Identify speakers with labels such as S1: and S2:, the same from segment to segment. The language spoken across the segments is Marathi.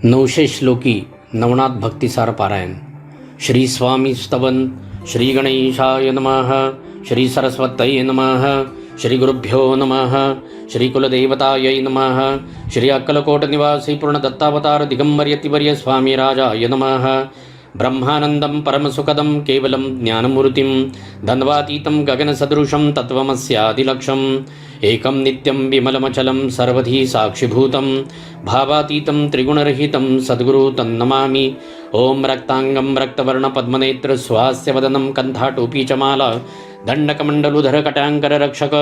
S1: 900 श्लोकी नवनाथ भक्तिसार पारायण. श्री स्वामी स्तवन. श्री गणेशाय नमः. श्री सरस्वतये नमः. श्री गुरुभ्यो नमः. श्री कुलदेवतायै नमः. श्री अक्कलकोट निवासी पूर्ण दत्तावतार दिगंबर यतिवर्य स्वामी राजाय नमः. ब्रह्मानंदं परमसुखदं केवलं ज्ञानमूर्तिं द्वन्द्वातीतं गगनसदृशं तत्त्वमस्यादिलक्ष्यम् एकं नित्यं विमलमचलं सर्वधी साक्षिभूतं भावातीतं त्रिगुणरहितं सद्गुरु तन्नमामि. ओं रक्तांगं रक्तवर्णपद्मनेत्र स्वास्यवदनं कण्ठाटोपी च माला दण्डकमण्डलुधर कटाङ्कर रक्षक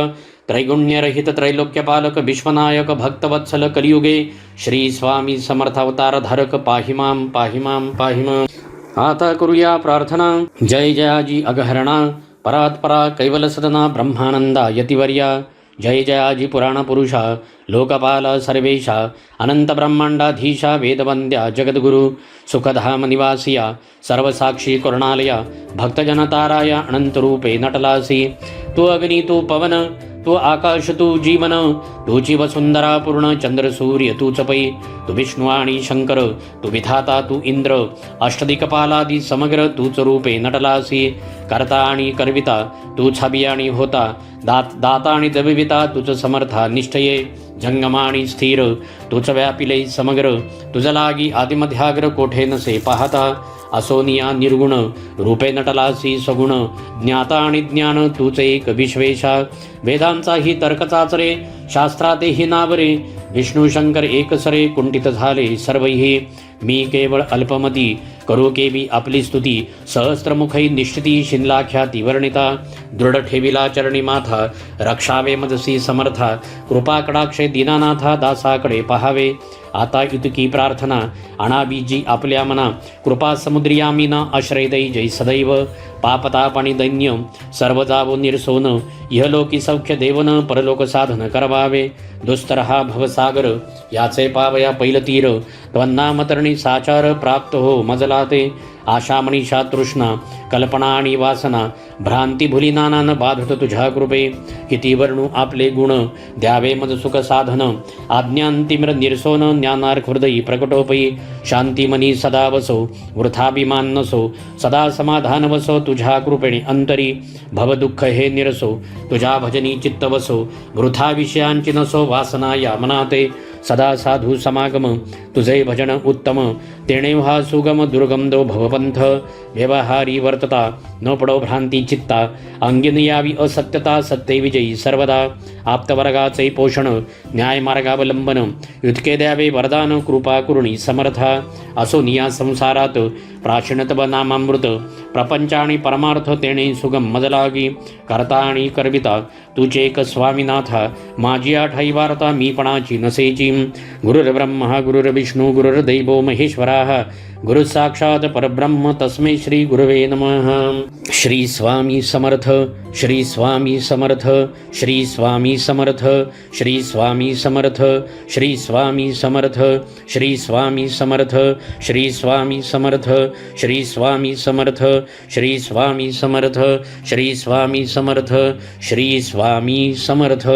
S1: त्रैगुण्यरहित त्रैलोक्यपालक विश्वनायक भक्तवत्सल कलियुगे श्री स्वामी समर्थावतारधारक पाहि मां पाहि मां पाहि मां. आता करूया प्रार्थना. जय जयाजी अगहरणा परात्परा कैवल सदना ब्रह्मानंदा यतिवर्या. जय जयाजी पुराण पुरुषा लोकपाल सर्वेशा अनंत ब्रह्मांडाधीशा वेदवंद्या जगद्गुरु सुखधाम निवासिया सर्वसाक्षी करुणालया भक्तजनताराया अनंतरूपे नटलासी. तू अग्नि तू पवन तू आकाश तू जीवन तूची वसुंधरा पूर्ण चंद्र सूर्य तूच पै. तू विष्णू आणि शंकर तू विधाता तू इंद्र अष्टदिक्पालादी समग्र तूच रूपे नटलासी. करता आणि करविता तू छबी आणि होता दाता आणि दविविता तुझ समर्था निष्ठये जंगमा आणि स्थिर तुझ व्यापिले समग्र तुझ लागी आदिमध्याग्र कोठे नसे पाहता. असोनिया निर्गुण रूपे नटलासी सगुण ज्ञाता आणि ज्ञान तूच एक विश्वेशा. वेदांचाही तर्क चाचरे शास्त्रातेही नावरे विष्णू शंकर एकसरे कुंठित झाले सर्वही. मी केवळ अल्पमती करू केवी आपली स्तुती सहस्त्रमुखै निश्चिती शिनलाख्याती वर्णिता. दृढ ठेविला चरणी माथा रक्षावे मदसी समर्था कृपा कडाक्षे दीनानाथा दासाकडे पहावे. आता इतकी प्रार्थना अनाबीजी आपल्या मना कृपा समुद्रियामीना आश्रय दै जय सदैव. पापताप आणि दैन्य सर्व जावो निरसोन इहलोकी सौख्य देवन परलोक साधन करवावे. दुस्तर हा भवसागर याचे पावया पैलतीर त्वन्नामतरणी साचार प्राप्त हो मजलाते. आशा मनीषा तृष्णा कल्पना आणि वासना भ्रांती भुली नानान बाधत तुझ्या कृपे. किती वर्णू आपले गुण द्यावे मज सुख साधन आज्ञांतिम्र निरसोन ज्ञानार्क हृदयी प्रकटोपयी. शांती मनी सदा वसो वृथाभिमान नसो सदा समाधान वसो तुझ्या कृपेणे अंतरी. भवदुःख हे निरसो तुझ्या भजनी चित्त वसो वृथा विषयांची नसो वासना या मनाते. सदा साधू समागम तुझे भजन उत्तम तेणे व्हा सुगम दुर्गंधो भवपंथ. व्यवहारी वर्तता न पडो भ्रांती चित्ता अंगिन यावी असत्यता सत्य विजयी सर्वदा. आप्तवर्गाचे पोषण न्यायमार्गावलंबन युतके द्यावे वरदान कृपा कुरुणी समर्था. असोनिया संसारात प्राचीनतव नामामृत प्रपंच आणि परमार्थ तेणे सुगम मजलागी. करता आणि करविता तुझे एक स्वामीनाथा माझी आठाई वार्ता मीपणाची नसेची. गुरुर्ब्रह्मा गुरुर्विष्णू गुरुर्दैवो महेश्वराः गुरु साक्षात परब्रह्म तस्मै श्री गुरवे नमः. श्री स्वामी समर्थ. श्री स्वामी समर्थ. श्री स्वामी समर्थ. श्री स्वामी समर्थ. श्री स्वामी समर्थ. श्री स्वामी समर्थ. श्री स्वामी समर्थ. श्री स्वामी समर्थ. श्री स्वामी समर्थ. श्री स्वामी समर्थ. श्री स्वामी समर्थ.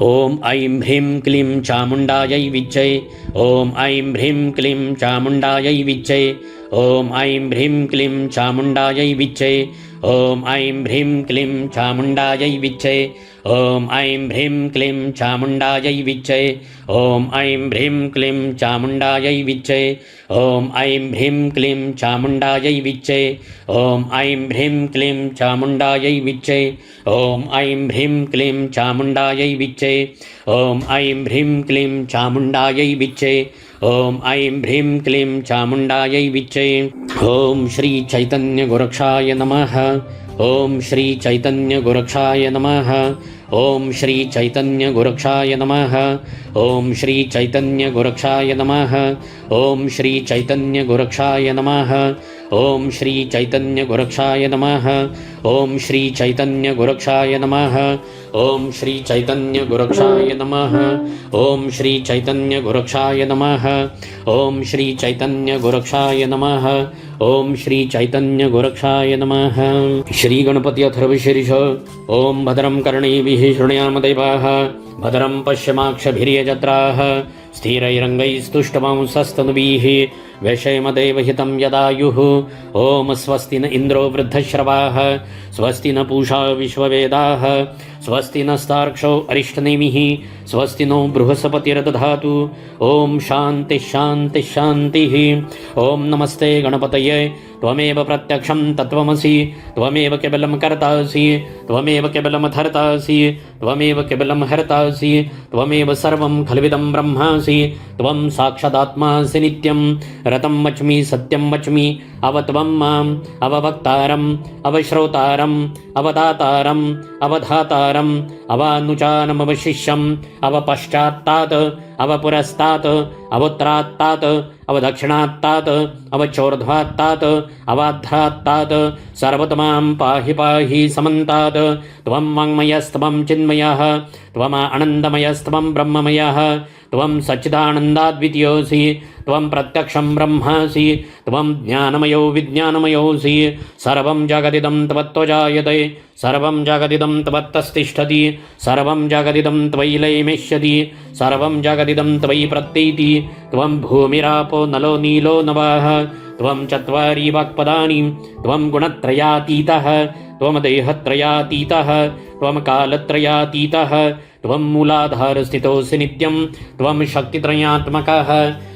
S1: ओम ऐं ह्रीं क्लीं चामुंडायै विच्चे. ओम ऐं ह्रीं क्लीं चामुंडायै विच्चे. ओम ऐं ह्रीं क्लीं चामुंडायै विच्चे. ओम ऐं ह्रीं क्लीं चामुंडायै विच्चे. ओम ऐं ह्रीं क्लीं चामुंडायै विच्चे. ओम ऐं ह्रीं क्लीं चामुंडायै विच्चे. ओम ऐं ह्रीं क्लीं चामुंडायै विच्चे. ओम ऐं ह्रीं क्लीं चामुंडायै विच्चे. ओम ऐं ह्रीं क्लीं चामुंडायै विच्चे. ओम ऐं ह्रीं क्लीं चामुंडायै विच्चे. ओम ऐं ह्रीं क्लीं चामुंडायै विच्चे. ओम श्री चैतन्य गोरक्षाय नमः. ओम श्री चैतन्य गोरक्षाय नमः. ओम श्री चैतन्य गोरक्षाय नमः. ओम श्री चैतन्य गोरक्षाय नमः. ओम श्री चैतन्य गोरक्षाय नमः. ओम श्री चैतन्य गोरक्षाय नमः. ओम श्री चैतन्य गोरक्षाय नमः. ओम श्री चैतन्य गोरक्षाय नमः. ओम श्री चैतन्य गोरक्षाय नमः. ओम श्री चैतन्य गोरक्षाय नमः. ओम श्री चैतन्य गोरक्षाय नमः. श्री गणपती अथर्वशीर्ष. ओम भद्रं कर्णेभिः शृणुयाम देवाः भद्रं पश्यमाक्षभिर्यजत्राः स्थिरैरङ्गैस्तुष्टवंसस्तनुभिः वैषयमदेवहितं यदायुः। ॐ स्वस्ति न इन्द्रो वृद्धश्रवाः स्वस्ति न पूषा विश्ववेदाः स्वस्ति नस्तार्क्ष्यो अरिष्टनेमिः स्वस्ति नो बृहस्पतिर्दधातु। ॐ शान्तिः शान्तिः शान्तिः। ॐ नमस्ते गणपतये त्वमेव प्रत्यक्षं तत्त्वमसि त्वमेव केवलं कर्तासि त्वमेव केवलं धर्तासि त्वमेव केवलं हर्तासि त्वमेव सर्वं खल्विदं ब्रह्मासि त्वं साक्षादात्मासि नित्यं रतं वच्मि सत्यं वच्मि अवत्वं माम् अववक्तारम् अवश्रोतारम् अवदातारम् अवधातारम् अवानुचानमवशिष्यम् अवपश्चात्तात् अवपुरस्तात् अवोत्तरात्तात् अवदक्षिणात्तात् अवचोर्ध्वात्तात् अवाध्रात्तात् सर्वतमां पाहि पाहि समन्तात्। त्वं वाङ्मयस्त्वं चिन्मयः त्वमानन्दमयस्त्वं ब्रह्ममयः त्वं सच्चिदानन्दाद्वितीयोऽसि त्वं प्रत्यक्षं ब्रह्मासि त्वं ज्ञानमयो विज्ञानमयोऽसि। सर्वं जगदिदं त्वत्त्वजायते सर्वं जगदिदं त्वत्तस्तिष्ठति सर्वं जगदिदं त्वयि लयमेष्यति सर्वं जगदिदं त्वयि प्रत्येति। त्वं भूमिरापो नलो नीलो नभः त्वं चत्वारि वाक्पदानि त्वं गुणत्रयातीतः त्वं देहत्रयातीतः त्वं कालत्रयातीतः त्वं मूलाधारस्थितोऽसि नित्यं त्वं शक्तित्रयात्मकः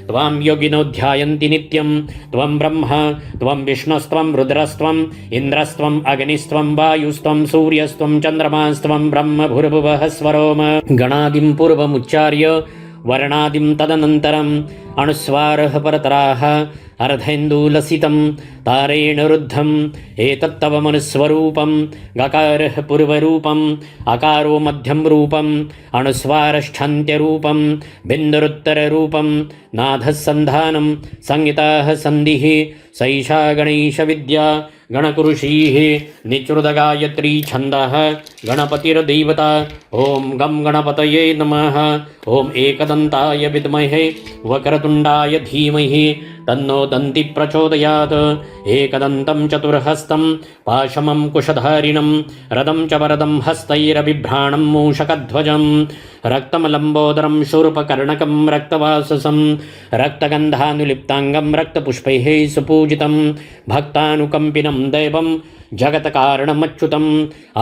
S1: त्वां योगिनो ध्यायन्ति नित्यं त्वं ब्रह्म त्वं विष्णुस्त्वं रुद्रस्त्वम् इन्द्रस्त्वम् अग्निस्त्वं वायुस्त्वं सूर्यस्त्वं चन्द्रमास्त्वं ब्रह्म भूर्भुवः स्वरोम। गणादिं पूर्वमुच्चार्य वर्णादिं तदनन्तरम् अनुस्वारः परतराः अर्धेन्दुलसितं तारेण रुद्धम् एतत्तव मनुस्वरूपं गकारः पूर्वरूपम् अकारो मध्यं रूपम् अनुस्वारश्छान्त्यरूपं बिन्दुरुत्तररूपं नाथः सन्धानं संहिताः सन्धिः सैषा गणेशविद्या गणकुरुषीः निचृतगायत्री छन्दः गणपतिर्देवता। ॐ गं गणपतये नमः। ॐ एकदन्ताय विद्महे वक्रतुण्डाय धीमहि तन्नो दन्ति प्रचोदयात्। एकदन्तं चतुर्हस्तं पाशमं कुशधारिणं रदं च वरदं हस्तैरबिभ्राणं मूषकध्वजं रक्तं लम्बोदरं शूर्पकर्णकं रक्तवाससं रक्तगन्धानुलिप्ताङ्गं रक्तपुष्पैः सुपूजितं भक्तानुकम्पिनं दैवं जगत्कारणमच्युतम्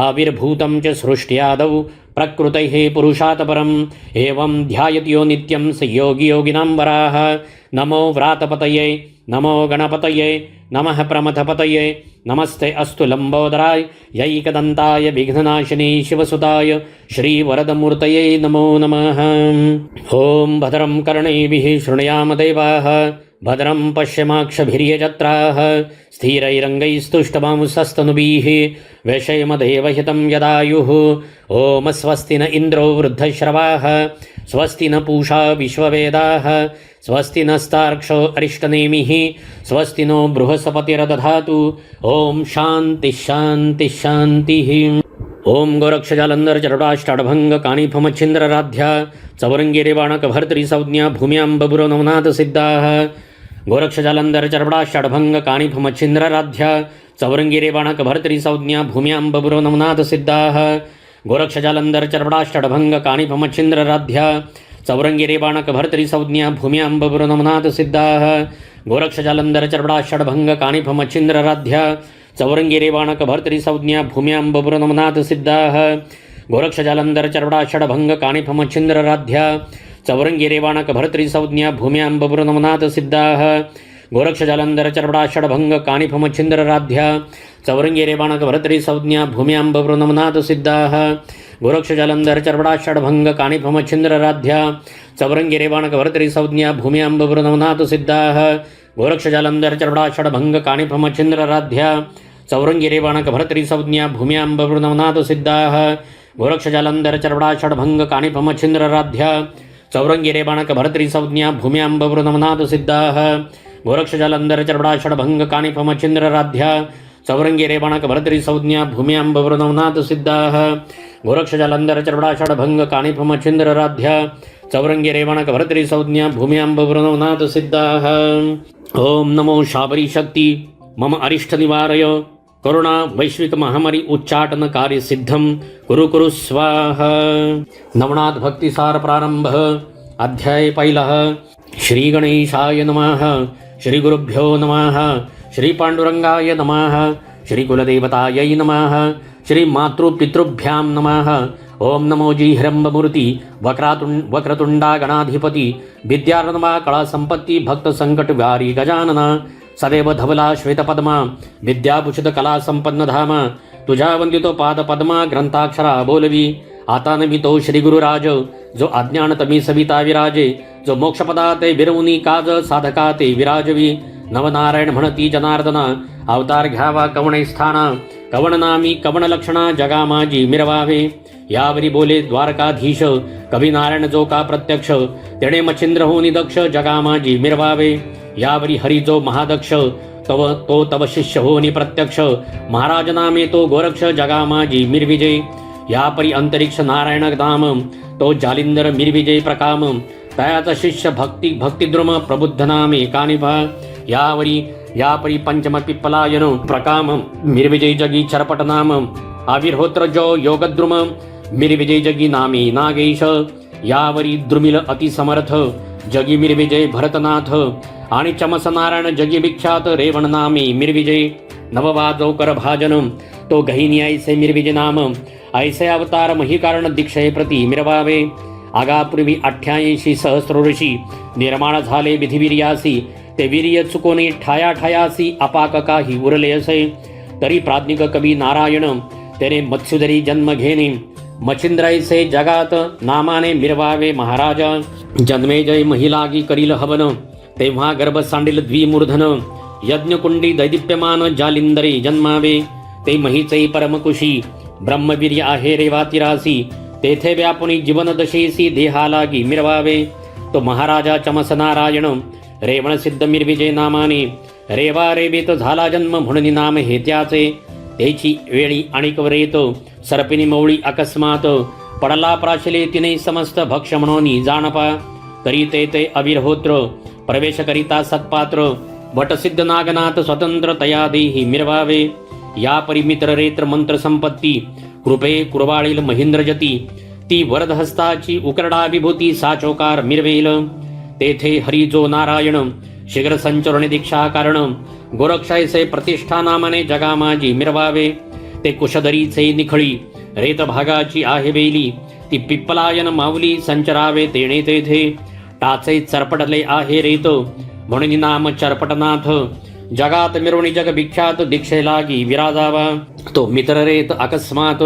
S1: आविर्भूतं च सृष्ट्यादौ प्रकृतेः पुरुषात् परम् एवं ध्यायत्यो नित्यं स योगी योगिनां वराः। नमो व्रातपतये नमो गणपतये नमः प्रमथपतये नमस्ते अस्तु लम्बोदराय यैकदन्ताय विघ्ननाशिनी शिवसुताय श्रीवरदमूर्तये नमो नमः। ॐ भद्रं कर्णैभिः शृणुयाम देवाः भद्रं पश्यमाक्षभिर्यजत्राः स्थिरैरङ्गैस्तुष्टवांसस्तनुभिः वैषयमदेवहितं यदायुः। ॐ स्वस्ति न इन्द्रो वृद्धश्रवाः स्वस्ति न पूषा विश्ववेदाः स्वस्ति नस्तार्क्ष्यो अरिष्टनेमिः स्वस्ति नो बृहस्पतिर्दधातु। ॐ शान्तिः शान्तिः शान्तिः। ओम गोरक्षजालंधर चरडाष्टाडभंग काणिफमच्छिन्द्रराध्या चौरंगिरेवाणकभर्तृसंज्ञा भूम्यां बबुरो नवनाथ सिद्धाः। गोरक्षजालंधर चरडाष्टाडभंग काणिफमच्छिन्द्रराध्या चौरंगिरेवाणकभर्तृसंज्ञा भूम्यां बबुरो नवनाथ सिद्धाः। गोरक्षजालंधर चरडाष्टाडभंग काणिफमच्छिन्द्रराध्या चौरंगिरेवाणकभर्तृसंज्ञा भूम्यां बबुरो नवनाथ सिद्धाः। गोरक्षजालंधर चरडाष्टाडभंग काणिफमच्छिन्द्रराध्या चौरंगिरेवाणकभर्तृसंज्ञा भूम्यां बबुरो नवनाथ सिद्धाः। गोरक्षजालंधर चरडाषडभंग काणिफमच्छिन्द्रराध्या चौरंगिरेवाणकभर्तृसंज्ञा भूम्यां बबुरो नवनाथ सिद्धाः। गोरक्षजालंधर चरडाषडभंग काणिफमच्छिन्द्रराध्या चौरंगिरेवाणकभर्तृसंज्ञा भूम्यां बबुरो नवनाथ सिद्धाः। गोरक्षजालंधर चरडाषडभंग काणिफमच्छिन्द्रराध्या चौरंगिरेवाणकभर्तृसंज्ञा भूम्यां बबुरो नवनाथ सिद्धाः। गोरक्षजालंधर चरडाषडभंग काणिफमच्छिन्द्रराध्या चौरंगिरेवाणकभर्तृसंज्ञा भूम्यां बबुरो नवनाथ सिद्धाः। गोरक्षजालंधर चरडाषडभंग काणिफमच्छिन्द्रराध्या चौरंगिरेवाणकभर्तृसंज्ञा भूम्यां बबुरो नवनाथ सिद्धाः। गोरक्षजालंधर चरडाषडभंग काणिफमच्छिन्द्रराध्या चौरंगिरेवाणकभर्तृसंज्ञा भूम्यां बबुरो नवनाथ सिद्धाः। गोरक्षजालंधर चरडाषडभंग काणिफमच्छिन्द्रराध्या चौरंगिरेवाणकभर्तृसंज्ञा भूम्यां बबुरो नवनाथ सिद्धाः। ओम नमो शाबरी शक्ति मम अरिष्ट निवारय कोरोना वैश्विक महामारी उच्चाटन कार्य सिद्धम कुरु कुरु स्वाहा। नवनाथ भक्तिसार प्रारंभ अध्याय पहिला. श्री गणेशाय नमः. श्री गुरुभ्यो नमः. श्री पांडुरंगाय नमः. श्री कुलदेवतायै नमः. श्री मातृपितृभ्यां नमः. ओम नमो जी हिरंबमूर्ती वक्रतुंडा गणाधिपती विद्यार्णवा कळा संपत्ती भक्त संकट वारी गजानना सदैव धवला श्वेतपद्मा विद्याभूषित कला संपन्न धाम तुझ्या वंदितो पाद पद्मा ग्रंथाक्षरा बोलवी. आता नमितो श्री गुरुराज जो अज्ञान तमी सविता विराजे जो मोक्षपदा ते विरवुनी काज साधका ते विराजवी. नवनारायण म्हणती जनार्दना अवतार घ्यावा कवणे स्थाना कवण नामी कवण लक्षणा जगा माझी मिरवावे. यावरी बोले द्वारकाधीश कवी नारायण जो का प्रत्यक्ष तेणे मच्छिंद्र होनी दक्ष जगा माझी मिरवावे. यावरी हरी जो महादक्ष तव शिष्य होनी प्रत्यक्ष महाराज नामे तो गोरक्ष जगा माझी मिरविजय. यापरी अंतरिक्ष नारायण धाम तो जालिंदर मिरविजय प्रकाम तयाचा शिष्य भक्तिद्रुम प्रबुद्ध नामे कानिभा. यापरी पंचम पिप्पलायन प्रकाम मिरविजय जगी चरपट नाम आविर्होत्र जो योगद्रुम मिरविजय जगी नामे नागेश. यावरी द्रुमिल अतिसमर्थ जगी मिरविजय भरतनाथ आणि चमस नारायण जगी विख्यात रेवण नामे मिरविजय. नववाजो कर भाजन तो गहिनी ऐसे मिरविजय नाम ऐसे अवतार महिकारण दीक्षे प्रती मिरवावे. आगापूर्वी 88 सहस्रोऋषी निर्माण झाले विधिवीर्यासी ते वीर्य चुकोने ठायासी अपाक काही उरले असे. तरी प्राज्ञिक कवी नारायण तेने मत्स्युदरी जन्म घेणे मच्छिंद्रायसे जगात नामाने मिरवावे महाराजा. जन्मे जय महिलागी करील हवन तेव्हा गर्भ सांडील द्विमूर्धन यज्ञकुंडी दैदिप्यमान जालिंदरे जन्मावे. ते महीचे परमकुशी ब्रह्मवीर्य आहे रेवातिरासी तेथे व्यापुनी जीवन दशेसी देहालागी मिरवावे. तो महाराजा चमस नारायण रेवण सिद्ध मिरविजय नामाने रेवा रेवेत झाला जन्म म्हणून नाम हे त्याचे. त्याची वेळी आणिकवरेत सर्पिनी मौळी अकस्मात पडला प्राशिले तिने समस्त भक्ष म्हणून जाणपा. करीते ते अविर्होत्र प्रवेश करिता सत्पात्र वटसिद्ध नागनाथ स्वतंत्र तया देही मिरवावे. या परिमित्र रेत्र मंत्र संपत्ती कृपे कुरवाळील महेंद्रजती ती वरदहस्ताची उकरडा विभूती साचोकार मिरवेल. तेथे हरी जो नारायण शीघ्र संचरणे दीक्षा कारण गोरक्षायसे प्रतिष्ठा नामाने जगा माझी मिरवावे. ते कुशधरीचे निखळी रेत भागाची आहे वेली ती पिप्पलायन माऊली संचरावे तेणे तेथे. टाचे चरपटले आहे रेत म्हणून नाम चरपटनाथ जगात मिरवणी जग विख्यात दीक्षे लागी विराजावा. तो मित्र रेत अकस्मात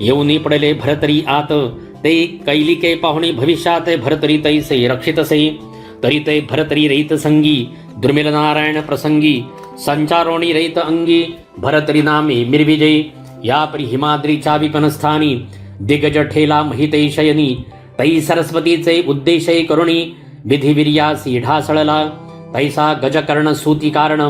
S1: येऊनी पडले भरतरी आत ते कैलिके पाहुणे भविष्यात भरतरी तैसे रक्षितसे. तरी ते भरतरी रेत संगी दुर्मिल नारायण प्रसंगी संचारोणी रेत अंगी भरतरी नामे मिरविजय. यापरी हिमाद्रीच्या विपनस्थानी दिग्गज ठेला महिते शयनी तै सरस्वतीचे उद्देशय करुणी विधिवीर्यासी ढासळला. तैसा गजकर्ण सूती कारण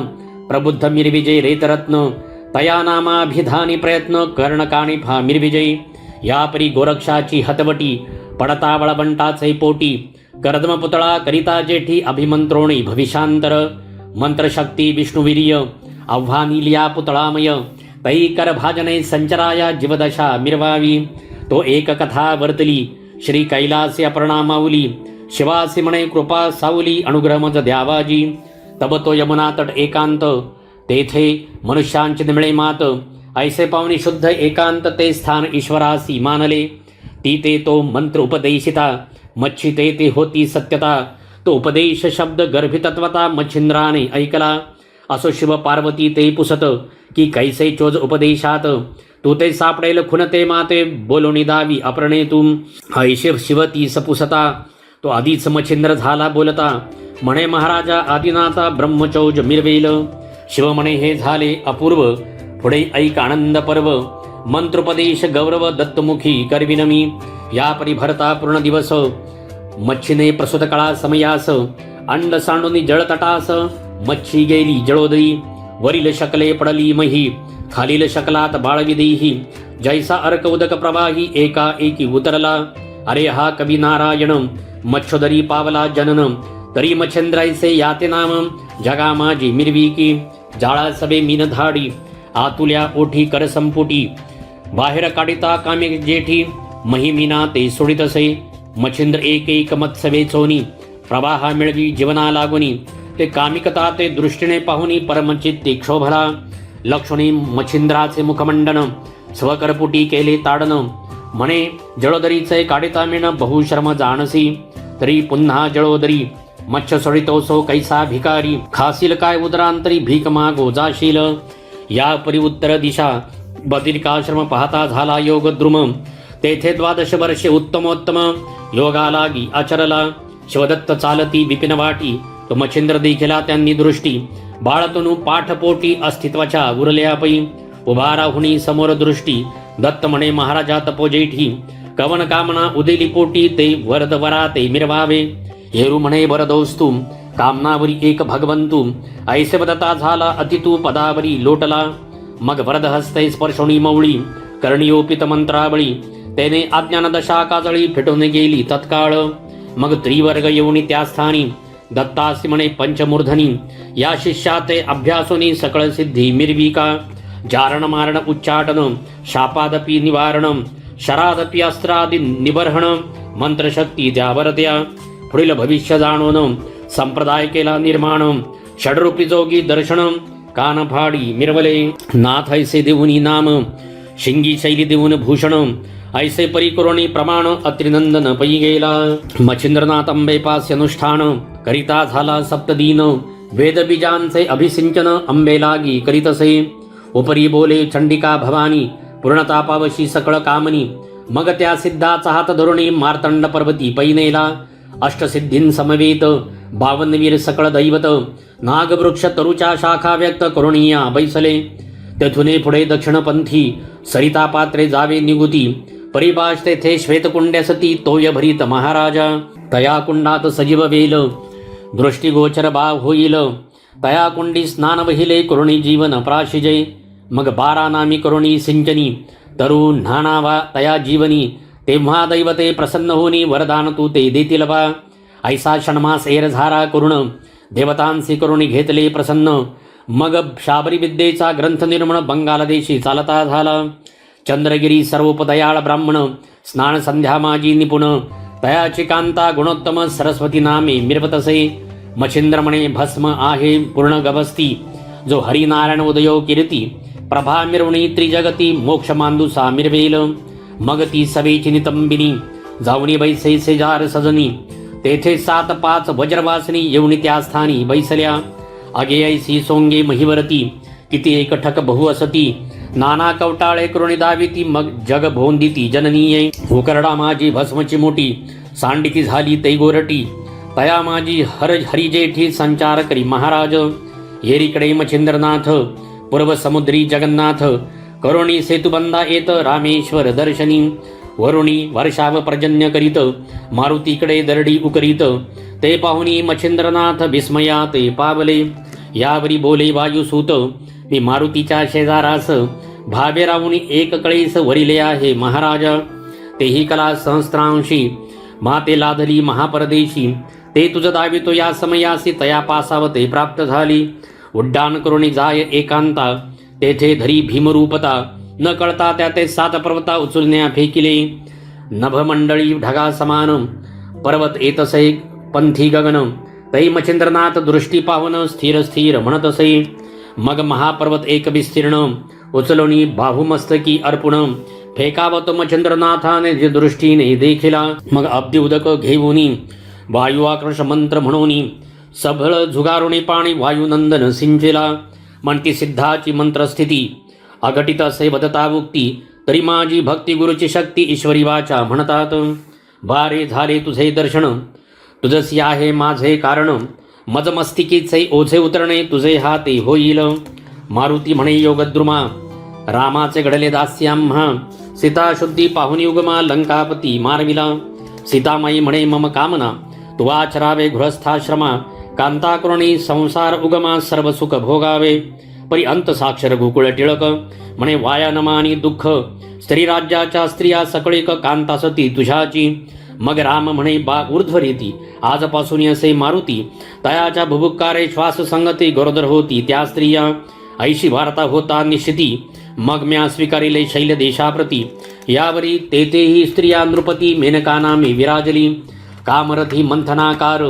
S1: प्रबुद्ध मिरविजय रेतरत्न तया नामाभिधानी प्रयत्न कर्णकाणी फा मिरविजय. यापरी गोरक्षाची हतवटी पडता वळबंटाचे पोटी कर्दम पुतळा करिता जेठी अभिमंत्रोणी भविष्यांतर. मंत्रशक्ती विष्णुवीर्य आव्हानी लिया पुतळामय तै कर भाजने संचराया जीवदशा मिरवावी. तो एक कथा वर्तली श्री कैलासी अपर्णा माऊली शिवासी म्हणे कृपा सावली अनुग्रह मज द्यावाजी. तब तो यमुना तट एकांत तेथे मनुष्यांची निमळे मात ऐसे पावनी शुद्ध एकांत ते स्थान ईश्वरासी मानले. ती ते तो मंत्र उपदेशिता मच्छी ते होती सत्यता. तो उपदेश शब्द गर्भितत्वता मच्छिंद्राने ऐकला. असो शिव पार्वती ते पुसत की कैसे चोज उपदेशात तू ते सापडेल खुनते माते बोलोणी दावी अप्रणे तुम. ऐशिव शिवती सपुसता तो आधीच मच्छिंद्र झाला बोलता म्हणे महाराजा आदिनाथा ब्रह्मचौज मिरवेल. शिव म्हणे हे झाले अपूर्व पुढे ऐक आनंद पर्व मंत्रोपदेश गौरव दत्तमुखी करविनमी. या परिभरता पूर्ण दिवस मच्छीने प्रसूत कळा समयास अंड सांडूनी जळतटास मच्छी गेली जळोदरी. वरील शकले पडली मही खालील शकलात बाळविदेही जैसा अर्क उदक प्रवाही एका एकी उतरला. अरे हा कवी नारायण मच्छोदरी पावला जनन तरी मच्छेंद्रायसे याते नाम जगा माझी मिरविकी. जाळा सबे मीन धाडी आतुल्या ओठी कर संपुटी बाहेर काढिता कामे जेठी महिमीना ते सोडितसे. मच्छिंद्र एक एक मत्सवे चोनी प्रवाहा मिळवी जीवना लागुनी ते कामिकता ते दृष्टीने पाहुनी परमचित्ती क्षोभला लक्षणी मच्छिंद्राचे मुखमंडन स्वकरपुटी केले ताडन म्हणे जळोदरीचे काढिता मिण बहुश्रम जाणसी तरी पुन्हा जळोदरी मच्छ सोडितो सो कैसा भिकारी खासील काय उदरांतरी भीक मागो जाशील या परी उत्तर दिशा बदिरिकाश्रम पाहता झाला योगद्रुम तेथे 12 वर्षे उत्तमोत्तम योगा लागी आचरला शिवदत्त चालती विपिन वाटी तो मच्छिंद्र देखिला त्यांनी दृष्टी बाळतनु पाठपोटी अस्तित्वाच्या उरल्या पै उभा राहुनी समोर दृष्टी दत्त म्हणे महाराजा तपोजेठी कवन कामना उदेली पोटी ते वरद वरा ते मिरवावे हेरू म्हणे वरदोस्तू कामनावरी एक भगवंतू ऐसे बदता झाला अतितू पदावरी लोटला मग वरद हस्ते स्पर्शोणी मवळी कर्णियोपित मंत्रावळी त्याने अज्ञान दशा काजळी फिटून गेली तत्काळ मग त्रिवर्ग येऊनी त्या स्थानी दत्तासी म्हणे पंचमूर्धनी या शिष्याते अभ्यासोनी सकळ सिद्धी मिरविका जारण मारण उच्चाटन शापादपी निवारण शरादपी अस्त्रादि निबर्हण मंत्रशक्ती त्यावर त्या पुढील भविष्य जाणून संप्रदाय केला निर्माण षडरूपी जोगी दर्शन कान फाडी मिरवले नाथ ऐसे देऊनी नाम शिंगी शैली देऊन भूषण ऐसे परिकरोणी प्रमाण अत्रिनंदन पै गेला मच्छिंद्रनाथ अंबेपास अनुष्ठान करिता झाला सप्तदीन वेदबीजांचे अभिसिंचन अंबे लागी करीतसे उपरी बोले चंडिका भवानी पूर्णता पावशी सकळ कामनी मग त्या सिद्धाचा हात धरुणी मार्तंड पर्वती पैनेला अष्टसिद्धीं समवेत 52 सकळ दैवत नागवृक्ष तरुच्या शाखा व्यक्त करुणीया बैसले तेथुने पुढे दक्षिणपंथी सरिता पात्रे जावे निगुती परिभाष तेथे श्वेतकुंड्या सती तोय भरीत महाराजा तया कुंडात सजीव वेल दृष्टिगोचर बाव होईल तया कुंडी स्नान वहिले करुणी जीवन प्राशिजे मग 12 नामी करुणी सिंचनी तरुण न्हाणावा तया जीवनी तेव्हा दैवते प्रसन्न होनी वरदान तू ते देतील बा ऐसा षण्मास एरझारा करुण देवतांसी करुणी घेतले प्रसन्न मग शाबरी विद्येचा ग्रंथ निर्मण बंगाल देशी चालता झाला चंद्रगिरी सर्वोपदयाळ ब्राह्मण स्नान संध्या माझी निपुण तयाची कांता गुणोत्तम सरस्वती नामे मिरवतसे मच्छिंद्र म्हणे भस्म आहे पूर्ण गवस्ती जो हरिनारायण उदयो कीर्ती प्रभा मिरवणी त्रिजगती मोक्ष मांदुसा मिरवेल मग ती सवेची नितंबिनी जावणी बैसे सेजार सजनी तेथे 7-5 वज्रवासनी येऊनी त्या स्थानी बैसल्या अगे ऐसी सोंगे महिवरती किती एकठक बहु असती नाना कवटाळे करुणी दाविती मग जग भोंदिती जननीये उकरडा माझी भस्मची मोठी सांडिती झाली तै गोरटी तया माझी हरिजेठी संचार करी महाराज येरीकडे मच्छिंद्रनाथ पूर्व समुद्री जगन्नाथ करुणी सेतुबंधा येत रामेश्वर दर्शनी वरुणी वर्षाव पर्जन्य करीत मारुतीकडे दरडी उकरीत ते पाहुनी मच्छिंद्रनाथ विस्मया ते पावले यावरी बोले वायुसूत मी मारुतीच्या शेजारास भावे राहुनी एक कळीस वरिले आहे महाराजा तेही कला सहस्त्रांशी माते लादली महापरदेशी ते तुझ दावितो या समयासी तया पासावते प्राप्त झाली उड्डाण करुणी जाय एकांता तेथे धरी भीमरूपता न कळता त्या ते 7 पर्वता उचलण्या फेकिले नभमंडळी ढगा समान पर्वत येतसे पंथी गगन तै मच्छिंद्रनाथ दृष्टी पावन स्थिर स्थिर म्हणतसे मग महापर्वत एक विस्तीर्ण उचलणी बाहुमस्तकी अर्पुण फेकावत मच्छिंद्रनाथाने जे दृष्टीने देखिला मग अब्दी उदक घेऊनी वायू आकर्ष मंत्र म्हणूनी सबळ झुगारुणी पाणी वायुनंदन सिंचिला म्हणती सिद्धाची मंत्रस्थिती अघटित असे वदता उक्ती तरी माझी भक्ती गुरुची शक्ती ईश्वरी वाचा म्हणतात बारे झाले तुझे दर्शन तुझसी आहे माझे कारण मजमस्तिकीचे ओझे उतरणे तुझे हाते होईल मारुती म्हणे योगद्रुमा रामाचे घडले दास्याम्हा सीता शुद्धी पाहुनी उगमा लंकापती मारविला सीतामाई म्हणे मम कामना तू आचरावे गृहस्थाश्रमा कांताकरुणी संसार उगमा सर्व सुख भोगावे परी अंत साक्षर गोकुळ टिळक म्हणे वाया नमानी दुःख स्त्री राज्याच्या स्त्रिया सकळीक कांता सती तुझ्याची मग राम म्हणे बा ऊर्ध्वरीती आजपासून असे मारुती तयाच्या भुभुक्कारे श्वास संगती गरोदर होती त्या स्त्रिया ऐशी वार्ता होता निश्चिती, मग म्या स्वीकारिले शैल देशाप्रती. यावरी तेथेही स्त्रिया नृपती मेनका नामे विराजली. कामरथी मंथनाकार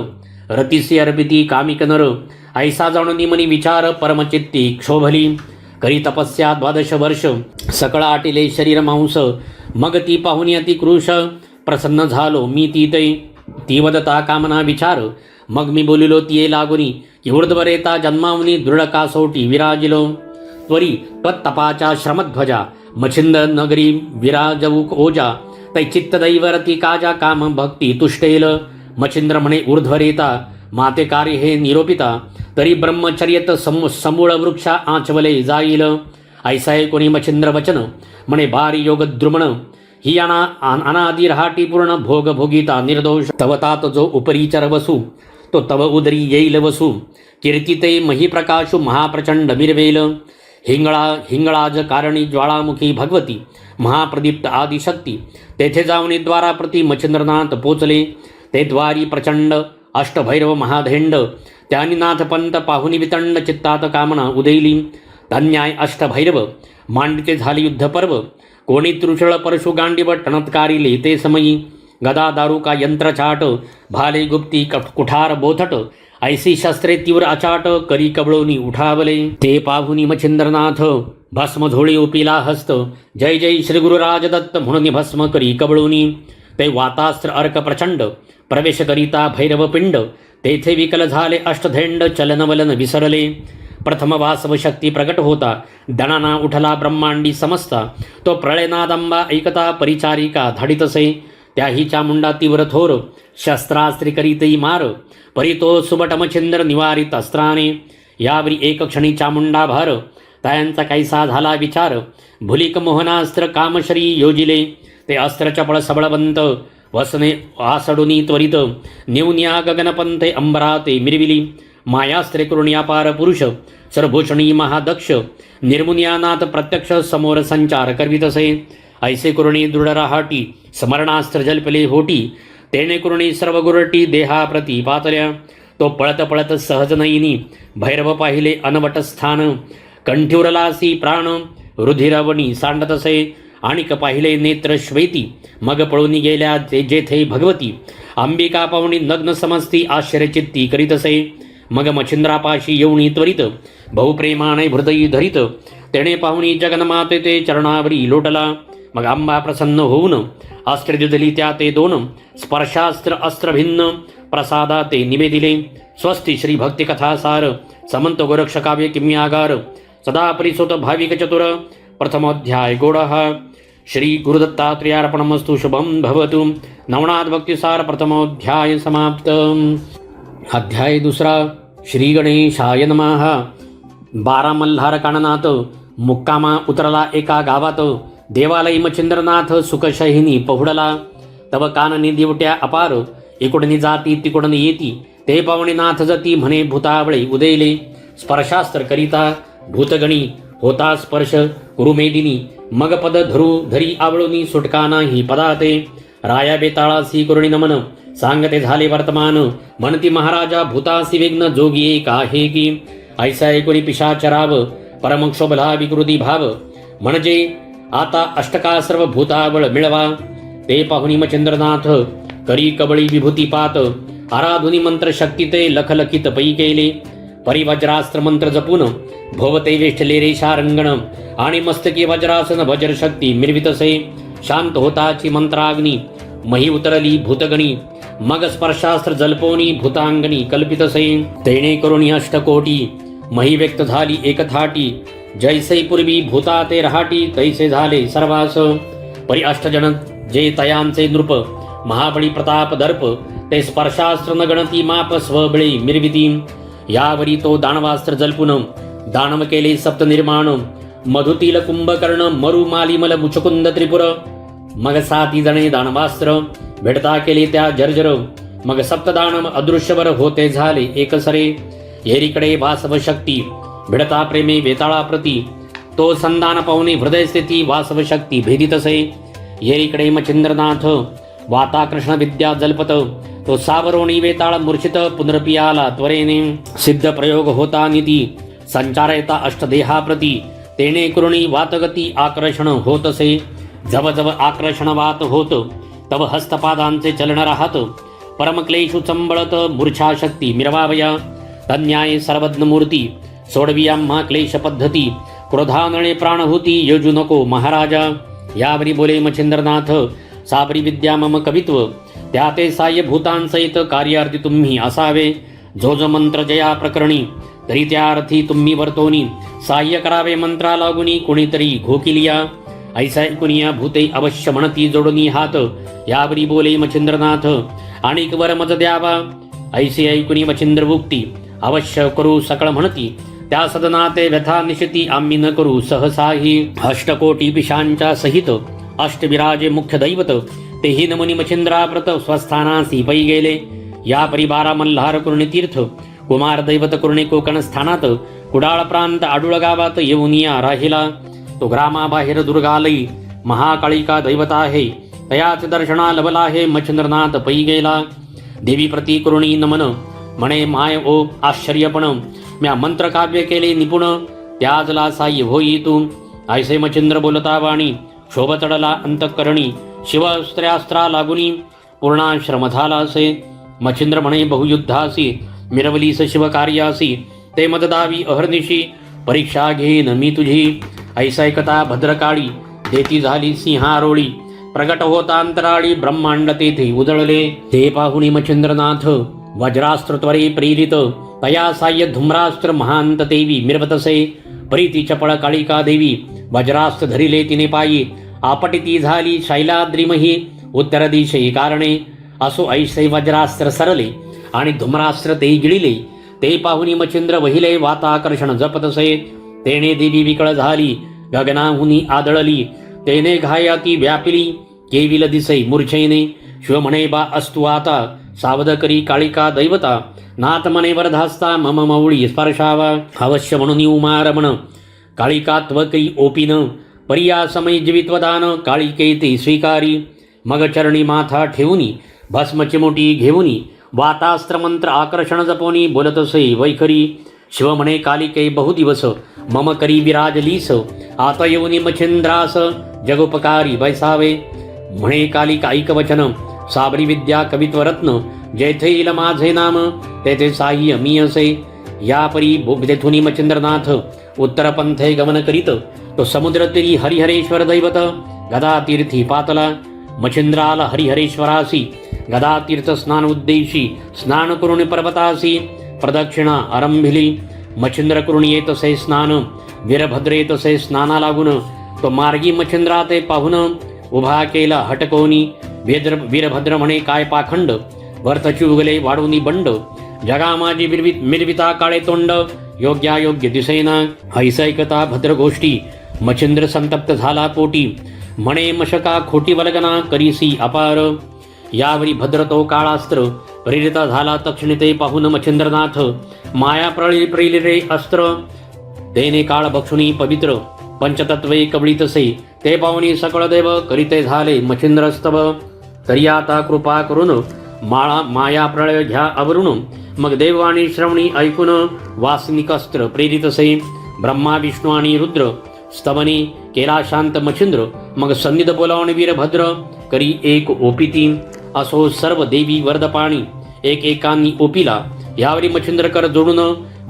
S1: रतीसी अर्पिती कामिक नर. ऐसा जाणून मनी विचार परमचित्ती क्षोभली. करी तपस्या 12 वर्ष सकळ आटिले शरीर मांस. मग ती पाहुनी अति क्रूश प्रसन्न झालो मी ती वदता कामना विचार. मग मी बोलिलो तिये लागुनी की ऊर्ध्वरेता जन्मावनी दृढ कासोटी विराजिलो. त्वरी त्वत्तपाच्या श्रमध्वजा मच्छिंद नगरी विराजवू ओजा. तै चित्तदैवरती काजा काम भक्ती तुष्टेल. मच्छिंद्र म्हणे ऊर्ध्वरेता माते कार्य हे निरोपिता. तरी ब्रह्मचर्यत समूळ वृक्षा आचवले जाईल. ऐसाय कोणी मच्छिंद्र वचन म्हणे बारी योग द्रुमण. ही अनादि रहाटी पूर्ण भोग भोगिता निर्दोष. तवतात जो उपरीचर वसू तो तव उदरी येईल वसू. कीर्तिते महिप्रकाशु महाप्रचंड मिरवेल. हिंगळाज कारणी ज्वाळामुखी भगवती महाप्रदीप्त आदिशक्ती. तेथे जाऊन द्वाराप्रती मच्छिंद्रनाथ पोचले. ते द्वारी प्रचंड अष्टभैरव महाधेंड. त्यांनी नाथपंत पाहुनी वितंड चित्तात कामना उदैली. धन्याय अष्टभैरव मांडिते झाले युद्धपर्व. कोणी तृषळ परशु गांडीव टणत्कारिले ते समयी. गदा दारुका यंत्रचाट भाले गुप्ती कुठार बोथट. ऐसी शस्त्रे तीव्र अचाट करी कबळोनी उठावले. ते पाहुनी मच्छिंद्रनाथ भस्म झोळी उपिला हस्त. जय जय श्री गुरुराज दत्त म्हणून भस्म करी कबळोनी. ते वातास्त्र अर्क प्रचंड प्रवेश करिता भैरव पिंड. तेथे विकल झाले अष्टधेंड चलनवलन विसरले. प्रथम वासव शक्ती प्रकट होता दणाना उठला ब्रह्मांडी समजता. तो प्रळयनादंबा ऐकता परिचारिका धाडितसे. त्याही चामुंडा तीव्र थोर शस्त्रास्त्री करीतही मार. परी तो सुबट मच्छिंद्र निवारित अस्त्राने. यावरी एक क्षणी चामुंडा भार. त्यांचा कैसा झाला विचार. भुलिक मोहनास्त्र कामश्री योजिले. ते अस्त्र चपळ सबळवंत वसने आसडुनी त्वरित. निवन्या गगनपंथे अंबराते मिरविली. मायास्त्रे करुण्यापार पुरुष सरभूषणी महादक्ष. निर्मुनियानाथ प्रत्यक्ष समोर संचार करवितसे. ऐसे करुणी दृढ राहाटी स्मरणास्त्र जल्पले होटी. तेने करुणी सर्व गुरटी देहाप्रती पातल्या. तो पळत पळत सहज नयिनी भैरव पाहिले अनवट स्थान. कंठ्युरलासी प्राण रुधिरवणी सांडतसे. आणिक पाहिले नेत्र श्वेती. मग पळून गेल्या जेथे भगवती. अंबिका पाहुणी नग्न समजती आश्चर्यचित्ती करीतसे. मग मच्छिंद्रापाशी येऊनी त्वरित बहुप्रेमाने हृदयी धरित. तेणे पाहुणी जगन्माते ते चरणावरी लोटला. मग अंबा प्रसन्न होऊन अस्त्र दिली त्या ते दोन. स्पर्शास्त्र अस्त्र भिन्न प्रसादा ते निवेदिले. स्वस्ती श्री भक्ती कथासार समंत गोरक्ष काव्य किम्यागार. सदा परिसोत भाविक चतुर प्रथमोध्याय गोडः. श्री गुरुदत्तात्रेयार्पणमस्तु. शुभम भवतु. नवनाथ भक्तिसार प्रथमोध्याय समाप्त. अध्याय दुसरा. श्री गणेशाय नमः. 12 मल्हार काननाथ मुक्कामा उतरला एका गावात. देवालयी मच्छिंद्रनाथ सुखशहिनी पहुडला. तव काननी दिवट्या अपार. इकडनी जाती तिकडून येती. ते पावणीनाथ जती म्हणे भूतावळे उदयले. स्पर्शास्त्र करिता भूतगणी होता स्पर्श कुरुमेदिनी. मग पद धरी आवळूनी सुटका नाही पदाते. राया बेताळासी करुणी नमन सांगते झाले वर्तमान. म्हणती महाराजा भूतासी विघ्न जोगी एक आहे की. ऐसा एकोणी पिशाचराव परमक्षोभला विकृती भाव. म्हणजे आता अष्टका सर्व भूताबळ मिळवा. ते पाहुनी मच्छिंद्रनाथ करी कबळी विभूतीपात. आराधुनी मंत्र शक्ती ते लखलखित पै केले. परिवज्रास्त्र मंत्र जपून भोवते वेष्टले रेषा रंगण. आणि मस्तकी वज्रासन वज्र शक्ती मिरवितसे. शांत होताची मंत्राग्नी मही उतरली भूतगणी. मग स्पर्शास्त्र जल्पोनी भूतांगणी कल्पितसे. तेणे करुणी अष्टकोटी मही व्यक्त झाली एकथाटी. जैसे पूर्वी भूता ते रहाटी तैसे झाले सर्वास. परी अष्टजन जे तयांचे नृप महाबळी प्रताप दर्प. ते स्पर्शास्त्र न गणती माप स्वबळी मिरविती. यावरी तो दानवास्त्र जल्पुन दानव केले सप्त निर्माण. मधुतील कुंभकर्ण मरु मालिमल मुचकुंद त्रिपुर. मग 7 जणे दानवास्त्र भेटता केले त्या जर्जर. मग सप्तदानव अदृश्यवर होते झाले एकसरे. येरीकडे वासव शक्ती भिडता प्रेमे वेताळाप्रती. तो संधान पाहुणे हृदय स्थिती वासव शक्ती भेदितसे. येरीकडे मच्छिंद्रनाथ वाता कृष्ण विद्या जल्पत. तो सावरोणी वेताळ मूर्छित पुनर्पियाला त्वरेने. सिद्ध प्रयोग होता निती संचारयता अष्टदेहाप्रती तेने करुणी वातगती आकर्षण होतसे. जव जव आकर्षण वात होत तव हस्तपादांचे चलन राहत. परमक्लेशु चंबळत मूर्छा शक्ती मिरवावया. तन्याय सर्वज्ञ मूर्ती सोडविया मा क्लेश पद्धती. क्रोधानळे प्राणहुती योजू नको महाराजा. यावरी बोले मच्छिंद्रनाथ साबरी विद्या मम कवित्व. त्या ते साह्य भूतांसहित कार्यार्थी तुम्ही असावे. जो जो मंत्र जया प्रकरणी तरी त्या अर्थी तुम्ही वर्तोनी. साह्य करावे मंत्रा लागुनी कुणीतरी घोकिलिया. ऐसा ऐकुनिया भूते अवश्य म्हणती जोडुनी हात. यावरी बोले मच्छिंद्रनाथ आणिक वर मज द्यावा. ऐसे ऐकुनी मच्छिंद्र भुक्ती अवश्य करू सकळ म्हणती. त्या सदनाते व्यथा निशिती आम्ही न करू सहसाही. अष्टकोटी पिशांच्या सहित अष्टविराजे मुख्य दैवत. तेही नमुनी मच्छिंद्राप्रत स्वस्थानासी पै गेले. या परिवारा मल्हार कुर्णी तीर्थ कुमार दैवत कुर्णी कोकण स्थानात. कुडाळ प्रांत आडुळ गावात येऊनिया राहिला. तो ग्रामाबाहेर दुर्गालयी महाकाळिका दैवत आहे. तयाच दर्शना लभला आहे मच्छिंद्रनाथ पै गेला. देवी प्रती कुर्णी नमन म्हणे माय ओ आश्चर्यपण. म्या मंत्र काव्य केले निपुण त्याजला साह्य होई तू. ऐसे मच्छिंद्र बोलता वाणी शोभ चढला अंतःकरणी. शिवस्त्र्यास्त्रा लागुनी पूर्णाश्रम झाला असे. मच्छिंद्र म्हणे बहुयुद्धासी मिरवलीस शिवकार्यासी. ते मददावी अहर्निशी परीक्षा घेईन मी तुझी. ऐसैकता भद्रकाळी देती झाली सिंहारोळी. प्रगट होता अंतराळी ब्रह्मांड तेथे उजळले. ते पाहुणी मच्छिंद्रनाथ वज्रास्त्र त्वरे प्रेरित. तया साह्य धूम्रास्त्र महांत देवी मिरवतसे. प्रीती चपळ काळिका देवी वज्रास्त्र धरिले तिने पायी. आपटिती झाली शैलाद्रिमही उत्तर दिशे कारणे. असो ऐसे वज्रास्त्र सरले आणि धूम्रास्त्र ते गिळिले. ते पाहुणी मच्छिंद्र वहिले वाताकर्षण जपतसे. तेने देवी विकळ झाली गगनाहुनी आदळली. तेने घायाती व्यापिली केविल दिसे मूर्छेने. शिव म्हणे बा असतु आता सावध करी काळिका दैवता. नाथ मने वरधास्ता मम मौळी स्पर्शावा. अवश्य म्हणून उमारमण काळिका त्वकरी ओपिन. परिया समय जीवित्वदान काळिके ते स्वीकारी. मग चरणी माथा ठेवूनी भस्म चिमुटी घेऊनी. वातास्त्र मंत्र आकर्षण जपोनी बोलतसे वैखरी. शिव म्हणे कालिके बहुदिवस मम करी विराजलीस. आता येऊनी मच्छिंद्रास जगोपकारी बैसावे. म्हणे कालिका ऐकवचन साबरी विद्या कवित्वरत्न. जेथे येईल माझे नाम तेथे साह्य मी असे. या परी तेथुनी मच्छिंद्रनाथ उत्तर पंथे गमन करीत. तो समुद्र तीरी हरिहरेश्वर दैवत गदातीर्थी पातला. मच्छिंद्राला हरिहरेश्वरासी गदातीर्थ स्नान उद्देशी. स्नान करून पर्वतासी प्रदक्षिणा आरंभिली. मच्छिंद्र करून येतसे स्नान वीरभद्र येतसे स्नाना लागून. तो मार्गी मच्छिंद्रा ते पाहून उभा केला हटकोनी. वीरभद्र म्हणे काय पाखंड वरतची उगले वाढवणी बंड. जगा माझी मिरविता काळे तोंड योग्यायोग्य दिसेना. ऐसैकता भद्र गोष्टी मच्छिंद्र संतप्त झाला पोटी. म्हणे मशका खोटी वल्गना करीसी अपार. यावरी भद्र तो काळास्त्र प्रेरित झाला तक्षणी. ते पाहून मच्छिंद्रनाथ माया प्रेरिरे अस्त्र. तेने काळ भक्षुनी पवित्र पंचतत्वे कबळीतसे. ते पाहुणी सकळ देव करीते झाले मच्छिंद्रस्तव. तरी आता कृपा करून माया प्रळय घ्या आवरून. मग देव आणि श्रवणी ऐकून वासनिकस्त्र प्रेरितसे. ब्रह्मा विष्णू आणि रुद्र स्तवनी केला शांत मच्छिंद्र. मग सन्निध बोलावून वीरभद्र करी एक ओपिती. असो सर्व देवी वरदपाणी एक एकांनी ओपिला. यावरी मच्छिंद्र कर जोडून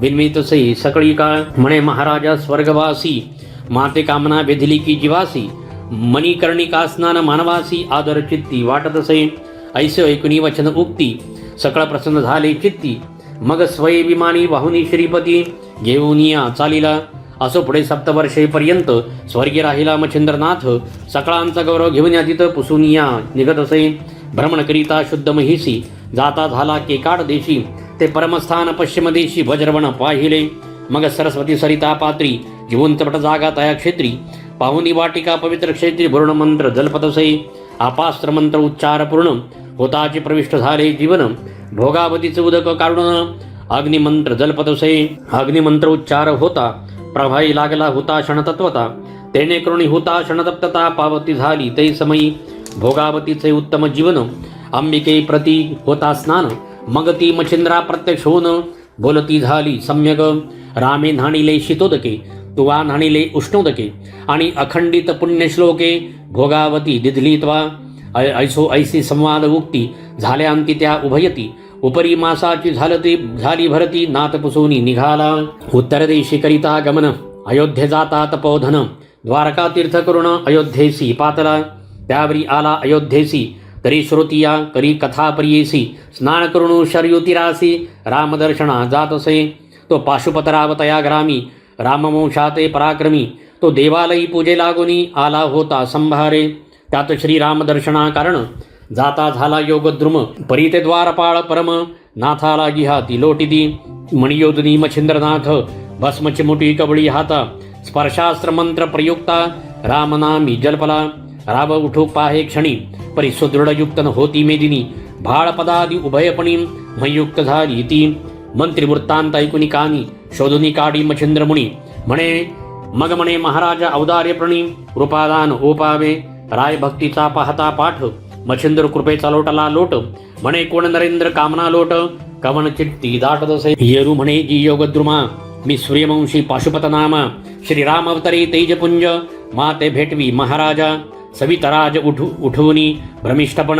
S1: विन्मितसे सकळी काळ. म्हणे महाराजा स्वर्गवासी माते कामना वेधिली की जीवासी. मणिकर्णिका स्नान मानवासी आदर चित्ती वाटतसे. ऐसे ऐकुनी वचन उक्ती सकळ प्रसन्न झाले चित्ती. मग स्वये विमानी वाहुनी श्रीपती घेऊनिया चालिला. असो पुढे सप्तवर्षेपर्यंत स्वर्गी राहिला मच्छिंद्रनाथ. सकळांचा गौरव घेऊन या तिथं पुसूनिया निघत असे. भ्रमण करिता शुद्ध महिसी जाता झाला केकाड देशी. ते परमस्थान पश्चिम देशी वज्रवण पाहिले. मग सरस्वती सरिता पात्री घेऊन तपट जागा तया क्षेत्री. पाहुनी वाटिका पवित्र क्षेत्री भूर्ण मंत्र जलपतसे. आपास्त्र मंत्र उच्चार पूर्ण होताचे प्रविष्ट झाले जीवन. भोगावतीचे उदक काढून अग्निमंत्र जलपतसे. अग्निमंत्र उच्चार होता प्रभाई लागला हुता क्षणतत्वता. तेने करुणी हुता क्षणतप्तता पावती झाली ते समयी. भोगावतीचे उत्तम जीवन अंबिके प्रती होता स्नान. मग ती मच्छिंद्रा प्रत्यक्ष होऊन बोलती झाली सम्यक. रामे न्हाणिले शीतोदके, तुवा न्हाणिले उष्णोदके, आणि अखंडित पुण्यश्लोके भोगावती दिधली त्वा. ऐसो ऐसी संवाद उक्ती झाल्यांती त्या उभयती. उपरी मासाची झाली भरती, नाथ पुसोनी निघाला. उत्तर देशी करिता गमन, अयोध्ये जाता तपोधन. द्वारका तीर्थ करुण अयोध्येसी पातला. त्यावरी आला अयोध्येसी, तरी श्रोतिया करी कथा प्रियेसी. स्नान करुण शर्युतिरासी, रामदर्शना जातसे. तो पाशुपतरावतया ग्रामी, रामवंशाते पराक्रमी. तो देवालयी पूजे लागुनी, आला होता संभारे. त्यात श्रीरामदर्शना कारण, जाता झाला योगद्रुम. परीते द्वारपाळ परम, नाथाला गिहाती लोटिती. मणियोधनी मच्छिंद्रनाथ, भस्मचिमुटी कबळी हाता. स्पर्शास्त्र मंत्र प्रयुक्ता, रामनामी जलपला. राव उठू पाहे क्षणी, परी सुदृढयुक्त होती मेदिनी. भाळपदादी उभयपणी, मयुक्त झाली ती. मंत्री वृत्तांत ऐकुनी कानी, शोधुनी काढी मच्छिंद्रमुनी. मग म्हणे महाराज औदार्य प्रणी, कृपादान ओपावे. राय भक्तीचा पाहता पाठ, मच्छिंद्र कृपेचा लोटला लोट. म्हणे कोण नरेंद्र कामना लोट, कवन चित्ती दाटत असे. येरू म्हणे जी योगद्रुमा, मी सूर्यवंशी पाशुपत नामा. श्रीराम अवतरे तेजपुंज, माते भेटवी महाराजा. सवितराज उठवूनी भ्रमिष्ठपण,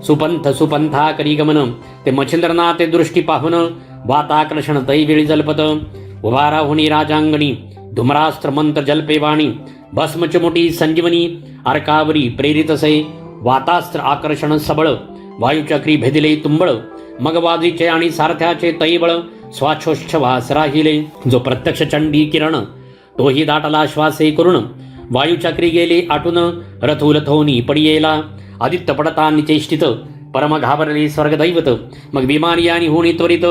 S1: सुपंथा करी गमन. ते मच्छिंद्रनाथे दृष्टी पाहुन, वाताकर्षण तैवेळी जलपत. उभा राहुनी राजांगणी, धुम्रास्त्र मंत्र जलपेवाणी. भस्मचमुटी संजीवनी, अर्कावरी प्रेरितसे. वातास्त्र आकर्षण सबळ, वायुचक्री भेदिले तुंबळ. मग वाजीचे आणि सारथ्याचे तैबळ, स्वाच्छोच्छवास राहिले. जो प्रत्यक्ष चंडी किरण, तोही दाटला श्वासे करुण. वायुचक्री गेले आटून, रथोलथोनी पडियेला. आदित्य पडता निचेष्टित, परम घाबरले स्वर्गदैवत. मग विमानी आणि होणी त्वरित,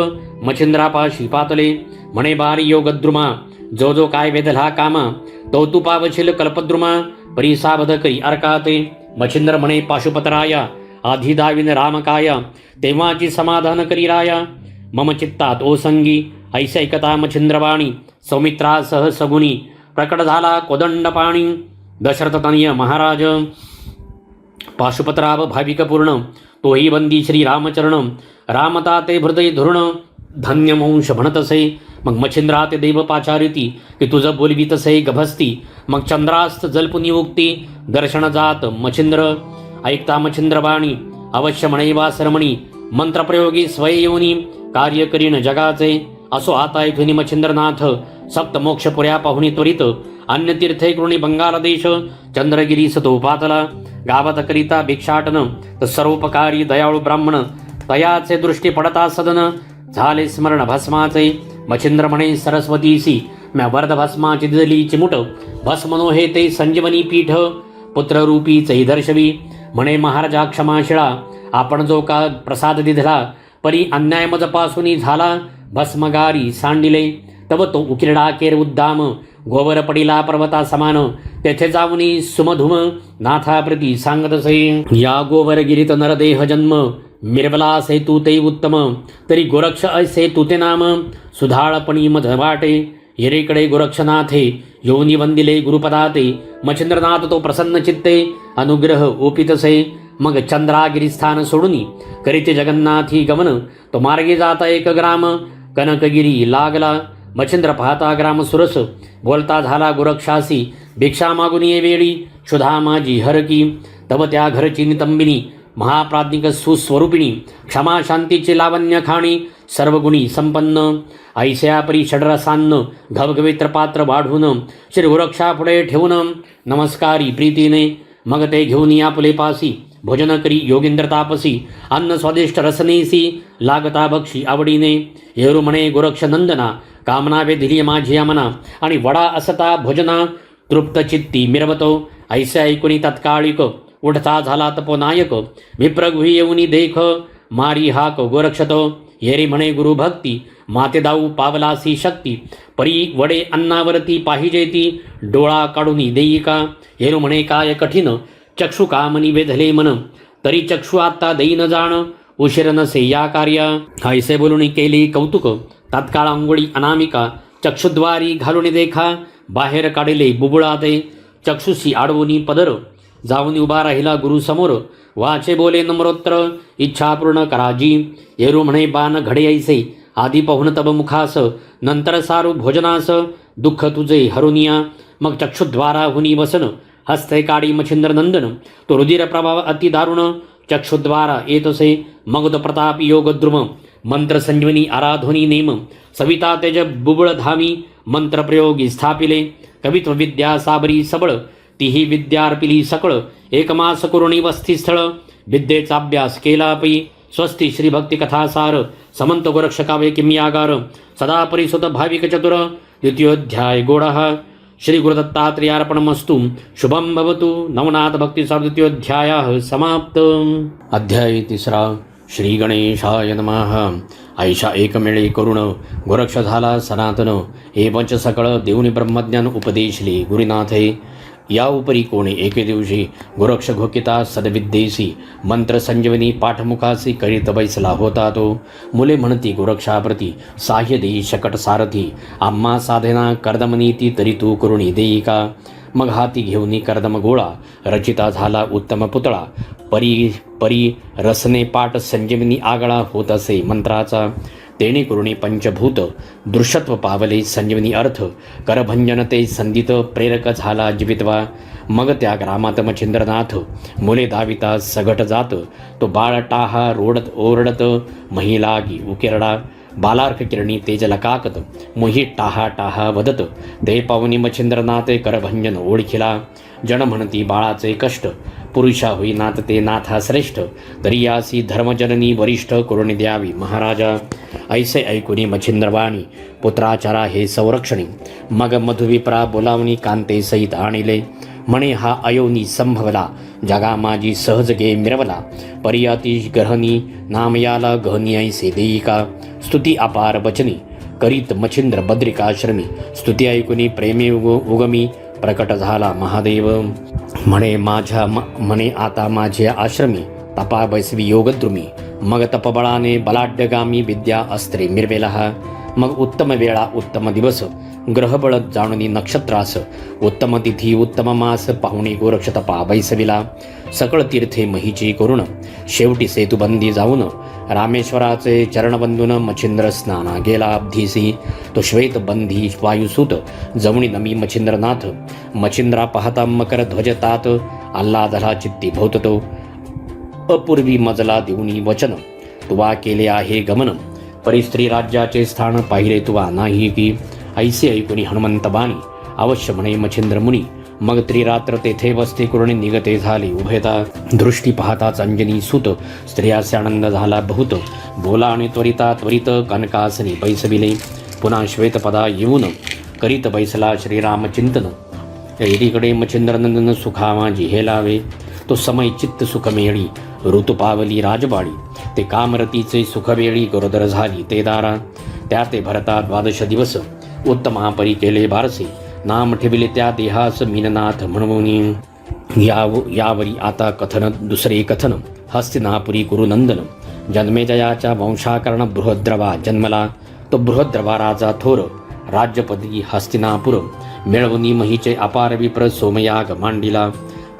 S1: मच्छिंद्रापाशी पातले. म्हणे बारी योगद्रुमा, जो जो काय वेधला कामा. तो तू पावशील कल्पद्रुमा, परी सावध करी अर्काते. मच्छिंद्र म्हणे पाशुपतराया, आधी दाविन रामकाया. तेव्हाची समाधान करी राया, मम चित्तात ओसंगी. ऐसे ऐकता मच्छिंद्रवाणी, सौमित्रासह सगुनी. प्रकट झाला कोदंड पाणी, दशरथ तनय महाराज. पाशुपतराव भाविकपूर्ण, तोही बंदी श्री रामचरण. रामता ते हृदय धुरण, धन्यमंश म्हणतसे. मग मच्छिंद्रा ते देव पाचारिती, की तुझं बोलवीतसे गभस्ती. मग चंद्रास्त जल्पुनी उक्ती, दर्शन जात मच्छिंद्र. ऐकता मच्छिंद्रवाणी, अवश्य म्हणेवा सरमणी. मंत्रप्रयोगी स्वययोनी, कार्य करीन जगाचे. असो आता ऐथुनी मच्छिंद्रनाथ, सप्त मोक्षपुऱ्या पाहुणी त्वरित. अन्य तीर्थे कृणी बंगाल देश, चंद्रगिरी सतो पातला. गावात करिता भिक्षाटन, सर्वोपकारी दयाळू ब्राह्मण. तयाचे दृष्टी पडता सदन, झाले स्मरण भस्माचे. मच्छिंद्र म्हणे सरस्वतीसी, म्या वर्ध भस्माची दिली चिमुट. भस्मनो हे ते संजीवनी पीठ, पुत्ररूपीचे दर्शवी. म्हणे महाराजा क्षमाशिळा, आपण जो का प्रसाद दिधला. परी अन्याय मजपासून झाला, भस्मगारी सांडिले. तव तो उकिरडा केर उद्दाम, गोवर पडिला पर्वता समान. तेथे जाऊनी सुमधुम, नाथाप्रती सांगतसे. या गोवरगिरीत नरदेह जन्म, मिरवला से तू ते उत्तम. तरी गोरक्ष ऐसे तू ते नाम, सुधाळपणी मध वाटे. येरेकडे गोरक्षनाथे, योनी वंदिले गुरुपदाते. मच्छिंद्रनाथ तो प्रसन्न चित्ते, अनुग्रह ओपितसे. मग चंद्रागिरीस्थान सोडूनी, करीते जगन्नाथी गमन. तो मार्गे जाता एक ग्राम, कनकगिरी लागला. मच्छिंद्र पाहता ग्राम सुरस, बोलता झाला गोरक्षासी. भिक्षा मागुनी ये वेळी, क्षुधा माझी हरकी. तव त्या घरची नितंबिनी, महाप्राज्ञिक सुस्वरूपिणी. क्षमा शांतीचे लावण्य खाणी, सर्वगुणी संपन्न. ऐस्या परी षडरसान्न, घवघवित्र पात्र वाढून. श्री गोरक्षा पुढे ठेवून, नमस्कारी प्रीतीने. मग ते घेऊन आपुले पासी, भोजन करी योगींद्र तापसी. अन्न स्वादिष्ट रसनेसी, लागता बक्षी आवडीने. येरू म्हणे गोरक्ष नंदना, कामना वेधिली माझी मना. आणि वडा असता भोजना, तृप्त चित्ती मिरवतो. ऐसे ऐकुनी तत्काळिक, उठता झाला तपोनायक. विप्रगृही येऊनी देख, मारी हाक गोरक्षतो. येरी म्हणे गुरुभक्ती, माते दाऊ पावलासी शक्ती. परी वडे अन्नावरती पाहिजे ती, डोळा काढूनी देई का. येरू म्हणे काय कठीण, चक्षु कामनी वेधले मन. तरी चक्षु आता देई न जाण, उशीर नसे या कार्या. ऐसे बोलून केली कौतुक, तात्काळ अंगोळी अनामिका. चक्षुद्वारी घालून देखा, बाहेर काढले बुबुळाते. चक्षुशी आडवूनी पदर, जाऊन उभा राहिला गुरुसमोर. वाचे बोले नम्रोत्र, इच्छा पूर्ण कराजी. येरू म्हणे बाण घडे ऐसे, आधी पाहुन तब मुखास नंतर सारू भोजनास दुःख तुझे हरुनिया मग चक्षुद्वारा हुनी वसन हस्ते काडी मच्छिंद्र नंदन तो रुधिर प्रभाव अति दारुण चक्षुद्वारा येतसे मग तो प्रताप योग द्रुम मंत्र संजीवनी आराधोनी नेम सविता तेज बुबळ धामी मंत्र प्रयोगी स्थापिले कवित्व विद्या साबरी सबळ तीही विद्यार्पिली सकळ एकमास करुणी वस्तीस्थळ विद्येचा अभ्यास केला पै स्वस्ती श्री भक्ती कथासार समंत गोरक्षकावे किम्यागार सदा परिसुत भाविक चतुर द्वितीयोध्याय गोडः श्री गुरुदत्तात्रेयार्पणमस्तु शुभम भवतु नवनाथ भक्तिसार द्वितीयोध्यायः समाप्त अध्याय तिसरा श्री गणेशाय नमः ऐशा एकमेळे करुण गोरक्ष झाला सनातन हे पंच सकळ देऊनी ब्रह्मज्ञान उपदेशले गुरुनाथे या उपरी कोणी एके दिवशी गोरक्ष घोकिता सदविद्येसी मंत्र संजीवनी पाठमुखासी करीत बैसला होता तो मुले म्हणती गोरक्षाप्रती साह्य देई शकट सारथी आम्हा साधना कर्दमनीती तरी तू करुणी देई का मग हाती घेऊनी कर्दम गोळा रचिता झाला उत्तम पुतळा परी परी रसने पाठ संजीवनी आगळा होत असे मंत्राचा तेणे करुणी पंचभूत दृश्यत्व पावले संजीवनी अर्थ करभंजन ते संदित प्रेरक झाला जीवितवा मग त्या ग्रामात मच्छिंद्रनाथ मुले दाविता सगट जात तो बाळ टाहा रोडत ओरडत महिलागी उकिरडा बालार्क किरणी तेज लकाकत मोही टाहा टाहा वदत ते पावनी मच्छिंद्रनाथ करभंजन ओळखिला जन म्हणती बाळाचे कष्ट पुरुषा होईनात ते नाथा श्रेष्ठ तरी यासी धर्मजननी वरिष्ठ करुणी द्यावी महाराजा ऐसे ऐकुनी मच्छिंद्रवाणी पुत्राचारा हे संरक्षणी मग मधुविप्रा बोलावणी कांते सहित आणिले म्हणे हा अयोनी संभवला जगा माझी सहज गे मिरवला परियाती ग्रहणी नामयाला गहनी ऐसे देईका स्तुती अपार वचनी करीत मच्छिंद्र बद्रिकाश्रमी स्तुती ऐकुनी प्रेमी उगमी प्रकट झाला महादेव म्हणे आता माझ्या आश्रमी तपा बैसवी योगद्रुमी मग तपबळाने बलाढ्यगामी विद्या अस्त्रे मिरवेला मग उत्तम वेळा उत्तम दिवस ग्रहबळ जाणुनी नक्षत्रास उत्तम तिथी उत्तम मास पाहुणे गोरक्ष तपा बैसविला सकळ तीर्थे महीची करुण शेवटी सेतुबंदी जाऊन रामेश्वराचे चरणबंधून मच्छिंद्र स्नाना गेला अब्धीसी तो श्वेत बंधी वायुसूत जवणी नमी मच्छिंद्रनाथ मच्छिंद्रा पाहता मकर ध्वजतात आल्हादला चित्ती भोवतो अपूर्वी मजला देऊनी वचन तुवा केले आहे गमन परिस्त्री राज्याचे स्थान पाहिले तुवा नाही की ऐसे ऐकुनी हनुमंत बाणी अवश्य म्हणे मच्छिंद्र मुनी मग त्रिरात्र तेथे वस्ती करुणी निगते झाले उभयता दृष्टी पाहताच अंजनी सुत स्त्रियासे आनंद झाला बहुत बोला आणि त्वरिता त्वरित कनकासनी बैसविले पुन्हा श्वेतपदा येऊन करीत बैसला श्रीराम चिंतन एकीकडे मच्छिंद्रनंदन सुखा माझी हेलावे तो समय चित्त सुखमेळी ऋतू पावली राजबाडी ते कामरतीचे सुखवेळी गरोदर झाली ते दारा त्या ते भरता द्वादश दिवस उत्तमापरी केले बारसे नाम ठेविले त्या देहास मीननाथ म्हणून यावरी आता कथन दुसरे कथन हस्तिनापुरी कुरुनंदन जन्मेजयाच्या वंशाकर्ण बृहद्रवा जन्मला तो बृहद्रवा राजा थोर राज्यपदी हस्तिनापुर मिळवणी महीचे अपार विप्र सोमयाग मांडिला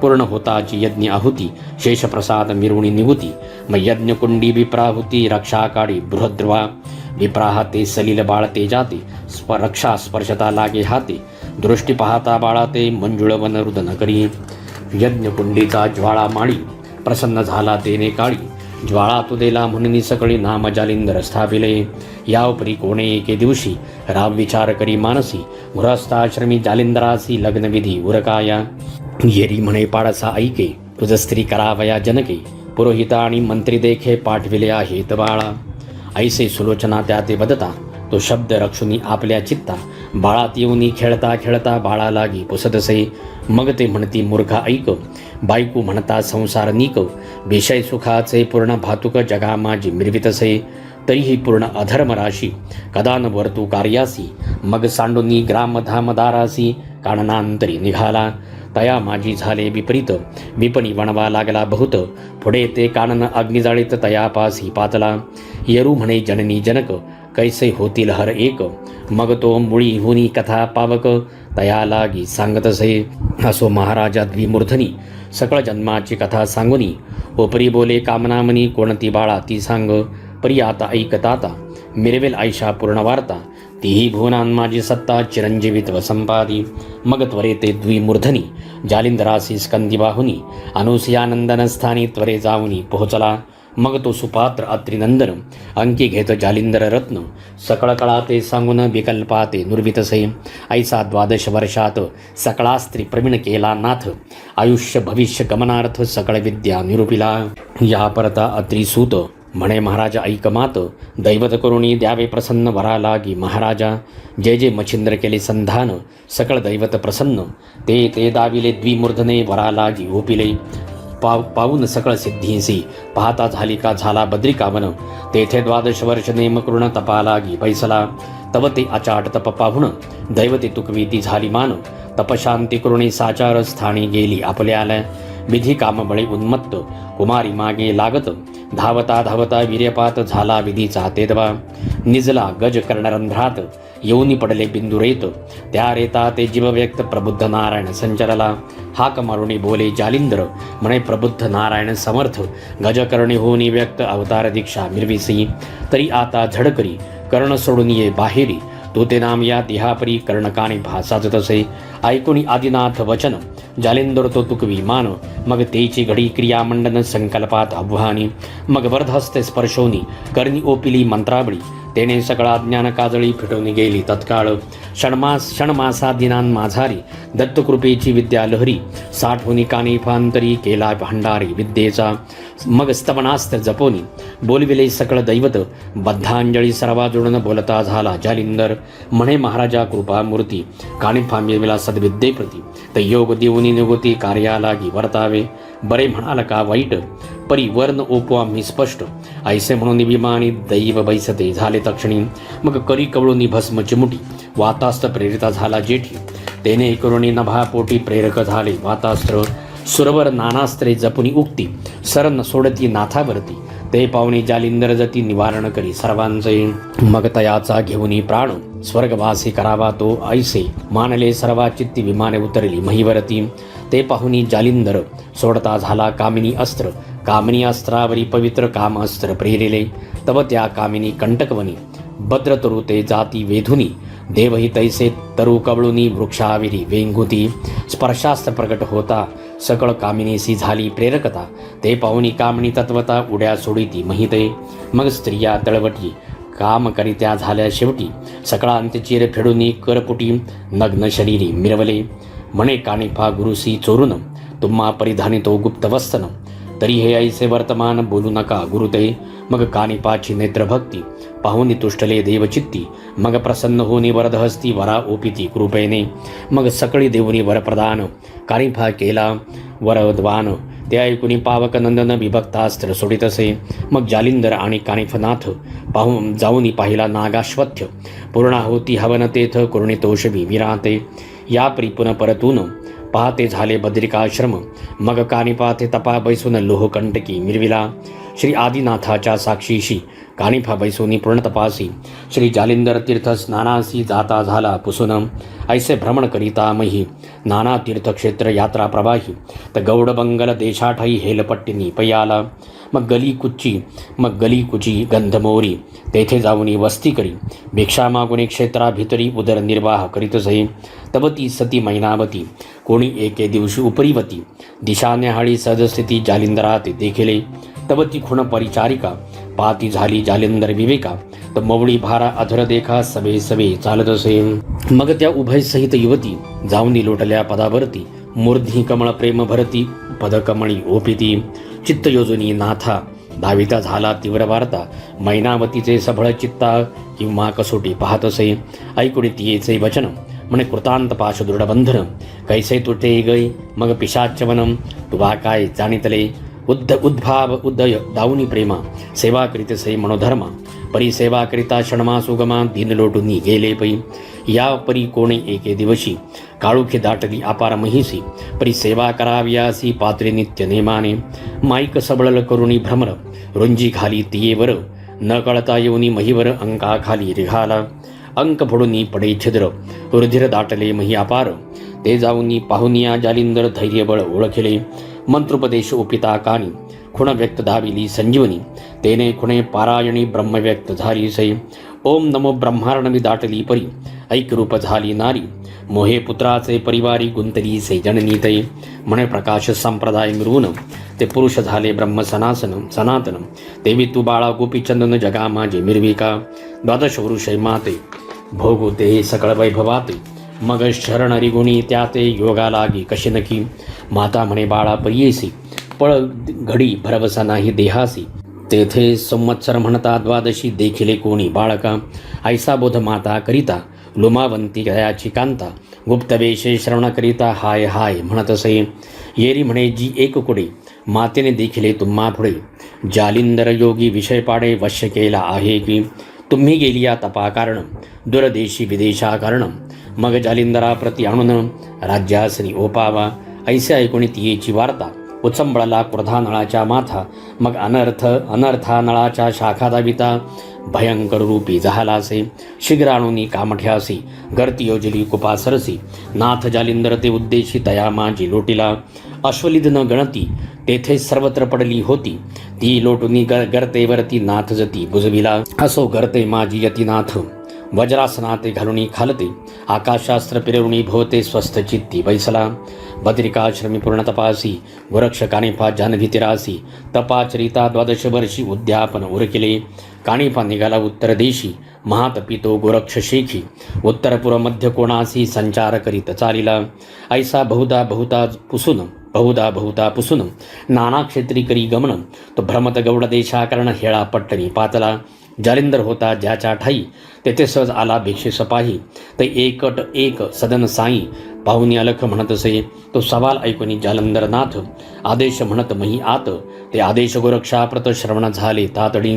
S1: पूर्ण होताची यज्ञ आहुती शेषप्रसाद मिरवणी निवृत्ती मग यज्ञकुंडी विप्राहुती रक्षा काढी बृहद्रवा विप्राहा ते सलील बाळ ते जाते रक्षा स्पर्शता लागे हाते दृष्टी पाहता बाळा ते मंजुळ वनरुदन करी यज्ञकुंडीचा ज्वाळा माळी प्रसन्न झाला तेने काळी ज्वाळा तुदेला म्हणून सकळी नाम जालिंदर स्थापिले यावपरी कोणे एके दिवशी राव विचार करी मानसी गृहस्थाश्रमी जालिंदरासी लग्नविधी उरकाया येरी म्हणे पाडसा ऐके तुझ स्त्री करावया जनके पुरोहिता आणि मंत्री देखे पाठविले आहेत बाळा ऐसे सुलोचना त्या ते बदता तो शब्द रक्षुनी आपल्या चित्ता बाळात येऊनी खेळता खेळता बाळा लागी पुसतसे मग ते म्हणती मूर्खा ऐक बायकू म्हणता संसार नीक विषय सुखाचे पूर्ण भातुक जगा माझी मिरवितसे तरीही पूर्ण अधर्म राशी कदा न वर्तू कार्यासी मग सांडुनी ग्रामधामदारासी काननांतरी निघाला तया माझी झाले विपरीत विपणी वणवा लागला बहुत पुढे ते कानन अग्निजाळीत तयापासी पातला येरू म्हणे जननी जनक कैसे होतील हर एक मग तो मुळी हुनी कथा पावक तया लागी सांगतसे असो महाराजा द्विमूर्धनी सकळ जन्माची कथा सांगुनी ओपरी बोले कामनामनी कोणती बाळा ती सांग परी आता ऐकताता मिरवेल आयशा पूर्ण वार्ता, तीही भुवनान माझी सत्ता चिरंजीवित्व संपादी. मग त्वरे ते द्विमूर्धनी जालिंदरासी स्कंदी बाहुनी, अनुसयानंदन स्थानी त्वरे जाऊनी पोहोचला. मग तो सुपात्र अत्रिनंदन अंकी घेत जालिंदर रत्न, सकळ कळा ते सांगून विकल्पा ते नुर्वितसे. ऐसा 12 वर्षात सकळा स्त्री प्रवीण केला नाथ, आयुष्य भविष्य गमनार्थ सकळ विद्या निरूपिला. या परता अत्रिसूत म्हणे महाराजा ऐकमात, दैवत करुणी द्यावे प्रसन्न वरा लागी महाराजा. जे जे मच्छिंद्र केले संधान सकळ दैवत प्रसन्न, ते ते दाविले द्विमूर्धने वरा लागी ओपिले. पाऊन सकळ सिद्धींसी पाहता झाली का झाला बद्रिकावन, तेथे 12 वर्ष नेमकृण तपा लागी बैसला. तव ते अचाट तप पाहुण दैवते तुकवी ती झाली मान, तपशांती करुणी साचार स्थानी गेली आपल्याला. विधी कामबळे उन्मत्त कुमारी मागे लागत, धावता धावता वीर्यपात झाला विधीचा तेदवा. निजला गज कर्णरंध्रात येऊनी पडले बिंदुरेत, त्या रेता ते जीव व्यक्त प्रबुद्ध नारायण संचरला. हाक मारुणी बोले जालिंदर म्हणे प्रबुद्ध नारायण समर्थ, गजकर्णी होनी व्यक्त अवतार दीक्षा मिरविसी. तरी आता झडकरी कर्ण सोडून ये बाहेरी, तो ते नाम या तिहापरी कर्णकानी भासाच तसे. ऐकुणी आदिनाथ वचन जालिंदर तो तुकवी मान, मग तेची घडी क्रियामंडन संकल्पात आव्हानी. मग वरदहस्ते स्पर्शोनी कर्णी ओपिली मंत्रावळी, तेने सगळा ज्ञान काजळी फिटवून गेली तत्काळ. षणमासादिनान माझारी दत्तकृपेची विद्या लहरी, साठवून कानिफांतरी केला भांडारी विद्येचा. मग स्तवनास्त्र जपोनी बोलविले सकळ दैवत, बद्धांजळी सर्वा जोडून बोलता झाला जालिंदर. म्हणे महाराजा कृपा मूर्ती कानिफा मिळविला सद्विद्येप्रती, तर योग देऊनी निगोती कार्या लागी वर्तावे. बरे म्हणाल का वाईट परी वर्ण ओपवा मी स्पष्ट, ऐसे म्हणून विमानी दैव बैसते झाले तक्षणी. मग करी कवळूनी भस्म चिमुटी वातास्त्र प्रेरिता झाला जेठी, तेने करुणी नभापोटी प्रेरक झाले वातास्त्र. सुरवर नानास्त्रे जपुनी उक्ती सरन सोडती नाथावरती, ते पावणी जालिंदर जती निवारण करी सर्वांचे. मग तयाचा घेऊनी प्राण स्वर्गवासी करावा तो ऐसे, मानले सर्वा चित्ती विमाने उतरली महिवरती. ते पाहुनी जालिंदर सोडता झाला कामिनी अस्त्र, कामिनी अस्त्रावरी पवित्र काम अस्त्र प्रेरिले. तव त्या कामिनी कंटकवनी भद्र तरु ते जाती वेधुनी, देवही तैसे तरु कवळुनी वृक्षाविरी वेंगुती. स्पर्शास्त्र प्रकट होता सकळ कामिनीसी झाली प्रेरकता, ते पाहुनी कामिनी तत्वता उड्या सोडिती महिते. मग स्त्रिया तळवटी काम करित्या झाल्या शेवटी, सकळांत चिर फेडुनी करपुटी नग्न शरीरी मिरवले. म्हणे कानिफा गुरुसी चोरून तुम्हा परिधानितो गुप्तवस्तन, तरी हे ऐसे वर्तमान बोलू नका गुरुते. मग कानिपाची नेत्रभक्ती पाहुनी तुष्टले देवचित्ती, मग प्रसन्न होनी वरदहस्ती वरा ओपिती कृपेने. मग सकळी देऊनी वरप्रदान कानिफा केला वरद्वान, ते ऐकुनी पावकनंदन विभक्तास्त्र सोडितसे. मग जालिंदर आणि कानिफनाथ जाऊनी पाहिला नागाश्वत्थ, पूर्णाहुती हवन तेथ कुर्णितोषवी विराते. या प्रिपुन परतून पाहते झाले बद्रिकाश्रम, मग कानिपाथे तपा बैसून लोहकंटकी मिरविला. श्री आदिनाथाच्या साक्षीशी कानिफा बैसोनी पूर्ण तपासी, श्री जालिंदर तीर्थ स्नानासी जाता झाला पुसून. ऐसे भ्रमण करिता मही नाना तीर्थक्षेत्र यात्रा प्रवाही, तर गौडबंगल देशाठाई हेलपट्टीनी पयाला. मग गली कुची गंधमोरी, तेथे जाऊनी वस्ती करी, भिक्षा मागुनी क्षेत्राभितरी उदरनिर्वाह करीतसे. तव ती सती मैनावती कोणी एके दिवशी उपरीवती, दिशान्याहाळी सहजस्थिती जालिंदरात देखिले. तव ती खुण परिचारिका पाती झाली जालिंदर विवेका, तर मवळी भारा अधर देखा सवे सवे चालत असे. मग त्या उभय सहित युवती जाऊनी लोटल्या पदावरती, मूर्धी कमळ प्रेम भरती पदकमळी ओपिती. चित्त योजनी नाथा धाविता झाला तीव्र वार्ता, मैनावतीचे सबळ चित्ता किंवा कसोटी पाहत असे. ऐकुणी तियेचे वचन म्हणे कृतांत पाश दृढबंधन, कैसे तुटे गै मग पिशाच्यवनम, तुवा काय जाणितले उद्भाव उदय दाऊनी प्रेमा, सेवा करीतसे मनोधर्मा, परी सेवा करिता क्षणमा सुगमा दिन लोटूनी गेले पै. या परी कोणे एके दिवशी काळुखी दाटली अपार महिसी, परी सेवा कराव्यासी पात्रे नित्य नेमाने. माईक सबळल करुणी भ्रमर रुंजी खाली तियेवर, न कळता येऊनी महिवर अंका खाली रिघाला. अंक फोडूनी पडे छिद्र रुधिर दाटले मही अपार, ते जाऊनी पाहुनिया जालिंदर धैर्यबळ ओळखले. मंत्रोपदेश उपिता कानी खुण व्यक्त धाविली संजीवनी, तेने खुणे पारायणी ब्रह्मव्यक्त झाली सै. ओम नमो ब्रह्मार्णवी दाटली परी ऐक्यरूप झाली नारी मोहे पुत्राचे परिवारी गुंतली से जननीतये म्हणे प्रकाश संप्रदाय मिळवून ते पुरुष झाले ब्रह्म सनातन देवी तू बाळा गोपीचंदन जगा माझे मिरविका द्वादश वृषय माते भोगू ते सकळ वैभवाते मग शरण रिगुणी त्याते योगा लागी कशी नकी माता म्हणे बाळा परियेसी पळ घडी भरवसा नाही देहासी तेथे संवत्सर म्हणता द्वादशी देखिले कोणी बाळका ऐसा बोध माता करिता लुमावंती गयाची कांता गुप्तवेशे श्रवण करिता हाय हाय म्हणत असे येरी म्हणे जी एक कुडे मातेने देखिले तुम्हा पुढे जालिंदर योगी विषय पाडे वश्य केला आहे की तुम्ही गेली या तपा कारण दुरदेशी विदेशा कारण मग जालिंदरा प्रति आणून राज्यासनी ओपावा ऐसे ऐकून तियेची वार्ता उचंबळला क्रोधा नळाच्या माथा मग अनर्था नळाच्या शाखा दाविता भयंकर रूपी जहालासे शीघ्राणुनी कामठ्यासी गर्ती योजली कुपासरसी नाथ जालिंदर ते उद्देशी तया माझी लोटीला अश्वलिद न गणती तेथे सर्वत्र पडली होती ती लोटुनी गर्तेवरती नाथ जती बुजविला असो गर्ते माझी यतीनाथ वज्रासनाते घालुनी खालते आकाशास्त्र पिरवणी भोवते स्वस्थ चित्ती बैसला भद्रिकाश्रमी पूर्ण तपासी गोरक्ष कानिफा जानवी तिरासी तपाचरिता द्वादश वर्षी उद्यापन उरकिले कानिफा निघाला उत्तर देशी महातपितो गोरक्ष शेखी उत्तरपूर्व मध्य कोणासी संचार करीत चालिला ऐसा बहुधा पुसून नाना क्षेत्री करी गमन तो भ्रमत गौड देशाकरण हेळा पट्टणी पातला जालिंदर होता ज्याच्या ठाई तेथे सहज आला भिक्षे सपाही ते एकट एक सदन साई पाहुणी अलख म्हणत असे तो सवाल ऐकून जालंधरनाथ आदेश म्हणत मही आत ते आदेश गोरक्षाप्रत श्रवण झाले तातडी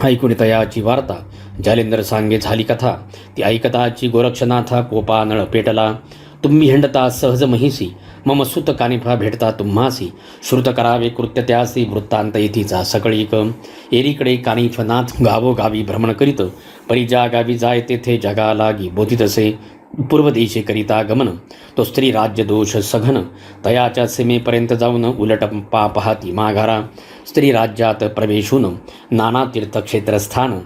S1: ऐकून तयाची वार्ता जालिंदर सांगे झाली कथा ती ऐकताची गोरक्षनाथा कोपा नळ पेटला तुम्ही हिंडता सहज महिसी मम सुत कानिफा भेटता तुम्हासी श्रुत करावे कृत्य त्यासी वृत्तांत येथीचा सकळीक एरीकडे कानिफनाथ गावोगावी भ्रमण करीत परी ज्या गावी जाय तेथे जगा लागी बोधित असे पूर्व देशे करिता गमन तो स्त्री राज्य दोष सघन तयाच्या सीमेपर्यंत जाऊन उलट पाहाती माघारा स्त्री राज्यात प्रवेशून नाना तीर्थक्षेत्रस्थान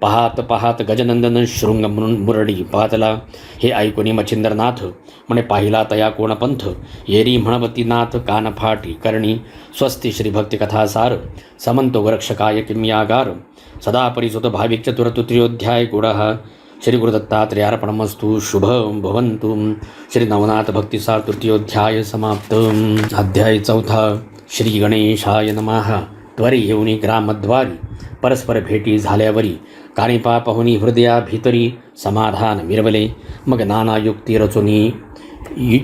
S1: पाहात गजनंदन शृंग मुरडी पाहतला हे ऐकून मच्छिंद्रनाथ म्हणे पाहिला तया कोण पंथ येरी म्हणवती नाथ कानफाटी करणी स्वस्ती श्रीभक्ती कथासार समंतो गोरक्षकाय किम्यागार सदा परिसुत भाविक चतुर तृतीयोध्याय गुडः श्री गुरुदत्तात्रेयार्पणमस्तु शुभ भवन्तु श्री नवनाथ भक्तिसार तृतीयोध्याय समाप्त अध्याय चौथा श्री गणेशाय नमः त्वरी येऊनी ग्रामद्वारी परस्पर भेटी झाल्यावरी कानिपा पाहुनी हृदया भीतरी समाधान मिरवले मग नाना युक्ती रचुनी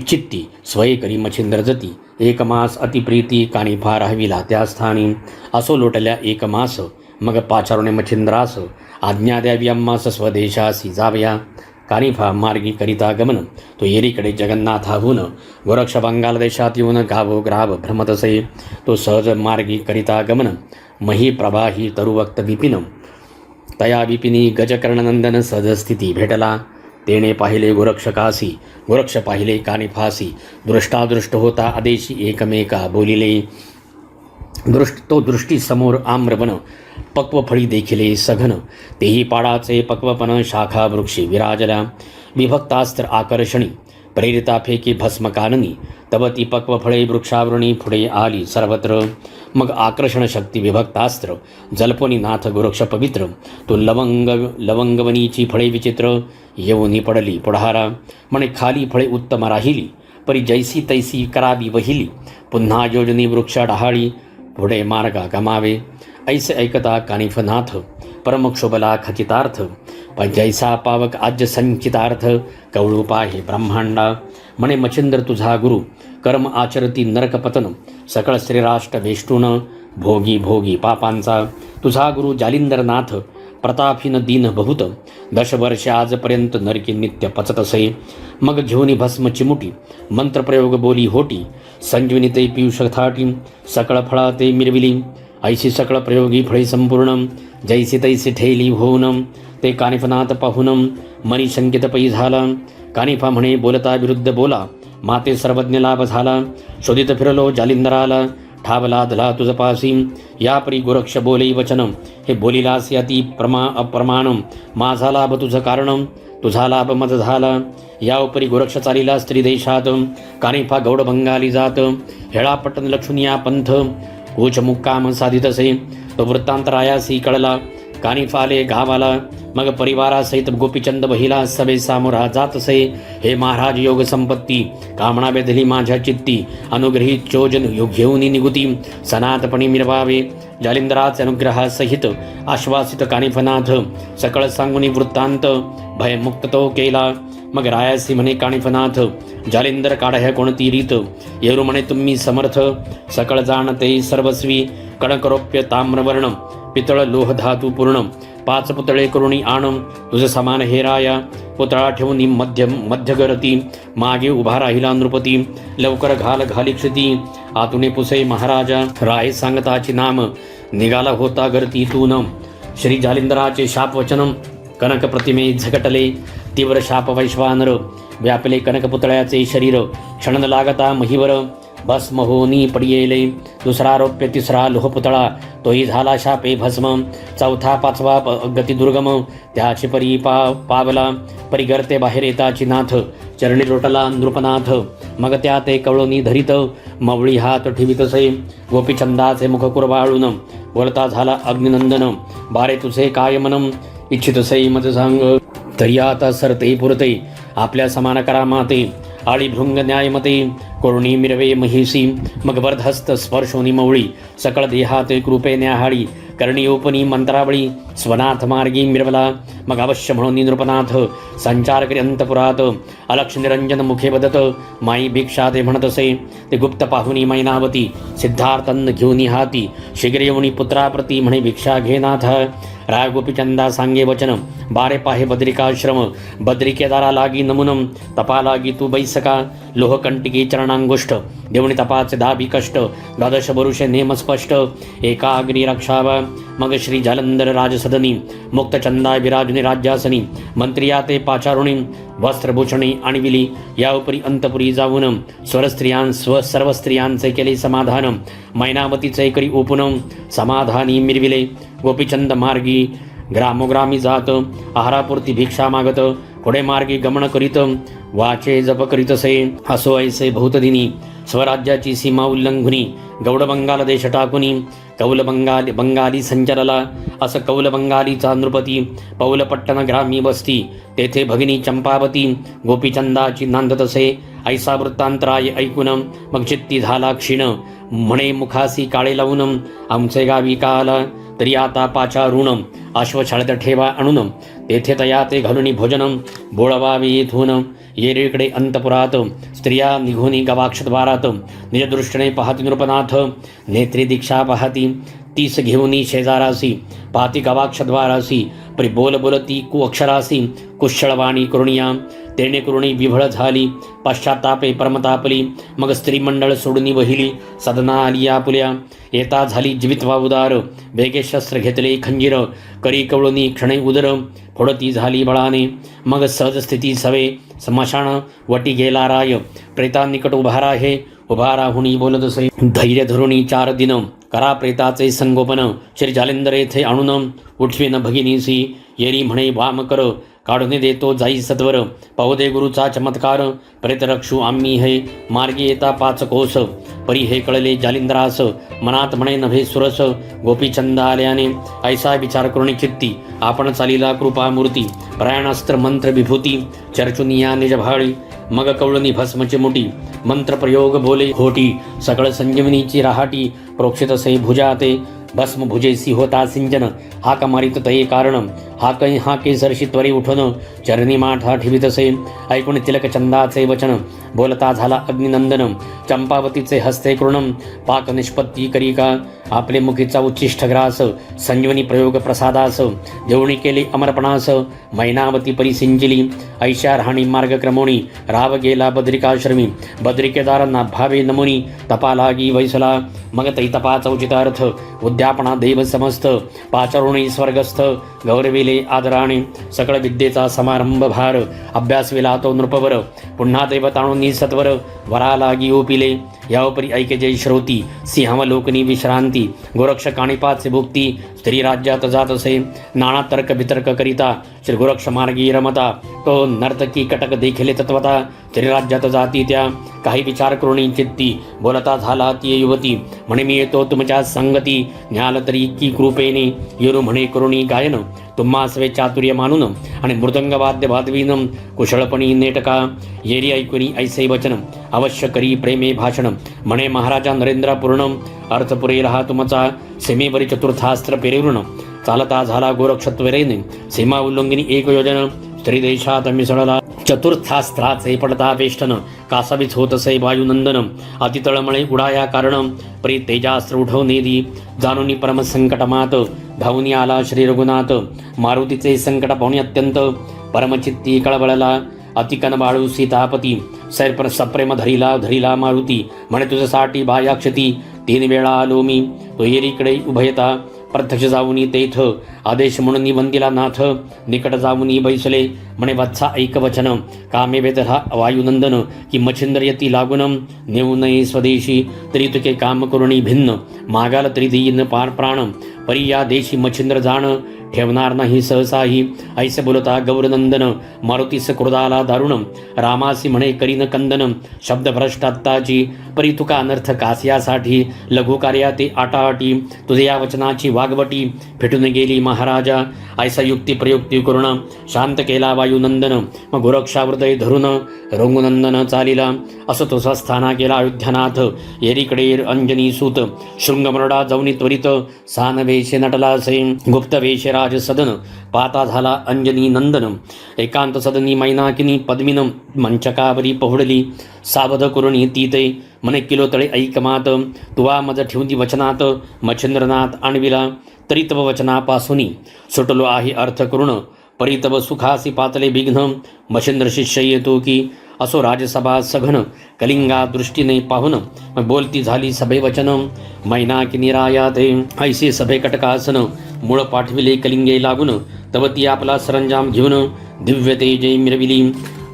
S1: चित्ती स्वये करी मच्छिंद्र जती एक मास अतिप्रीती कानिफा राहविला त्या स्थानी असो लोटल्या एक मास मग पाचारुणे मच्छिंद्रास आज्ञा द्यावी आम्हास स्वदेशासी जावया कानिफा मार्गी करिता गमन तो येरीकडे जगन्नाथाहून गोरक्ष बंगाल देशात येऊन गावोग्राव भ्रमत असे तो सहज मार्गी करिता गमन मही प्रवाही तरुवक्त विपिन तया विपिनी गजकर्णनंदन सहजस्थिती भेटला तेने पाहिले गोरक्षकासी गोरक्ष पाहिले कानिफासी दृष्टादृष्ट होता आदेशी एकमेका बोलिले तो दृष्टी समोर आम्रवन पक्वफळी देखिले सघन तेही पाडाचे पक्वपन शाखा वृक्षी विराजला विभक्तास्त्र आकर्षणी प्रेरिता फेकी भस्मकाननी तव ती पक्वफळे वृक्षावृणी पुढे आली सर्वत्र मग आकर्षण शक्ती विभक्तास्त्र जल्पोनी नाथ गोरक्ष पवित्र तो लवंगवनीची फळे विचित्र येऊनी पडली पुढारा म्हणे खाली फळे उत्तम राहिली परी जैसी तैसी करावी वहिली पुन्हा योजनी वृक्ष डहाळी पुढे मार्गा गमावे ऐसे ऐकता कानिफनाथ परमक्षोभला खचितार्थ पण जैसा पावक आज्य संचितार्थ कवळू पाहे ब्रह्मांडा म्हणे मच्छिंद्र तुझा गुरु कर्म आचरती नरकपतन सकळ श्रीराष्ट्र वेष्टून भोगी भोगी पापांचा तुझा गुरु जालिंदरनाथ प्रतापहीन दीन बहुत 10 वर्षे आजपर्यंत नरकी नित्य पचत असे मग घेऊनी भस्म चिमुटी मंत्रप्रयोग बोली होटी संजीवनी ते पियुष थाटी सकळ फळा ते मिरविली ऐशी सकळ प्रयोगी फळे संपूर्ण जैसी तैसी ठेली होऊन ते कानिफनाथ पाहून मनी शंकित पै झाला कानिफा म्हणे बोलता विरुद्ध बोला माते सर्वज्ञ लाभ झाला शोधित फिरलो जालिंदराला ठावला धला तुझपासी या परी गोरक्ष बोले वचन हे बोलिलास याती अप्रमाण माझा लाभ तुझं कारण तुझा लाभ मज झाला या उपरी गोरक्ष चालिला स्त्री देशात कानिफा गौड बंगाली जात हेळापट्टण लक्ष्मीया पंथ कोच मुक्काम साधितसे तो वृत्तांत रायासी कळला कानिफाले गावाला मग परिवारासहित गोपीचंद बहिला सभे सामोरा जातसे हे महाराज योग संपत्ती कामना बेधली माझ्या चित्ती अनुग्रहित चोजन घेऊन निगुती सनातपणी मिरवावे जालिंदराचे अनुग्रहासहित आश्वासित कानिफनाथ सकळ सांगुनी वृत्तांत भयमुक्त तो केला मग रायासी म्हणे कानिफनाथ जालिंदर काढ्या कोणती रीत येरू म्हणे तुम्ही समर्थ सकळ जाणते सर्वस्वी कणकरोप्य ताम्रवर्ण पितळ लोह धातू पूर्ण 5 पुतळे करुणी आण तुझ समान हे राया पुतळा ठेवून मध्यगरती मागे उभा राहिला नृपती लवकर घाली क्षिती आतुने पुसे महाराजा राय सांगताची नाम निघाला होता गर्तीतून श्री जालिंदराचे शाप वचन कनक प्रतिमे झगटले तीव्र शाप वैश्वानर व्यापले कनक पुतळ्याचे शरीर क्षण लागता महिवर भस्म होनी पडियेले दुसरा रौप्य तिसरा लोहपुतळा तोही झाला शापे भस्म चौथा 5वा गती दुर्गम त्याची परी पावला परिगरते बाहेर येताची नाथ चरणी लोटला नृपनाथ मग त्या ते कवळणी धरित मवळी हात ठेवितसे गोपीचंदाचे मुख कुरवाळून बोलता झाला अग्निनंदन बारे तुझे काय मनम इच्छितसे मज सांग तरी आता सरते पुरते आपल्या समान करामाते आळी भृंग न्यायमते कोरुणी मिरवे महिसी मग वर्धस्त स्पर्शोनी मवळी सकळ देहाते कृपे न्याहाळी करणी ओपनी मंत्रावळी स्वनाथ मार्गी मिरवला मग अवश्य म्हणून नृपनाथ संचार करी अंतपुरात अलक्ष निरंजन मुखे बदत माई भिक्षा ते म्हणतसे ते गुप्त पाहुनी मैनावती सिद्धार्थन घेऊनी हाती शीघ्र येऊनी पुत्राप्रती म्हणे भिक्षा घे नाथ राय गोपीचंदा सांगे वचन बारे पाहे बद्रिकाश्रम बद्रिकेदारा लागी नमुनम तपा लागी तू बैसका लोहकंटिकी चरणांगुष्ठ देवणी तपाचे दाबी कष्ट द्वादश वरुषे नेम स्पष्ट एका अग्नी रक्षावा मग श्री जालंधर राजसदनी मुक्तचंदा विराजुनी राज्यासनी मंत्रिया ते पाचारुणी वस्त्रभूषणी आणविली या उपरी अंतपुरी जाऊन सर्व स्त्रियांचे केले समाधान मैनावतीचे करी ओपुन समाधानी मिरविले गोपीचंद मार्गी ग्रामोग्रामी जात आहारापुरती भिक्षा मागत पुढे मार्गी गमन करीत वाचे जप करीतसे असो ऐसे बहुतदिनी स्वराज्याची सीमा उल्लंघुनी गौड बंगाल देश टाकुनी कौल बंगाली संचरला असं कौल बंगालीचा नृपती पौलपट्टण ग्रामी वस्ती तेथे भगिनी चंपावती गोपीचंदाची नांदतसे ऐसा वृत्तांतराय ऐकून मग चित्ती झाला क्षीण म्हणे मुखासी काळे लावून आमचे गावी का आला तरी आता पाचा ऋण अश्वछाळत ठेवा आणून तेथे तया ते घालुनी भोजन बोळवावे येथून येरीकडे अंतपुरात स्त्रिया निघुनी गवाक्षद्वारात निजदृष्टीने पाहती नृपनाथ नेत्री दीक्षा पाहती 30 घेऊनी शेजारासी पाहती गवाक्षद्वारासी परी बोलती कुअक्षरासी कुशळवाणी करुणिया तेणे करुणी विभळ झाली पश्चातापे परमतापली मग स्त्रीमंडळ सोडून वहिली सदना आली आपुल्या येता झाली जीवितवा उदार वेगे शस्त्र घेतले खंजीर करी कवळुनी क्षणे उदर फोडती झाली बळाने मग सहज स्थिती सवे स्मशान वटी गेला राय प्रेता निकट उभारा हे उभा राहुनी बोलतसे धैर्य धरुणी 4 दिन करा प्रेताचे संगोपन श्री जालिंदर येथे आणून उठवीन भगिनीसी येरी म्हणे वाम कर काढून देतो जाई सत्वर पाहुदे गुरुचा चमत्कार प्रेतरक्षू आम्ही हे मार्गी येता 5 कोस परी हे कळले जालिंदरास मनात म्हणे नभे सुरस गोपीचंद आल्याने ऐसा विचार करुणी चित्ती आपण चालीला कृपा मूर्ती प्रयाणास्त्र मंत्र विभूती चर्चुनिया निज भाळी मग कवळणी भस्मची मुठी मंत्र प्रयोग बोले होटी सकळ संजीवनीची राहाटी प्रोक्षित से भुजाते भस्म भुजेसी होता सिंचन हाक मारित तये कारण हा केसरशी त्वरी उठून चरणी माठा ठेवितसे ऐकून तिलक चंदाचे वचन बोलता झाला अग्निनंदन चंपावतीचे हस्ते कृणम पाक निष्पत्ती करी का आपले मुखीचा उच्चिष्ट ग्रास संजीवनी प्रयोग प्रसादास जेवणी केले अमरपणास मैनावती परी सिंचिली ऐशा राहणी मार्गक्रमोणी राव गेला बद्रिकाश्रमी बद्रिकेदारांना भावे नमुनी तपा लागी वैसला मग तैतपाचा उचितार्थ उद्यापना देव समस्त पाचारुणी स्वर्गस्थ गौरविले आदराणे सकळ विद्येचा समारंभ भार अभ्यास विला तो नृपवर पुन्हा देवताणुनी सत्वर वरा लागी ओपिले यावपरी ऐके जय श्रोती सिंहावलोकनी विश्रांती गोरक्ष काणिपाचे भुक्ती स्त्री राज्यात जात असे नाना तर्क वितर्क करिता श्री गोरक्ष मार्गी रमता तो नर्तकी कटक देखिले तत्वता श्री राज्यात जाती त्या काही विचार करुणी चित्ती बोलता झाला ती युवती म्हणे मी येतो तुमच्या संगती न्याल तरी की कृपेने येरू म्हणे करुणी गायन तुम्हा स्वे चातुर्य मानून आणि मृदंग वाद्य वादवीन कुशळपणी नेटका येरी ऐकुनी ऐसे वचन अवश्य करी प्रेमे भाषण म्हणे महाराजा नरेंद्र पूर्ण अर्थ पुरेल हा तुमचा सीमेवरी चतुर्थास्त्र पेरेवृण चालता झाला गोरक्षत्वरेने सीमा उल्लंघिनी एक योजन स्त्री देशात मिसळला चतुर्थास्त्राचे पडता वेष्टन कासावीच होत असे वायुनंदन अतितळमळे उडाया कारण परी तेजास्त्र उठवनेदी जाणूनी परम संकटमात धावून आला श्री रघुनाथ मारुतीचे संकट पाहुणे अत्यंत परमचित्ती कळवळला अतिकन बाळू सीतापती सैरपर सप्रेम धरिला मारुती म्हणे तुझ्यासाठी बायाक्षती 3 वेळा आलो मी तो येरीकडे उभयता प्रत्यक्ष जाऊनी तेथ आदेश म्हणून वंदिला नाथ निकट जाऊनी बैसले म्हणे वत्सा ऐक वचन कामे वेदहा वायुनंदन की मच्छिंद्र यती लागून नेऊ नये स्वदेशी तरी तुके काम करुणी भिन्न मागाल तरी देईन पार प्राण परी या देशी मच्छिंद्र जाण ठेवणार नाही सहसाही ऐसे बोलता गौरनंदन मारुतीस क्रोधाला दारुण रामासी म्हणे करीन कंदन शब्द भ्रष्टात्ताची परी तुका अनर्थ कास्यासाठी लघु कार्या ते आटाआटी तुझे या वचनाची वागवटी फेटून गेली महाराजा ऐसा युक्ती प्रयुक्ती करुण शांत केला वायुनंदन मग गोरक्षा हृदय धरून रंगुनंदन चालिला असं तो स्थाना केला अयोध्यानाथ येरीकडे अंजनी सूत शृंगमरडा जाऊनी त्वरित सानवेशे नटला असे गुप्त वेश राज सदन पाता झाला अंजनी नंदन एकांत सदनी मैनाकिनी पद्मिन मंचकावरी पहुडली सावध करुणी तीते मने किलो तळे ऐकमात तुवा मज ठेवती वचनात मच्छिंद्रनाथ आणविला तरी तव वचनापासूनी सुटलो आहे अर्थ करुण परी तव सुखासी पातले विघ्न मच्छिंद्र शिष्य येतो की असो राजसभा सघन कलिंगा दृष्टीने पाहून बोलती झाली सभे वचन मैनाकिनी रायाते ऐसे सभे कटकासन मूळ पाठविले कलिंगे लागून तव ती आपला सरंजाम घेऊन दिव्य तेजे मिरविली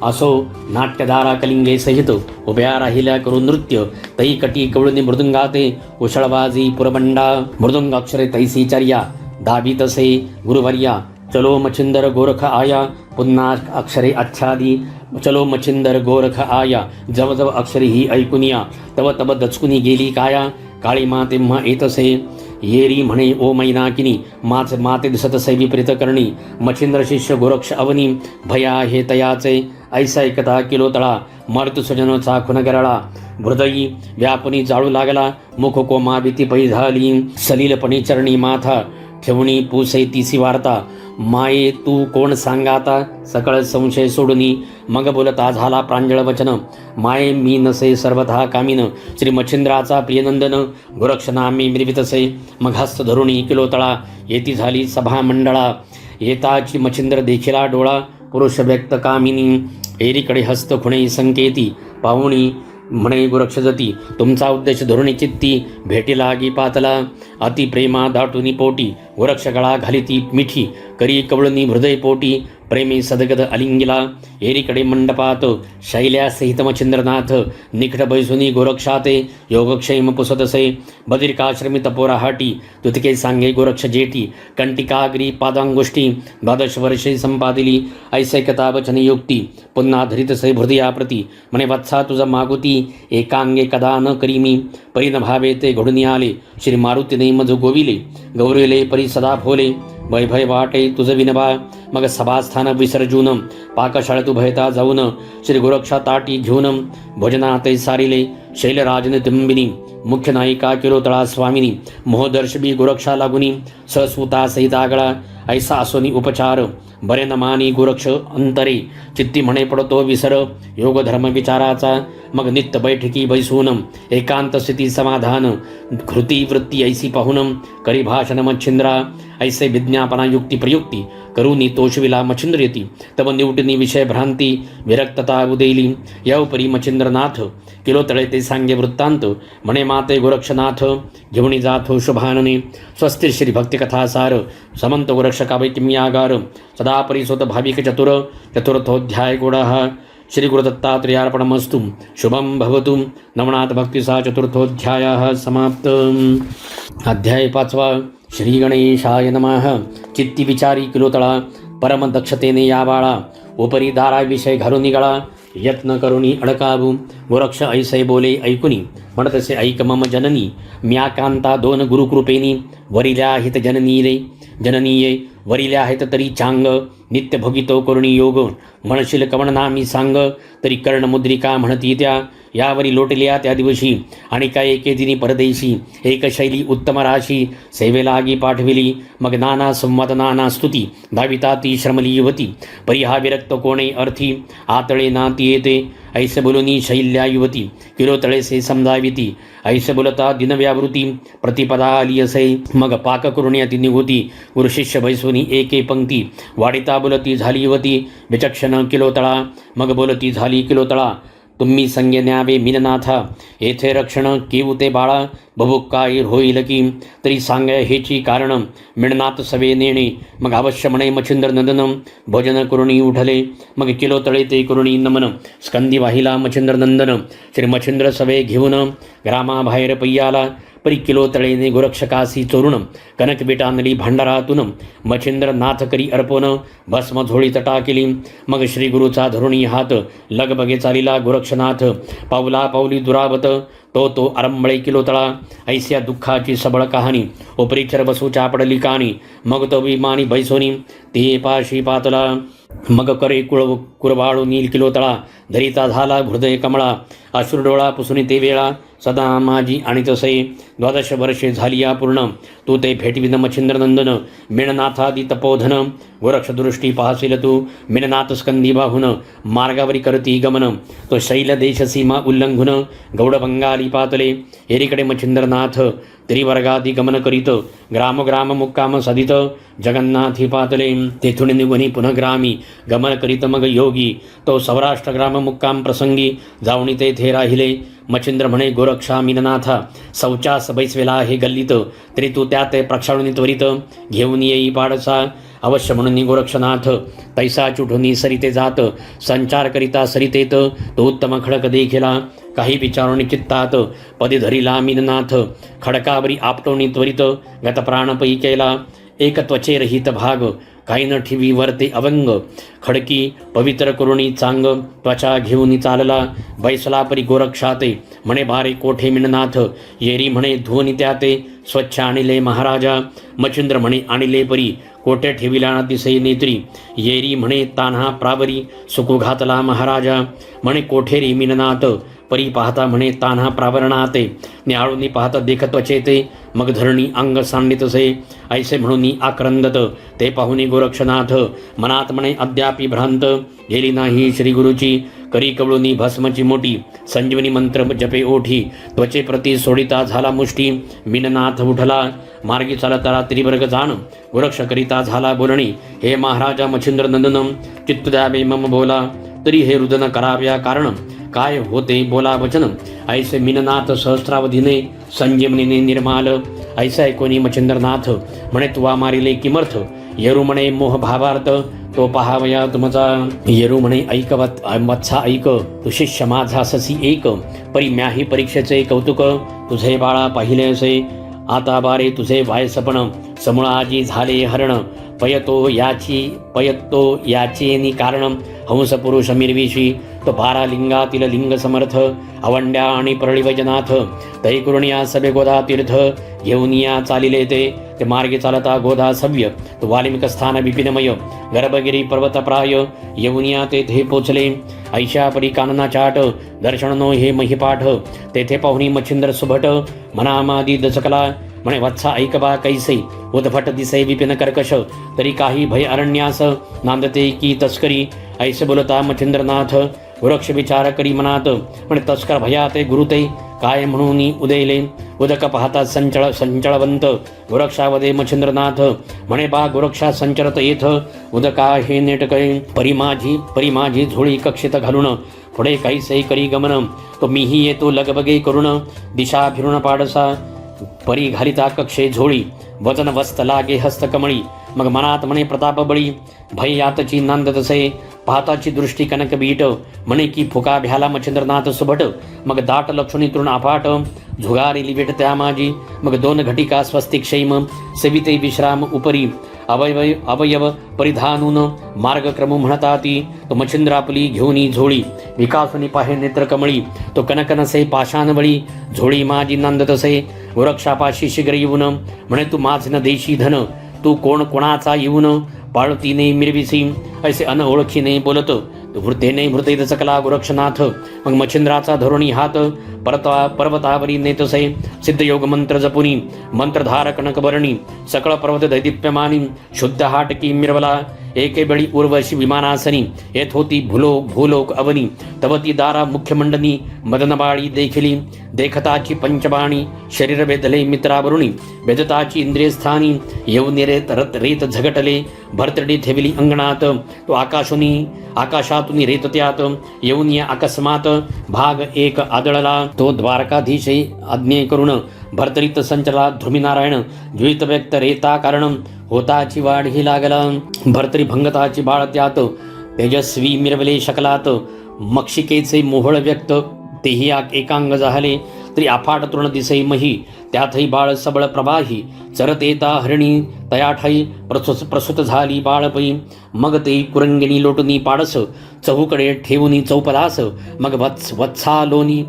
S1: असो नाट्यधारा कलिंगे सहित उभ्या राहिल्या करून नृत्य तई कटी कवळणी मृदुंगाते कुशळबाजी पुरबंडा मृदुंग अक्षरे तैसी चर्या दाबी तसे गुरुवर्या चलो मच्छिंदर गोरख आया पुन्हा अक्षरे आच्छादी चलो मच्छिंदर गोरख आया जव जव अक्षरे ही ऐकुनिया तव तब दचकुनी गेली काया काळी माते तेव्हा येतसे येरी म्हणे ओ मैनाकिनी माते दिसतसे विपरीत करणी मच्छिंद्र शिष्य गोरक्ष अवनी भया हे तयाचे ऐसा एकता किलो तळा मर्तु सुजन चाखुन गरळा हृदयी व्यापनी जाळू लागला मुख कोमा भीती पै झाली सलीलपणी चरणी माथा ठेवणी पुसे तिसी वार्ता माये तू कोण सांगाता सकळ संशय सोडूनी मग बोलता झाला प्रांजळ वचन माये मी नसे सर्वथा कामीन श्री मच्छिंद्राचा प्रियनंदन गोरक्षनामी मिरवितसे मग हस्त धरुणी किलो तळा येती झाली सभा मंडळा येताची मच्छिंद्र देखिला डोळा पुरुष व्यक्त कामिनी एरीकडे हस्त खुणे संकेती पाहुणी म्हणे गोरक्षजती तुमचा उद्देश धोरणी चित्ती भेटी लागी पातला अति प्रेमा दाटुनी पोटी गोरक्ष गळा घालिती मिठी करी कवळणी हृदय पोटी प्रेमी सदगद अलिंगिला एरीकडे मंडपात शैल्यासहित मच्छिंद्रनाथ निकट बैसुनी गोरक्षाते योगक्षेम पुसतसे बदिरिकाश्रमी तपोराहाटी तुतके सांगे गोरक्ष जेटी कंटिकाग्री पादांगुष्टी 12 वर्षे संपादिली ऐसैकता वचन युक्ती पुन्हा धरितसे हृदयाप्रती म्हणे वत्सा तुझा मागुती एकांगे कदा न करीमी परी न भावे ते घडून आले श्री मारुतीने मज गोविले गौरविले परी सदा भोले वैभय वाटे तुझ विनबा मग सभास्थान विसर्जून पाकशाळेत उभयता जाऊन श्री गोरक्षा ताटी घेऊन भोजनाते सारिले शैलराजन तिंबिनी मुख्य नायिका किलोतळा स्वामिनी मोहदर्शबी गोरक्षा लागुनी सहसुता सहित आगळा ऐसा असोनी उपचार बरे न मानी गोरक्ष अंतरे चित्ती म्हणे पडतो विसर योग धर्म विचाराचा मग नित्य बैठकी बैसून एकांत स्थिती समाधान कृती वृत्ती ऐसी पाहून करी भाषण मच्छिंद्रा ऐसे विज्ञापना युक्ती प्रयुक्ती करूनी तोषविला मच्छिंद्र येती तव निवटनी विषय भ्रांती विरक्तता उदेली यवपरी मच्छिंद्रनाथ किलो तळे ते सांगे वृत्तांत म्हणे माते गोरक्षनाथ घेऊनी जाथो शुभानने स्वस्ति श्री भक्तिकथासार समंत गोरक्ष कावैकिम्यागार सदा परिसोत भाविक चतुर्थोध्याय गोडः श्री गुरुदत्तात्रेयार्पणमस्तु. शुभं भवतु. नवनाथ भक्तीचा चतुर्थोध्याय समाप्त. अध्याय 5. श्री गणेशाय नमः. चित्ती विचारी किलोतळा, परम दक्षतेने या बाळा, उपरी दाराविषय घालून निघाला, यत्न करुणी अडकावू. गोरक्ष ऐसे बोले ऐकुनी, म्हणतसे ऐक मम जननी, म्या कांता 2 गुरुकृपेनी, वरिल्या आहेत जननीये वरिल्या आहेत तरी चांग, नित्य भोगितो करुणी योग, म्हणशील कवणना मी सांग, तरी कर्णमुद्रिका म्हणती त्या, यावरी लोटल्या त्या दिवशी, आणि काय एके दिनी परदेशी, एक शैली उत्तम राशी, सेवेलागी पाठविली, मग नाना संवाद नाना स्तुती, धाविता ती श्रमली युवती, परी हा विरक्त कोणे अर्थी, आतळे नाती येते, ऐसे बोलुनी शैल्या युवती, किलो तळेसे समजाविती, ऐसे बोलता दिनव्यावृती, प्रतिपदा आली असे, मग पाक करुण्याती निघोती, गुरुशिष्य बैसुनी एके पंक्ती, वाडिता बोलती झाली युवती, विचक्षण किलोतळा, मग बोलती झाली किलोतळा, तुम्ही संज्ञ न्यावे मीननाथा, येथे रक्षण केऊ ते बाळा, बभुक्काई होईल की, तरी सांगाय हेची कारण, मिळनात सवे नेणे, मग अवश्य म्हणे मच्छिंद्र नंदन, भोजन करुणी उठले, मग किलो तळे ते करुणी नमन, स्कंदी वाहिला मच्छिंद्र नंदन, श्री मच्छिंद्र सवे घेऊन, ग्रामाबाहेर पय्याला, परी किलो तळेने गोरक्षकासी चोरुण, कनक बेटानली भांडारातून, मच्छिंद्र नाथ करी अर्पण, भस्म झोळी तटा केली, मग श्री गुरुचा धरुणी हात, लगबगे चालिला गोरक्षनाथ, पावला पावली दुरावत, तो आरंबळे किलोतळा, ऐस्या दुःखाची सबळ कहाणी, उपरीक्षर बसूच्या पडली कानी, मग तो विमानी बैसोनी, ते पाशी पातला, मग करे कुरवाळू नील किलोतळा, धरिता झाला हृदय कमळा, अश्रुडोळा पुसुनी ते वेळा, सदा माझी आणि तसे, 12 वर्षे झाली या पूर्ण, तू ते भेटविन मच्छिंद्र नंदन, मिणनाथादी तपोधन, गोरक्षदृष्टी पाहशील तू, मिणनाथ स्कंदी बाहुन, मार्गावरी करती गमन, तो शैल देश सीमा उल्लंघुन, गौडभंगाली पातले, एरीकडे मच्छिंद्रनाथ, त्रिवर्गादी गमन करीत, ग्राम मुक्काम सदित, जगन्नाथी पातले, तेथून निघुनी पुनः ग्रामी, गमन करीत मग योगी, तो सौराष्ट्र ग्राम मुक्काम प्रसंगी, जाऊनी तेथे राहिले, मच्छिंद्र म्हणे गोरक्षा मीननाथा, शौचास बैसवेला हे गल्लीत, तरी तू त्यात प्रक्षाळून त्वरित, घेऊन येई पाडसा, अवश्य म्हणून गोरक्षनाथ, तैसा चुठून सरिते जात, संचार करिता सरितेत, तो उत्तम खडक देखिला, काही विचारून चित्तात, पदी धरिला मीननाथ, खडकावरी आपटोनी त्वरित, गतप्राणपै केला, एक त्वचे रहित भाग, काही न ठिवी वरते अवंग, खडकी पवित्र करुणी चांग, त्वचा घेऊन चालला, बैसला परी गोरक्षाते, म्हणे बारे कोठे मिणनाथ, येरी म्हणे धुवनी त्याते, स्वच्छ आणिले महाराजा, मच्छिंद्र म्हणे आणिले परी, कोठे ठेविला दिसे नेत्री, येरी म्हणे तान्हा प्रावरी, सुकू घातला महाराजा, म्हणे कोठे रे मिणनाथ, परी पाहता म्हणे तान्हा प्रावरणाते, न्याळूनी पाहता देखत चेते, मग धरणी अंग सांडितसे, ऐसे म्हणून आक्रंदत, ते पाहुनी गोरक्षनाथ, मनात म्हणे अद्यापि भ्रांत, गेली नाही श्री गुरुची, करी कवळुनी भस्मची मोठी, संजीवनी मंत्र जपे ओठी, त्वचे प्रती सोडिता झाला मुष्टी, मीननाथ उठला, मार्गी चालता त्रिवर्ग जाण, गोरक्ष करिता झाला बोलणी, हे महाराजा मच्छिंद्र नंदन, चित्त द्यावे मम बोला, तरी हे रुदन कराव्या कारण, काय होते बोला वचन, ऐसे मीननाथ सहस्रावधीने, संजीवनीने निर्माल, ऐसा ऐकोनी मच्छिंद्रनाथ, म्हणे तुवा मारिले किमर्थ, येरू म्हणे मोह भावार्थ, तो पहावया तुमचा, येरू म्हणे ऐक वत्सा ऐक, तू शिष्य माझा ससी एक, परी म्याही परीक्षेचे कौतुक, तुझे बाळा पाहिले असे, आता बारे तुझे वायसपण, समूळाजी झाले हरण, पयतो याचेनी कारण, हंस पुरुष मिरविशी, तो 12 लिंगातील लिंग समर्थ, अवंड्या आणि परळी वैजनाथ, तै करुणिया सभे गोदा तीर्थ, घेऊन या चालिले ते मार्गे चालता गोदा सव्य, तो वाल्मिक स्थान विपिनमय, गर्भगिरी पर्वत प्राय, येऊन या तेथे पोचले, ऐशा परी कानना चाट, दर्शनो हे महिपाठ, तेथे पाहुणी मच्छिंद्र सुभट, मनामादी दचकला, म्हणे वत्सा ऐकबा कैसे, उद्भट दिसे विपिन कर्कश, तरी काही भय अरण्यास, नांदते की तस्करी, ऐसे बोलता मच्छिंद्रनाथ, वृक्ष विचार करी मनात, पण तस्कर भयाते गुरुते, काय म्हणून उदयले, उदक पाहता संचळवंत, गोरक्षावदे मच्छिंद्रनाथ, म्हणे बा गोरक्षा संचरत येथ, उदका हे नेटकळे, परी माझी झोळी कक्षित घालून, पुढे कैसे करी गमन, तो मीही येतो लगबगे करुण, दिशा फिरून पाडसा, परी घालिता कक्षे झोळी, वचन वस्त लागे हस्तकमळी, मग मनात म्हणे प्रताप बळी, भय यातची नांद तसे, पाहताची दृष्टी कनकबीट, म्हणे की फुका भ्याला मच्छिंद्रनाथ सुभट, मग दाट लक्षणी तृण अफाट, झुगारी भेट त्या माझी, मग 2 घटिका स्वस्तिक शैम, सेविते विश्राम उपरी, अवयव परिधानून मार्गक्रम म्हणता ती, तो मच्छिंद्र आपली घेऊनी झोळी, विकासुनी पाहे नेत्र कमळी, तो कनकनसे पाषाणवळी, झोळी माझी नांदतसे वृक्षापाशी शीघ्र येऊन, म्हणे तू माझ न देशी धन, तू कोण कोणाचा येऊन, पाळतीने मिरविसी, ऐसे अनओळखीने बोलत, वृतेने मृतेत चकला गोरक्षनाथ, मग मच्छिंद्राचा धोरणी हात, पर्वतावरी नेतसे सिद्धयोग मंत्र जपुनी, मंत्रधार कनकबरणी, सकळ पर्वत दैदिप्यमानी, शुद्ध हाटकी मिरवला, एके बेळी उर्वशी विमानासनी, येत होती भूलोक अवनी, तवती दारा मुख्यमंडनी, मदनबाळी देखिली, देखताची पंचबाणी, शरीर वेधले मित्रावरुणी, वेदताची इंद्रियस्थानी, येऊन रेत झगटले, भरतडी ठेविली अंगणात, तो आकाशातून रेत त्यात, येऊन या अकस्मात भाग एक आदळला, तो द्वारकाधीशे आज्ञे करून, भरतरीत संचला ध्रुमीनारायण, द्वित व्यक्त रेता कारण, होताची वाढ ही लागला, भरतरी भंगताची बाळ त्यात, तेजस्वी मिरवले शकलात, मक्षिकेचे मोहळ व्यक्त, तेही एकांग झाले, तरी अफाट तृण दिसे मही, त्यातही बाळ सबळ प्रवाही, चरत येता हरिणी तयाठाई, प्रसूत झाली बाळपई, मग ते कुरंगिणी लोटुनी पाडस, चहूकडे ठेवूनी चौपदास, मग वत्सालोनी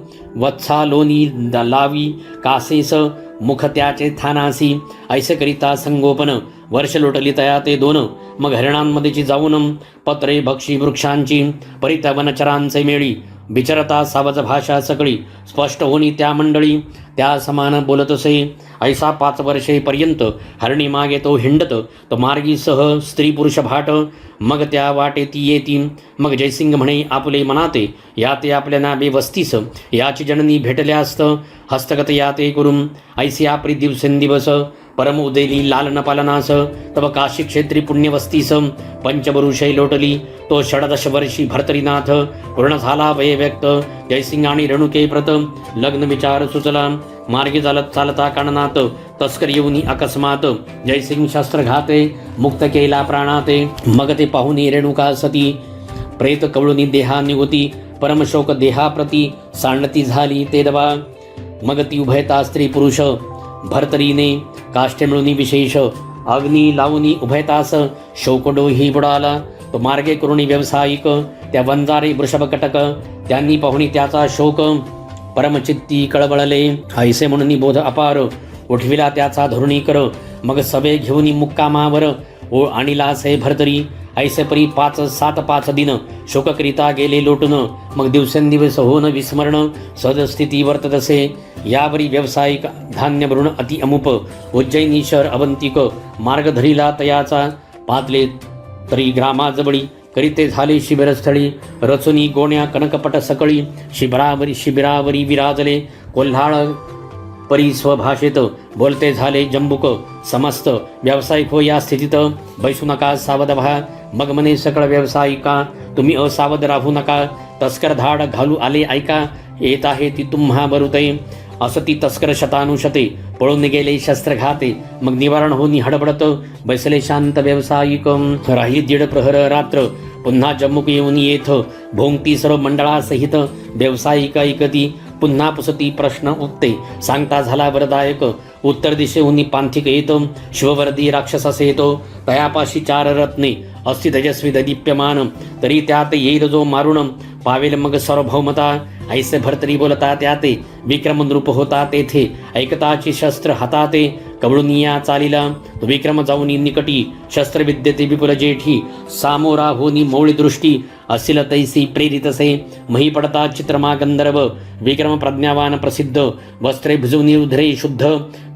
S1: लावी कासेस, मुख त्याचे थानासी, ऐसे करिता संगोपन, वर्ष लोटली तया ते 2, मग हरिणांमध्येची जाऊन, पत्रे भक्षी वृक्षांची, परित्या वनचरांचे मेळी, विचरता सावज भाषा सकळी, स्पष्ट होणी त्या मंडळी, त्या समान बोलत असे, ऐसा 5 वर्षेपर्यंत हरणी मागे तो हिंडत, तो मार्गी सह स्त्री पुरुष भाट, मग त्या वाटे ती येती, मग जयसिंग म्हणे आपले मनाते, याते आपल्या नाबे वस्तीस, याची जननी भेटल्यास्त, हस्तगत याते करून, ऐसी आपली दिवसेंदिवस, परम उदेली लालन पालनास, तव काशी क्षेत्री पुण्यवस्तीस, पंचबरुषे लोटली, तो 16 वर्षी भर्तरीनाथ, पूर्ण झाला वय व्यक्त, जयसिंग आणि रेणुके प्रत, लग्न विचार सुचला, मार्गी चालता काननात, तस्कर येऊनी अकस्मात, जयसिंग शस्त्र घाते, मुक्त केला प्राणाते, मग ते पाहुनी रेणुका सती, प्रेत कवळुनी देहा निगुती, परमशोक देहाप्रती, सांडती झाली ते दवा, मग ती उभयता स्त्री पुरुष, भरतरीने काष्टे मिळूनी विशेष, अग्नी लावूनी उभयतास, शोकडोही बुडाला, तो मार्गे करुणी व्यावसायिक, त्या वंजारे वृषभकटक, त्यांनी पाहुणी त्याचा शोक, परमचित्ती कळबळले, ऐसे म्हणून बोध अपार, उठविला त्याचा धोरणी कर, मग सभे घेऊनी मुक्कामावर, ओ आणिलासे भरतरी, ऐसे परी 5 दिन शोककरिता गेले लोटून, मग दिवसेंदिवस होन विस्मरण, सदस्थिती वर्ततसे, यावरी व्यावसायिक धान्य भरून अति अमुप, उज्जैनी शहर अवंतिक, मार्ग धरिला तयाचा, पातले तरी ग्रामाजवळी, करीते झाले शिबिरस्थळी, रचुनी गोण्या कनकपट सकळी, शिबिरावरी विराजले, कोल्हाळ परी स्वभाषेत, बोलते झाले जंबुक, समस्त व्यावसायिक हो या स्थितीत, बैसू नका सावध व्हा, मग म्हणे सकळ व्यावसायिका, तुम्ही असावध राहू नका, तस्कर धाड घालू आले ऐका, येत आहे ती तुम्हा बरुते, असती तस्कर शतानुशते, पळून गेले शस्त्रघाते, मग निवारण होनी हडबडत, बैसले शांत व्यावसायिक, राही 1.5 प्रहर रात्र, पुन्हा जम्मुक येऊन येथ, भोंगती सर्व मंडळासहित, व्यावसायिक ऐकती, पुन्हा पुसती प्रश्न उत्ते, सांगता झाला वरदायक, उत्तर दिशेहून पांथिक येतो, शिववर्दी राक्षसास येतो, तयापाशी 4 रत्ने, अस्ति तेजस्वी दैदिप्यमान, तरी त्यात येईल जो मारुण, पावेल मग सार्वभौमता, ऐसे भरतरी बोलता त्याते, विक्रम नृप होता तेथे, ऐकताची शस्त्र हाताते, कवळुनिया चालिला, तो विक्रम जाऊनी निकटी, शस्त्रविद्यते विपुल जेठी, सामोरा होनी मौळी दृष्टी, असिल तैसी प्रेरितसे, मही पडता चित्रमा गंधर्व, विक्रम प्रज्ञावान प्रसिद्ध, वस्त्रे भिजवनी उधरे शुद्ध,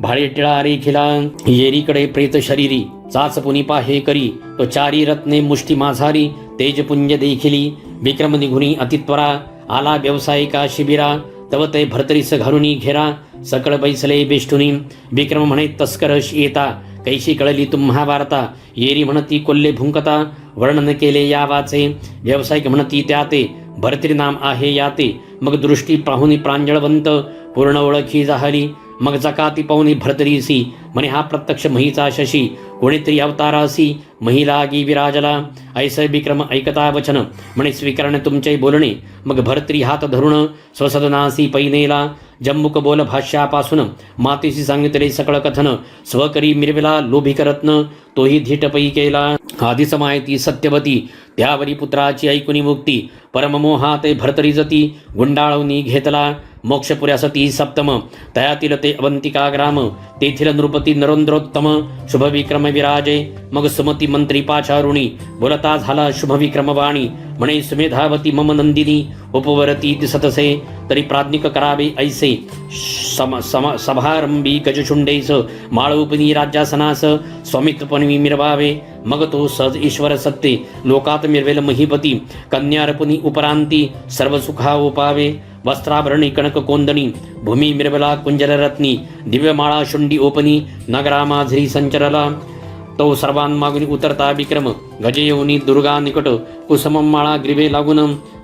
S1: भाळे टिळा रेखिला, येरीकडे प्रेत शरीरी, चाच पुनी पाहे करी, तो 4 रत्ने मुष्टी माझारी, तेजपुंज देखिली, विक्रम निघुनी अतित्वरा, आला व्यावसायिका शिबिरा, तव ते भरतरीस घरुनी घेरा, सकळ बैसले बेष्टुनी, विक्रम म्हणे तस्करश येता, कैशी कळली तुम्हा वार्ता, येरी म्हणती कोल्हे भुंकता, वर्णन केले या वाचे, व्यावसायिक म्हणती त्याते, भरतरी नाम आहे याते, मग दृष्टी पाहुनी प्रांजळवंत, पूर्ण ओळखी झाली, मग जकाती पाहुनी भरतरीसी, म्हणे हा प्रत्यक्ष महीचा शशी, कोणीतरी अवतारासी, महिला गी विराजला. ऐसे विक्रम ऐकता वचन म्हणे स्वीकरण तुमचे बोलणे. मग भर्तरी हात धरून स्वसदनासी पैनेला. जम्मुक बोल भाष्यापासून मातेशी सांगितले सकळ कथन. स्वकरी मिरविला लोभिक रत्न तोही धीट पै केला. आधीच माहिती सत्यवती त्यावरी पुत्राची ऐकुनी मुक्ती. परममोहाते भर्तरी जती गुंडाळवनी घेतला. मोक्षपुऱ्या सती सप्तम तयातील ते अवंतिका ग्राम. तेथील नृपती नरेंद्रोत्तम शुभविक्रम विराजे. मग सुमती मंत्री पाचारुणी बोलता झाला शुभविक्रमवाणी. म्हणे सुमेधावती मम नंदिनी उपवरती दिसतसे. तरी प्राज्ञिक करावे ऐसे सभारंभी गजशुंडेस. माळोपनी राज्यासनास स्वामित्वपणी मिरवावे. मग तो सहज ईश्वर सत्ते लोकात मिरवेल महीपती. कन्यार्पणी उपरांती सर्व सुखा उपावे. वस्त्राभरणी कणक कोंदणी भूमी मिरवला कुंजररत्नी. दिव्यमाळा शुंडी ओपनी नगरामाझरी संचरला. तो सर्वांमागुनी उतरता विक्रम गजयोनी दुर्गा निकट. कुसमम माळा ग्रीवे लागून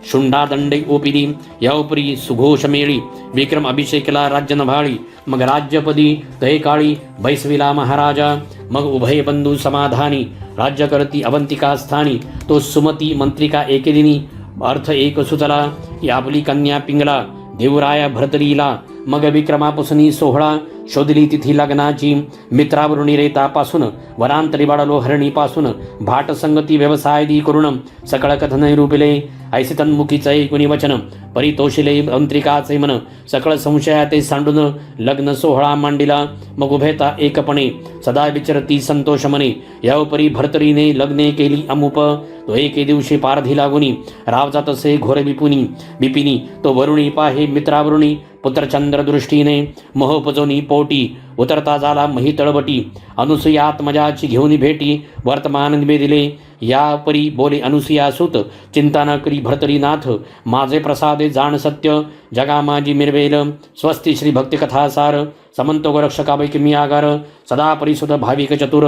S1: शुंडा दंडे ओपिली. याउपरी सुघोष मेळी विक्रम अभिषेकला राज्य नभाळी. मग राज्यपदी तहे काळी बैसविला महाराजा. मग उभय बंधू समाधानी राज्य करती अवंतिका स्थानी. तो सुमती मंत्रिका एकेदिनी अर्थ एक सुचला. याबली कन्या पिंगला देवराया भरतरीला. मग विक्रमापासून सोहळा शोधली तिथी लग्नाची. मित्रावरुणी रेतापासून वनांतरी वाढलो हरणीपासून. भाट संगती व्यवसायदी करून सकळ कथन रूपिले. ऐसे तन्मुखीच ऐकुनी वचन परितोषिले अंत्रिकाचे मन. सकळ संशयाते सांडून लग्न सोहळा मांडिला. मग उभेता एकपणे सदा विचरती संतोष मने. याउपरी भर्तरीने लग्ने केली अमुप. तो एके दिवशी पारधी लागुनी राव जातसे घोर बिपिनी. तो वरुणी पाहे मित्रावरुणी पुत्रचंद्र दृष्टीने. मोहोपजोनी पोटी उतरता झाला मही तळबटी. अनुसुयात्मजाची घेऊन भेटी वर्तमान निवेदिले. या परी बोले अनुसुया सुत चिंता न करी भर्तरीनाथ. माझे प्रसादे जाण सत्य जगा माझी मिरवेल. स्वस्ती श्री भक्तिकथासार समंतो गोरक्षकावैकी मी आगार. सदा परिसुत भाविक चतुर.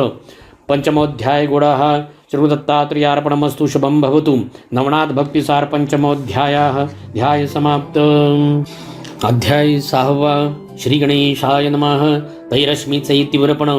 S1: पंचमोध्याय गुडः श्रीदत्तात्रेयार्पणमस्तु शुभं भवतु. नवनाथ भक्तिसार पंचमोध्याय समाप्त. अध्याय 6. श्री गणेशाय नमः. तैरश्मीचे तीव्रपण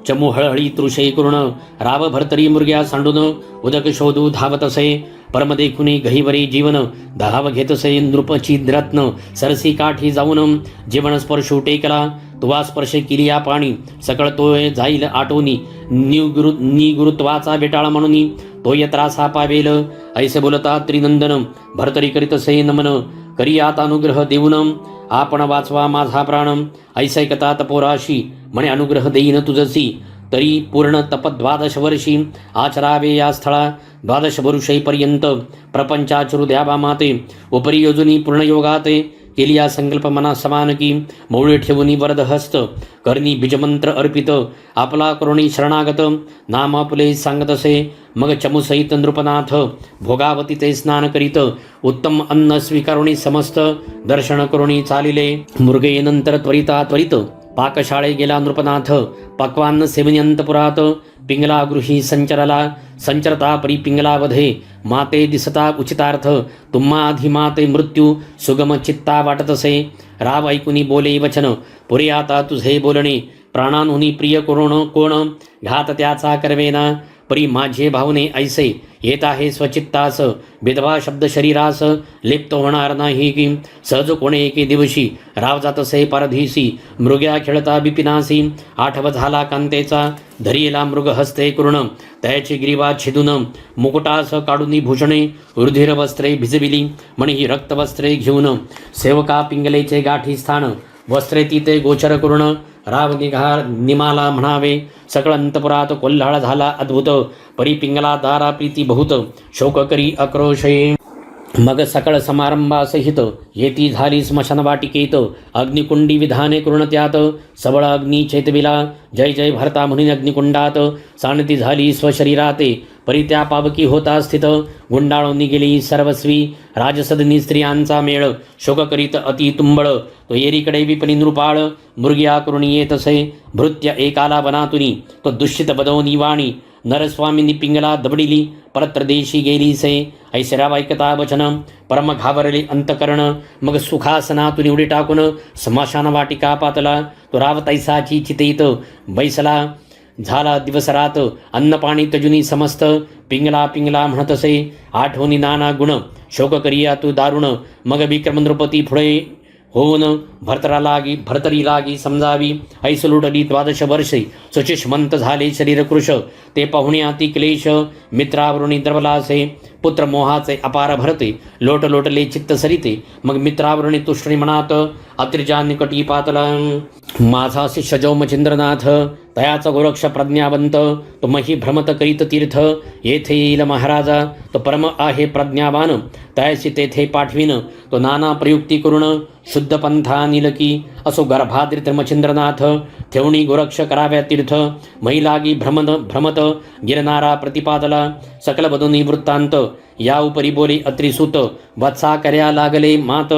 S1: चमू हळहळी तृषे करुण. राव भर्तरी मुर्ग्या सांडून उदक शोधू धावतसे. परम देखुनी गहीवरी जीवन धाव घेतसे नृपची रत्न. सरसी काठी जाऊन जीवन स्पर्शू टेकला. तुवा स्पर्श केली या पाणी सकळ तोय जाईल आटोनी. निगुरुत्वाचा बेटाळा म्हणून तोय त्रासा पावेल. ऐसे बोलता त्रिनंदन भर्तरी करीतसे नमन. करी आता अनुग्रह देऊन आपण वाचवा माझा प्राण. ऐसैकता तपोराशी म्हणे अनुग्रह देईन तुझसी. तरी पूर्ण तप 12 वर्षी आचरावे या स्थळा. 12 वर्षेपर्यंत प्रपंचाचरू द्यावा माते. उपरी योजनी पूर्णयोगाते केली या संकल्प मना समान की. मौळे ठेवून वरद हस्त करणी बीजमंत्र अर्पित. आपला करुणी शरणागत नाम आपले सांगतसे. मग चमुसहित नृपनाथ भोगावती ते स्नान करीत. उत्तम अन्न स्वीकारुणी समस्त दर्शन करुणी चालिले. मृगे नंतर त्वरिता त्वरित पाकशाळे गेला नृपनाथ. पक्वान्न सेवन्यंतपुरात पिंगला गृही संचरला. संचरता परी पिंगला वधे माते दिसता उचितार्थ. तुम्हा आधी माते मृत्यू सुगम चित्ता वाटतसे. राव ऐकुनी बोले वचन पुरे आता तुझे बोलणे. प्राणांहुनी प्रिय कोण घात त्याचा करवेना. परी माझे भावने ऐसे येत आहे स्वचित्तास. विधवा शब्द शरीरास लिप्त होणार नाही की. सहज कोणे एके दिवशी राव जातसे पारधीसी. मृग्या खेळता बिपिनासी. आठव झाला कांतेचा धरियला मृग हस्ते करुण. त्याची ग्रीवा छिदून मुकुटास काढून भूषणे रुधिर वस्त्रे भिजविली. म्हणे ही रक्तवस्त्रे घेऊन सेवका पिंगलेचे गाठी स्थान. वस्त्रे तिथे गोचर करुण राव निमाला म्हणावे. सकळ अंतपुरात कोल्हाळ झाला अद्भुत. परी पिंगला दारा प्रीती बहुत शोक करी आक्रोशे. मग सकळ समारंभासहित येती झाली स्मशान वाटिकेत. अग्निकुंडी विधाने करुण त्यात सबळ अग्नी चैतविला. जय जय भरता म्हणून अग्निकुंडात सानती झाली स्वशरीराते. परी त्या पावकी होता स्थित गुंडाळून गेली सर्वस्वी. राजसदनी स्त्रियांचा मेळ शोक करीत अति तुंबळ. तो येरीकडे विपणी नृपाळ मृग्या करून येतसे. भृत्य एकाला वनातुनी तो दुष्टित बदवनी वाणी. नरस्वामींनी पिंगला दबडिली परत्रदेशी गेली से. ऐश्वर्या ऐकता वचन परम घाबरले अंतकरण. मग सुखासनातून उडी टाकून स्मशान वाटिका पातला. तो राव तैसाची चितेत बैसला. झाला दिवसरात अन्न पाणी तजुनी समस्त पिंगला पिंगला म्हणत असे आठवणी नाना गुण शोक करिया तू दारुण मग विक्रम नृपती पुढे होऊन भरतरी लागी समजावी ऐस लुटली 12 वर्षे सुचिष्मंत झाले शरीर कृश ते पाहुण्याती क्लेश मित्रावरुणी द्रवलासे पुत्र मोहाचे अपार भरते लोटले चित्त सरिते मग मित्रावरुणी तुष्णी मनात अत्रिजा निकटी पातला माझा शिष्य जो मचिंद्रनाथ तयाचा गोरक्ष प्रज्ञावंत तो मही भ्रमत करीत तीर्थ येथे येईल महाराजा तो परम आहे प्रज्ञावान तयाशी तेथे पाठविन तो नाना प्रयुक्ती करून शुद्ध पंथा निलकी असो गर्भाद्रित मचिंद्रनाथ ठेवणी गोरक्ष कराव्या तीर्थ महिलागी भ्रमत गिरनारा प्रतिपादला सकल बदुनी वृत्तांत या उपरी बोले अत्रिसुत वत्सा कर्या लागले मात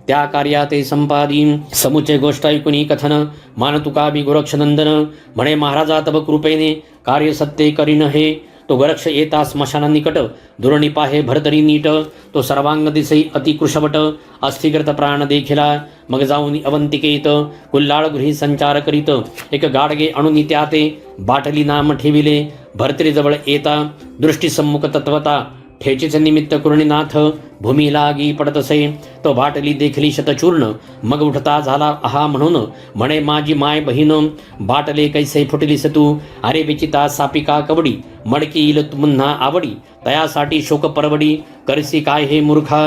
S1: त्या कार्याते संपादी समुचे गोष्ट ऐकुनी कथन मानतुकाबी गोरक्षनंदन म्हणे महाराजा तब कृपेने कार्य सत्य करीन हे तो गोरक्ष येता स्मशाना निकट दुरणी पाहे भरतरी नीट तो सर्वांग दिसे अति कृशवट अस्थिकृत प्राण देखिला मग जाऊन अवंतिकेत कुल्लाळ गृही संचार करीत एक गाडगे अणुनी त्याते बाटली नाम ठेविले भरतरी जवळ येता दृष्टी सम्मुख तत्वता ठेचेचे निमित्त कुरणीनाथ भूमी लागी पडतसे तो बाटली देखली शतचूर्ण मग उठता झाला आहा म्हणून म्हणे माझी माय बहीण बाटले कैसे फुटलीस तू अरे विचिता सापिका कवडी मडकी येईल मुन्हा आवडी तयासाठी शोक परवडी करसी काय हे मूर्खा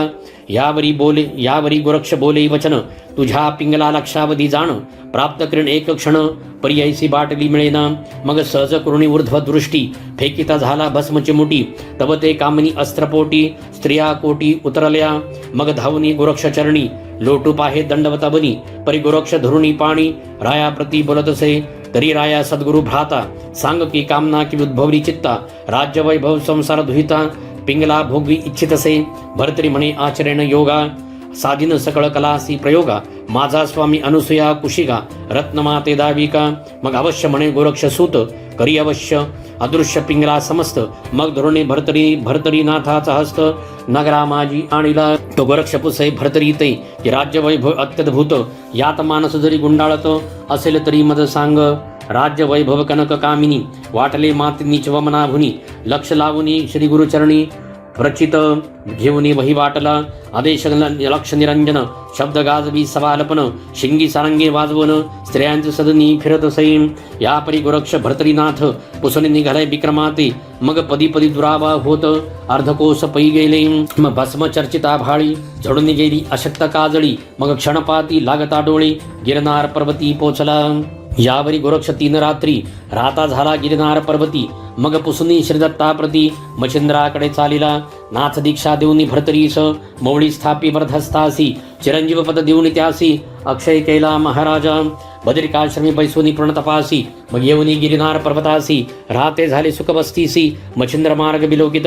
S1: यावरी गोरक्ष बोले वचन तुझ्या पिंगला लक्षावधी जाण प्राप्त करीण एक क्षण पर्यायसी बाटली मिळेना मग सहज करुणी ऊर्ध्व दृष्टी फेकिता झाला भस्म चिमुटी तव ते कामनी अस्त्रपोटी स्त्रिया कोटी उतरल्या मग धावनी गोरक्ष चरणी लोटू पाहे दंडवता बनी परी गोरक्ष धरुणी पाणी राया प्रती बोलतसे तरी राया सद्गुरु भ्राता सांग की कामना की उद्भवली चित्ता राज्य वैभव संसार दुहिता पिंगला भोगवी इच्छितसे भरतरी म्हणे आचरण योगा साधिन सकळ कलासी प्रयोगा माझा स्वामी अनुसूया कुशिगा रत्नमाते दाविका मग अवश्य म्हणे गोरक्ष सूत करी अवश्य अदृश्य पिंगला समस्त मग धोरणे भरतरी नाथाचा हस्त नगरा माझी आणिला तो गोरक्ष पुसे भरतरी ते की राज्य वैभव अत्यद्भुत यात मानस जरी गुंडाळत असेल तरी मद सांग राज्य वैभव कनक कामिनी वाटले मातिनी चवमनाभुनी लक्ष लावुनी श्री गुरुचरणी प्रचित घेऊनी वही वाटला आदेश लक्ष निरंजन शब्द गाजवी सवालपन शिंगी सारंगी वाजवून स्त्रियांचे सदनी फिरत सैन यापरी गोरक्ष भरतरीनाथ पुसणे निघाले विक्रमाते मग पदी पदी दुरावा होत अर्धकोश पै गेले मग भस्म चर्चिता भाळी झडून गेली अशक्त काजळी मग क्षणपाती लागता डोळे गिरनार पर्वती पोचला यावरी गोरक्ष 3 रात्री राहता झाला गिरनार पर्वती मग पुसुनी श्रीदत्ताप्रती मच्छिंद्राकडे चालिला नाथ दीक्षा देऊनी भरतरीस मौळी स्थापी वर्धस्तासी चिरंजीव पद देऊनी त्यासी अक्षय कैला महाराजा बद्रिकाश्रमी बैसोनी प्रणतपासी मग येऊनी गिरिनार पर्वतासी राहते झाले सुखबस्तीसी मच्छिंद्र मार्ग विलोकित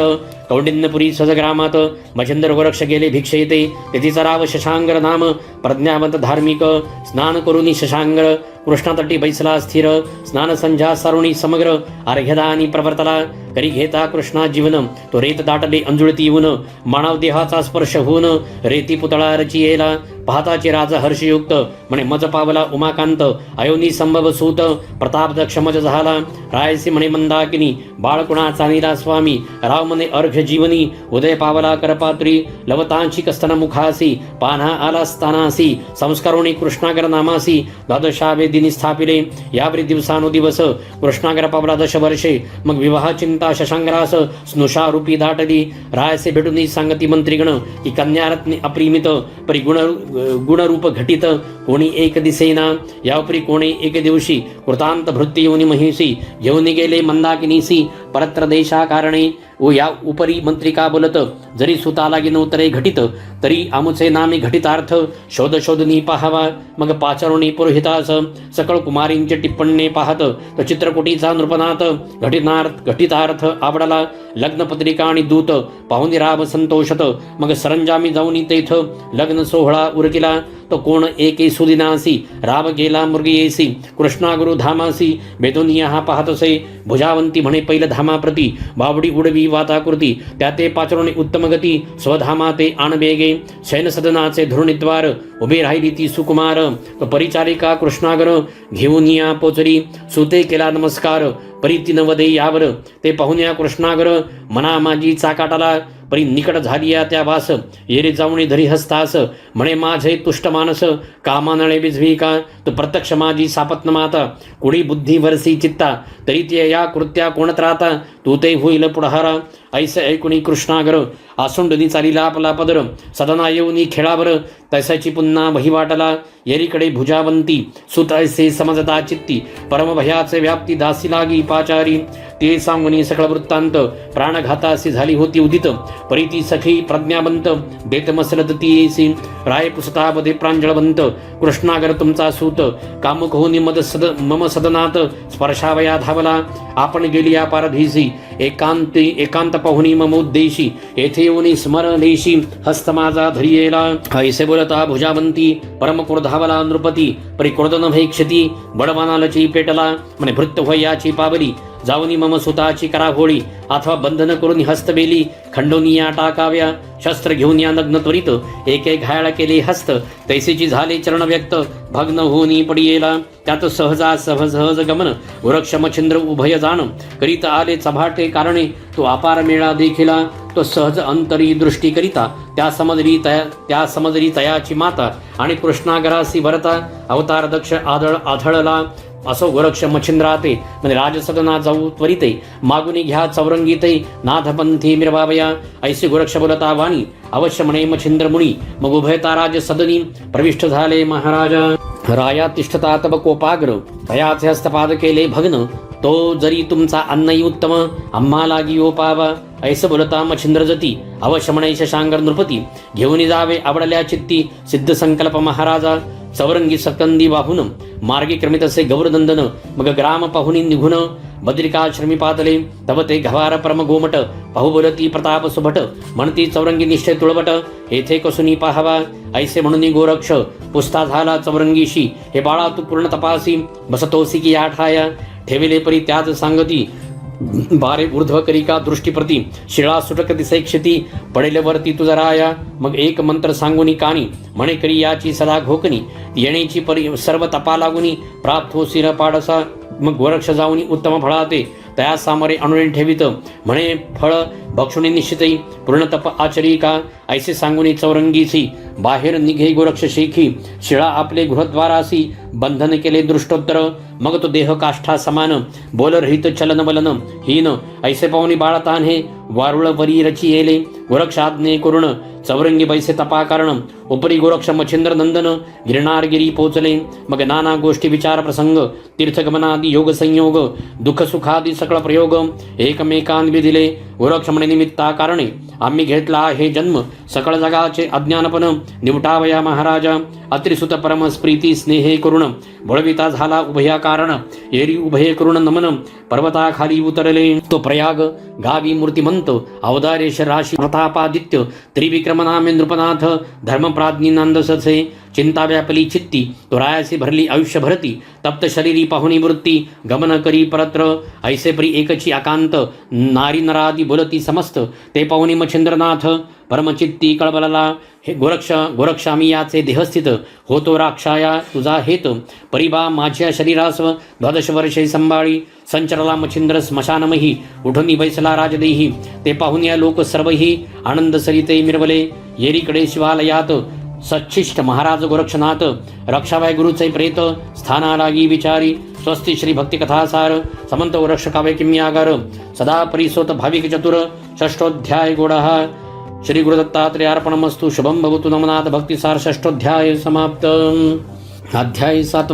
S1: कौंडिन्यपुरी सजग्रामात मच्छिंद्र गोरक्ष गेले भिक्षेते तिचा राव शशांगर नाम प्रज्ञावंत धार्मिक स्नान करुनी शशांगर कृष्णातटी बैसला स्थिर स्नान संध्या सारुणी समग्र अर्घ्यदानी प्रवर्तला करी घेता कृष्णा जीवन तो रेत दाटले अंजुळती येऊन मानव देहाचा स्पर्श होऊन रेती पुतळा रचियेला पाहताचे राजा हर्षयुक्त म्हणे मज पावला उमाकांत अयोनी संभव सूत प्रताप दक्ष मज झाला रायसी म्हणे मंदाकिनी बाळकुणाचा नीला स्वामी राव म्हणे अर्घ जीवनी उदय पावला करपात्री लवतांची कस्तन मुखासी पान्हा आला स्थानासी संस्कारोणी कृष्णागर नामासी द्वादशावे दिनी स्थापिले यावरी दिवसानुदिवस कृष्णागर पावला 10 वर्षे मग विवाह चिंता शशांगरास स्नुषा रूपी दाटली रायसे भेटून सांगती मंत्रीगण की कन्यारत्नी अप्रिमित परी गुणरूप घटित कोणी एक दिसेना यापरी कोणी एक दिवशी कृतांत भृत्य योनी महिषी घेऊन गेले मंदाकिनीसी परत्र देशा कारणे व या उपरी मंत्रिका बोलत जरी सुता लागे नवतरे घटित तरी आमुचे नामे घटितार्थ शोधनी पाहावा मग पाचारुणी पुरोहितास सकळ कुमारींचे टिप्पणे पाहत तो चित्रकुटीचा नृपनाथ घटितार्थ आवडला लग्नपत्रिका आणि दूत पाहुणी राब संतोषत मग सरंजामी जाऊन तेथ लग्न सोहळा उरकिला तो कोण एके सुदिनासी राब गेला मृगयेसी कृष्णा गुरु धामासी बेदोनिया हा पाहतसे भुजावंती म्हणे पैल धामाप्रती बावडी उडवी वाताकृती त्या ते पाचरोणी उत्तम गती स्वधामा ते आण बेगे शयन सदनाचे धुरणीद्वार उभे राहिली ती सुकुमार तो परिचारिका कृष्णागर घेऊन या पोचरी सुते केला नमस्कार परी वदे यावर ते पाहुण्या कृष्णागर मना माझी चाकाटाला परी निकट झालिया त्या वास येरे जाऊणी धरी हस्तास म्हणे माझे तुष्ट मानस कामानळे बिझवी का तू प्रत्यक्ष माझी सापत्न माता कुडी बुद्धी वरसी चित्ता तरी ते या कृत्या कोणत राहता तू ते होईल पुढहारा ऐसे ऐकुणी कृष्णागर आसुंडनी चालीला आपला पदर सदना येऊनी खेळावर तैसाची पुन्हा वहिवाटला येरीकडे भुजावंती सुत ऐसे समजता चित्ती परमभयाचे व्याप्ती दासी लागी पाचारी ते सांगुनी सकळ वृत्तांत प्राणघातासी झाली होती उदित परिती सखी प्रज्ञावंत देत मसलत ती राय पुसतामध्ये प्रांजळवंत कृष्णागर तुमचा सूत कामुक होनी मम सदनात स्पर्शावया धावला आपण गेली या पारधीसी एकांत पाहुणी मम उद्देशी येथे येऊनी स्मरणेशी हस्त माझा धरियेला ऐसे बोलता भुजावंती परम क्रोधावला नृपती परी क्रोधन भैक्षती बडवानालची पेटला म्हणे भृत्य वयाची पावली जाऊनी मम सुताची कराघोळी अथवा बंधन करून हस्तबेली खंडोनिया टाकाव्या शस्त्र घेऊन या नग्न त्वरित एक एक घायाळ केले हस्त तैसेची झाले चरण व्यक्त भग्न होनी पडियेला त्यात सहज गमन वृक्षमछिंद्र उभय जाण करीत आले चभाटे कारणे तो अपार मेळा देखिला तो सहज अंतरी दृष्टी करिता त्या समजरी तयाची माता आणि कृष्णागरासी भरता अवतार दक्ष आढळला असो गोरक्ष मच्छिंद्राते म्हणजे राजसदना जाऊ त्वरिते मागुनी घ्या चौरंगीते नाथपंथी मिरबावया ऐसे गोरक्ष बोलता वाणी अवश्य म्हणे मच्छिंद्र मुनी मग उभयता राज सदनी प्रविष्ट झाले महाराजा राया तिष्ठता तब कोपाग्र तयाचे हस्तपाद केले भग्न तो जरी तुमचा अन्नही उत्तम आम्हा लागी ओपावा ऐसे बोलता मच्छिंद्र जती अवश्य म्हणे शशांगर नृपती घेऊन जावे आवडल्या चित्ती सिद्ध संकल्प महाराजा चौरंगी सकंदी वाहून मार्गी क्रमित असे गौरनंदन मग ग्राम पाहुनी निघून बद्रिकाश्रमी पातले तव ते घवार परम गोमट पाहू बोलती प्रताप सुभट म्हणती चौरंगी निष्ठे तुळबट येथे कसुनी पाहावा ऐसे म्हणून गोरक्ष पुस्ता झाला चौरंगीशी हे बाळा तू पूर्ण तपासी बसतोसी की आठाया ठेविले परी त्याच सांगती बारे ऊर्ध्व करिका दृष्टीप्रती शिळा सुटक दिसे क्षती पडेलवरती तुझा राया मग एक मंत्र सांगुनी कानी म्हणे करी याची सदा घोकनी येण्याची परी सर्व तपा लागुनी प्राप्त हो शिर पाडसा मग गोरक्ष जाऊनी उत्तम फळाते तया सामरे अनुणे ठेवित म्हणे फळ भक्षुणी निश्चितई पूर्ण तप आचरी का ऐसे सांगुनी चौरंगीसी बाहेर निघे गोरक्ष शेखी शिळा आपले गृहद्वारासी बंधन केले दृष्टोत्तर मग तो देह काष्ठा समान बोल रहित चलन बलन हीन ऐसे पाहुणी बाळतान हे वारुळ वरी रची येले गोरक्ष आज्ञे करुण चौरंगी बैसे तपाकरण उपरी गोरक्ष मच्छिंद्र नंदन गिरणारगिरी पोचले मग नाना गोष्टी विचार प्रसंग तीर्थगमनादी योग संयोग दुःख सुखादी सकळ प्रयोग एकमेकांत विधिले गोरक्ष म्हणे निमित्ता कारणे आम्ही घेतला हे जन्म सकळ जगाचे अज्ञानपण निवटावया महाराजा अत्रिसुत परम स्प्रीती स्नेहे करुण बळविता झाला उभया कारण एरी उभये करुण नमन पर्वताखाली उतरले तो प्रयाग गावी मूर्तिमंत अवदारेश राशी प्रतापादित्य त्रिविक्रमनामे नृपनाथ धर्मप्राज्ञी नांदससे चिंता व्यापली चित्ती तो रायासी भरली आयुष्य भरती तप्त शरीरी पाहुणी वृत्ती गमन करी परत्र ऐसे परी एकची आकांत नारी नरादी बोलती समस्त ते पाहुणी मच्छिंद्रनाथ परमचित्ती कळबलला हे गोरक्ष आम्ही याचे देहस्थित होतो राक्षाया तुझा हेत परिबा माझ्या शरीरास्व 12 वर्षे संभाळी संचरला मच्छिंद्र स्मशानमही उठून बैसला राजदेही ते पाहून या लोक सर्वही आनंद सरिते मिरवले येरीकडे शिवालयात सच्छिष्ट महाराज गोरक्षनाथ रक्षावाय गुरुचे प्रेत स्थाना लागी विचारी स्वस्ति श्री भक्ति कथासार समंत रक्षकावे किम्यागार सदा परिसोत भाविक चतुर षष्ठोध्याय गोडः श्री गुरुदत्तात्रेय अर्पणमस्तु शुभम भवतु नमनाथ भक्तिसार षष्ठोध्याय समाप्त अध्याय 7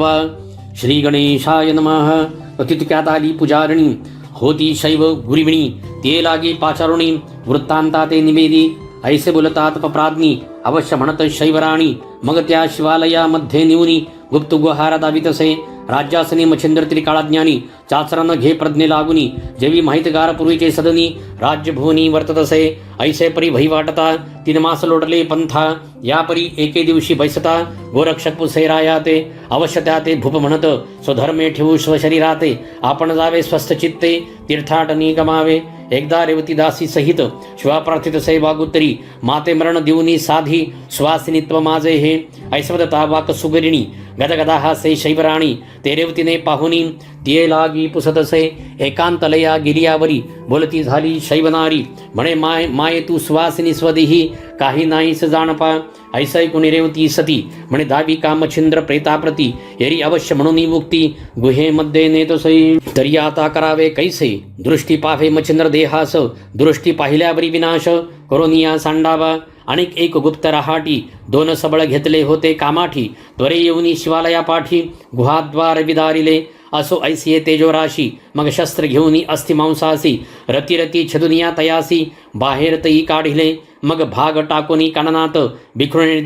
S1: श्री गणेशाय नमः अतिथ्यात आली पुजारणी होती शैव गुरिमिणी ते लागे पाचारुणी वृत्तांता ते निवेदी ऐसे बोलतात पप्राज्ञी अवश्य म्हणत शैवराणी मग त्या शिवालयामध्ये निवनी गुप्त गुहार दावितसे राज्यासनी मच्छिंद्र त्रिकाळाज्ञानी चाचरण घे प्रज्ञे लागुनी जेवी माहितगार पूर्वीचे सदनी राज्यभुवनी वर्ततसे ऐसे परी भई वाटता 3 मास लोटले पंथा यापरी एके दिवशी बैसता गोरक्षक पुसेरायाते अवश्य त्या ते भूप म्हणत स्वधर्मे ठेवू स्वशरीराते आपण जावे स्वस्थ चित्ते तीर्थाटनी गमावे एकदा रेवती दासी सहित शिवा प्रार्थित सै वागुतरी माते मरण देऊनी साधी स्वासिनित्व माझे हे ऐश्वदता वाक सुगरिणी गदगदा हा से शैवराणी ते रेवतीने पाहुनी तिये लागी पुसतसे एकांतलया गिरियावरी बोलती झाली शैवनारी म्हणे माये तू सुवासिनी स्वदेही काही नाहीस जाणपा ऐसै कुणी रेवती सती म्हणे दावी कामछिंद्र प्रेताप्रती येरी अवश्य म्हणून मुक्ती गुहेमध्ये नेतसै तरी आता करावे कैसे दृष्टी पाहे मच्छिंद्र देहास दृष्टी पाहिल्यावरी विनाश करोनिया सांडावा अनेक एक गुप्त रहाटी 2 सबळ घेतले होते कामाठी त्वरे येऊनी शिवालया पाठी गुहाद्वार विदारिले असो ऐसिये तेजोराशी मग शस्त्र घेऊनी अस्थिमांसासी रती छदुनिया तयासी बाहेर तई काढिले मग भाग टाकोनी काननात बिखरुणे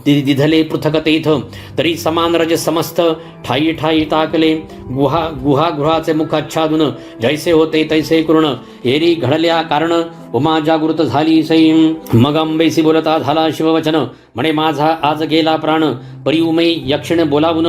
S1: दिधले पृथक तेथ तरी समान रज समस्त ठाई ठाई टाकले गुहाचे मुखाच्छादून जैसे होते तैसे करुण एरी घडल्या कारण उमा जागृत झाली सै मग अंबेसी बोलता झाला शिववचन म्हणे माझा आज गेला प्राण परी उमे यक्षिण बोलावून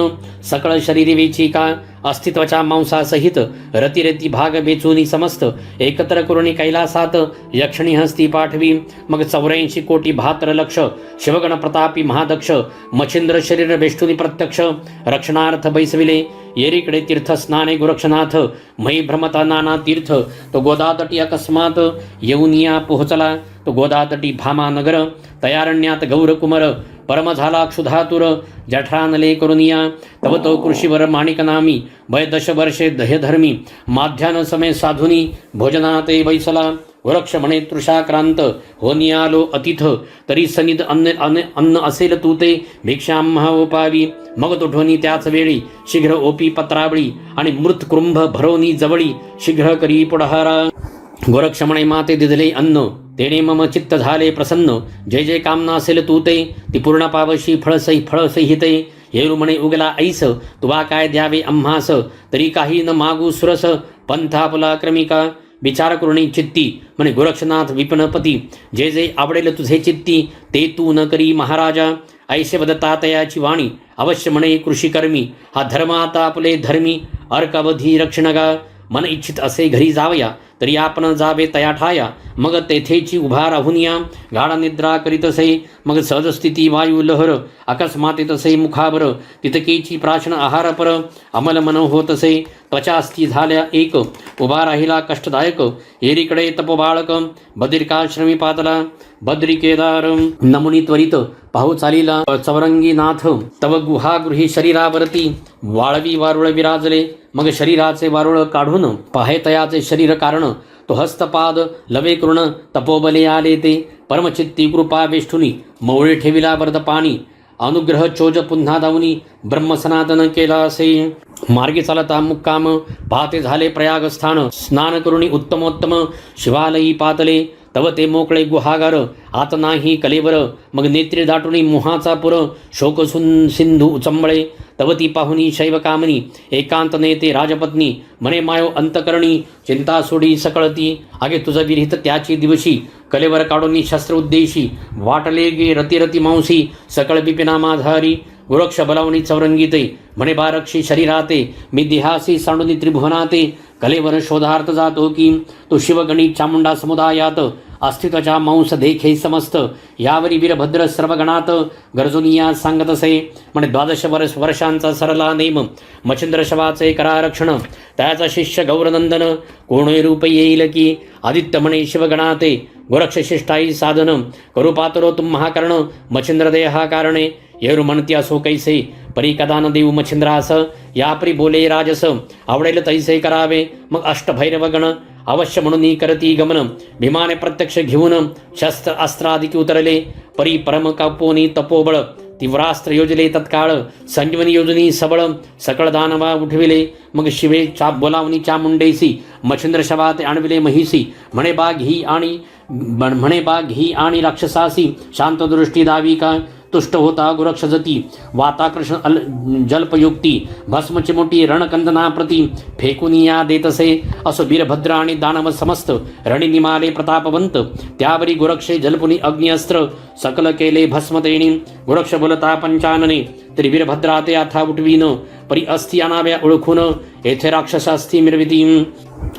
S1: सकळ शरीरी वेची का अस्तित्वाच्या मांसासहित रती भाग बेचूनी समस्त एकत्र करुणी कैलासात यक्षिणी हस्ती पाठवी मग 84 कोटी 72 लक्ष शिवगण प्रतापी महादक्ष मच्छिंद्र शरीर वेष्टुनी प्रत्यक्ष रक्षणार्थ बैसविले येरीकडे तीर्थ स्नाने गोरक्षनाथ मयी भ्रमता नाना तीर्थ तो गोदातटी अकस्मात येऊनिया पोहोचला तो गोदातटी भामा नगर तयारण्यात गौरकुमर परम झाला क्षुधातुर जठरानले करुनिया तव तो कृषीवर माणिकनामी वय 10 वर्षे दह्यधर्मी माध्यान समय साधुनी भोजनाते बैसला वृक्ष म्हणे तृषाक्रांत होनियालो अतिथ तरी सनिध अन्न असेल तू ते भिक्षाम ओपावी मग तो ढोनी त्याच वेळी शीघ्र ओपी पत्रावळी आणि मृत कुंभ भरोनी जवळी शीघ्र करी पुढारा गोरक्ष म्हणे माते दिदले अन्न तेने मम चित्त झाले प्रसन्न जय जय कामना असेल तू ते ती पूर्ण पावशी फळसहिते येरू म्हणे उगला ऐस तुवा काय द्यावे आम्हास तरी काही न मागू सुरस पंथापला क्रमिका विचार करुणी चित्ती म्हणे गोरक्षनाथ विपणपती जे जे आवडेल तुझे चित्ती ते तू न करी महाराजा ऐसे वदता तयाची वाणी अवश्य म्हणे कृषीकर्मी हा धर्म आता आपले धर्मी अर्कवधी रक्षणगा मन इच्छित असे घरी जावया तरी आपण जावे तया ठाया मग तेथेची उभा राहुनिया गाढ निद्रा करीतसे मग सहजस्थिती वायू लहर अकस्मात तसे मुखावर तितकेची प्राशन आहार पर अमल मन होतसे त्वचास्थी झाल्या एक उभा राहिला कष्टदायक एरीकडे तपोबाळक बद्रिकाश्रमी पातला बद्री केदार नमुनी त्वरित पाहू चालीला चवरंगीनाथ तव गुहागृही शरीरावरती वाळवी वारुळ विराजले मग शरीराचे वारुळ काढून पाहे तयाचे शरीर कारण तो हस्तपाद लवे करुण तपोबले आले ते परमचित्ती कृपा वेष्ठुनी मौळे ठेविला वरद पाणी अनुग्रह चोज पुन्हा दावनी ब्रह्मसनातन केला असे मार्गी चालता मुक्काम पाहते झाले प्रयागस्थान स्नान करुणी उत्तमोत्तम शिवालयी पातले तव ते मोकळे गुहागार आत नाही कलेवर मग नेत्री दाटुनी मोहाचा पुर शोक सिंधू उचंबळे तव ती पाहुनी शैव कामनी एकांत नेते राजपत्नी म्हणे मायो अंतकरणी चिंता सोडी सकळती आगे तुझं विरहित त्याची दिवशी कलेवर काढून शस्त्र उद्देशी वाटले गे रती मांसी सकळ बिपिना माधारी गोरक्ष बलावणी चौरंगीते म्हणे बारक्षी शरीराते मी देहासी सांडुनी त्रिभुवनाते कलेवर शोधार्थ जातो की तो शिवगणी चामुंडा समुदायात अस्तित्वाच्या मांस देखे समस्त यावरी वीरभद्र सर्वगणात गरजुनिया सांगत असे म्हणे 12 वर्षांचा सरला नेम मच्छिंद्र शवाचे करारक्षण त्याचा शिष्य गौरनंदन कोणे रूप येईल की आदित्य म्हणे शिवगणाते गोरक्ष शिष्टाई साधन करू पातरो तुम महाकर्ण मच्छिंद्र देहा कारणे येरू म्हणती असो कैसे परी कदा न देऊ मच्छिंद्रास यापरी बोले राजस आवडेल तैसे करावे मग अष्टभैरव गण अवश्य म्हणून करती गमन भीमाने प्रत्यक्ष घेऊन शस्त्र अस्त्रादिकी उतरले परी परम कापोनी तपोबळ तीव्रास्त्र योजले तत्काळ संजीवनी योजनी सबळ सकळ दानवा उठविले मग शिवे बोलावनी चामुंडेसी मच्छिंद्र शवाते आणविले महिसी म्हणे बाघ ही आणि राक्षसासी शांत दृष्टी दावी का तुष्ट होता गुरक्षजती वाताकृष्ण जल्पयुक्ती भस्म चिमुटी रणकंदना प्रती फेकून या देतसे असो वीरभद्र आणि दानव समस्त रणी निमाले प्रतापवंत त्यावरी गुरक्षे जलपुनी अग्निअस्त्र सकल केले भस्मतेनी गुरक्ष बोलता पंचानने तरी वीरभद्रा ते आता उठवीन परी अस्थि अनाव्या ओळखून येथे राक्षसास्थी मिरविती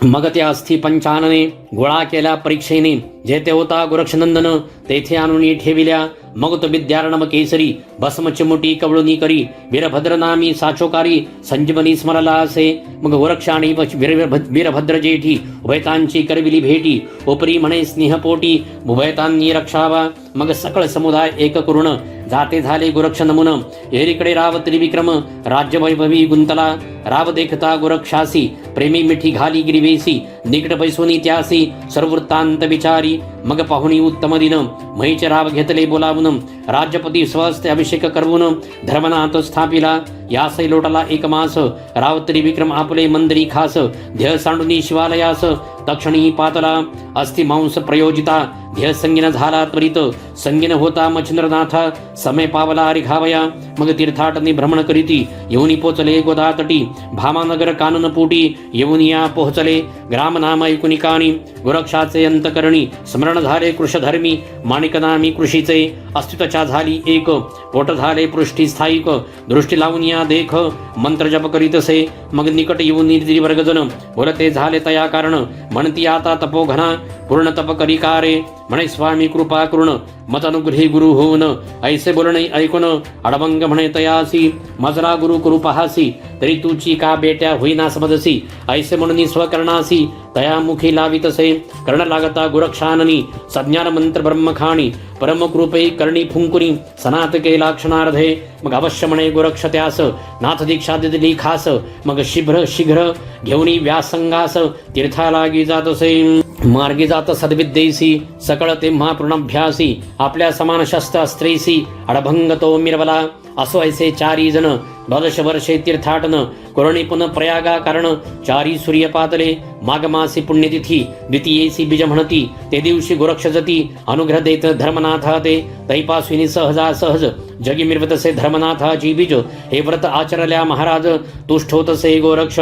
S1: मग त्या अस्थि पंचानने गोळा केल्या परीक्षेने जेथे होता गोरक्षनंदन तेथे आणून ठेविल्या मग तो विद्यार्णव केसरी भस्म चिमुटी कवळुनी करी वीरभद्र नामी साचोकारी संजीवनी स्मरला असे मग गोरक्ष आणि वीरभद्र जेठी उभयतांची करविली भेटी उपरी म्हणे स्नेहपोटी उभयतांनी रक्षावा मग सकळ समुदाय एक करुण जाते झाले गोरक्ष नमुन एरीकडे राव त्रिविक्रम राज्य वैभवी गुंतला राव देखता गोरक्षासी प्रेमी मिठी घाली गिरिवेसी निकट बैसोनी त्यासी सर्ववृत्तांत विचारी मग पाहुणी उत्तम दिन महीचे राव घेतले बोलावून राज्यपती स्वस्ते अभिषेक करवून धर्मनाथ स्थापिला यासै लोटला एक मास राव त्रिविक्रम आपले मंदिरी खास ध्येय सांडुनी शिवालयास तक्षणी पातला अस्ति मांस प्रयोजिता ध्येय संगीन झाला त्वरित संगीन होता मच्छिंद्रनाथा समय पावला रिघावया मग तीर्थाटनी भ्रमण करीती येऊनी पोचले गोदातटी भामानगर कानन पोटी येऊन या पोहोचले ग्राम नाम ऐकुनिकानी गोरक्षाचे अंतकरणी स्मरण झाले कृषधर्मी माणिकनामी कृषीचे अस्तित्वच्या झाली एक पोट झाले पृष्ठी स्थायिक दृष्टी लावून या देख मंत्र जप करीतसे मग निकट येऊन निर्वर्गजन बोलते झाले तया कारण म्हणती आता तपोघना पूर्ण तप करिकारे म्हणे स्वामी कृपा करुण मत अनुग्रही गुरु होऊन ऐसे बोलणे ऐकून अडभंग म्हणे तयासी मजरा गुरु करू पहासी तरी तुची का बेट्या होईना समजसी ऐसे म्हणून स्वकरणासी तया मुखी लावितसे कर्ण लागता गुरक्षाननी सज्ञान मंत्र ब्रह्मखाणी परमकृपे करणी फुंकुनी सनात केला क्षणार्धे मग अवश्य म्हणे गोरक्ष त्यास नाथ दीक्षा दिली खास मग शीघ्र घेऊनी व्यासंगास तीर्थालागी जातसे मार्गी जात सद्विद्येसी सकळ तेव्हा पूर्णाभ्यासी आपल्या समान शस्त्र स्त्रेसी अडभंग तो मिरवला असो ऐसे चारी जण 12 वर्षे तीर्थाटन कोरणी पुन प्रयागा कारण चारी सूर्य पातले माघमासी पुण्यतिथी द्वितीयेसी बीज म्हणती ते दिवशी गोरक्षजती अनुग्रह देत धर्मनाथा ते तैपासविनी सहज जगी मिरवतसे धर्मनाथाची बीज हे व्रत आचरल्या महाराज तुष्ट होतसे गोरक्ष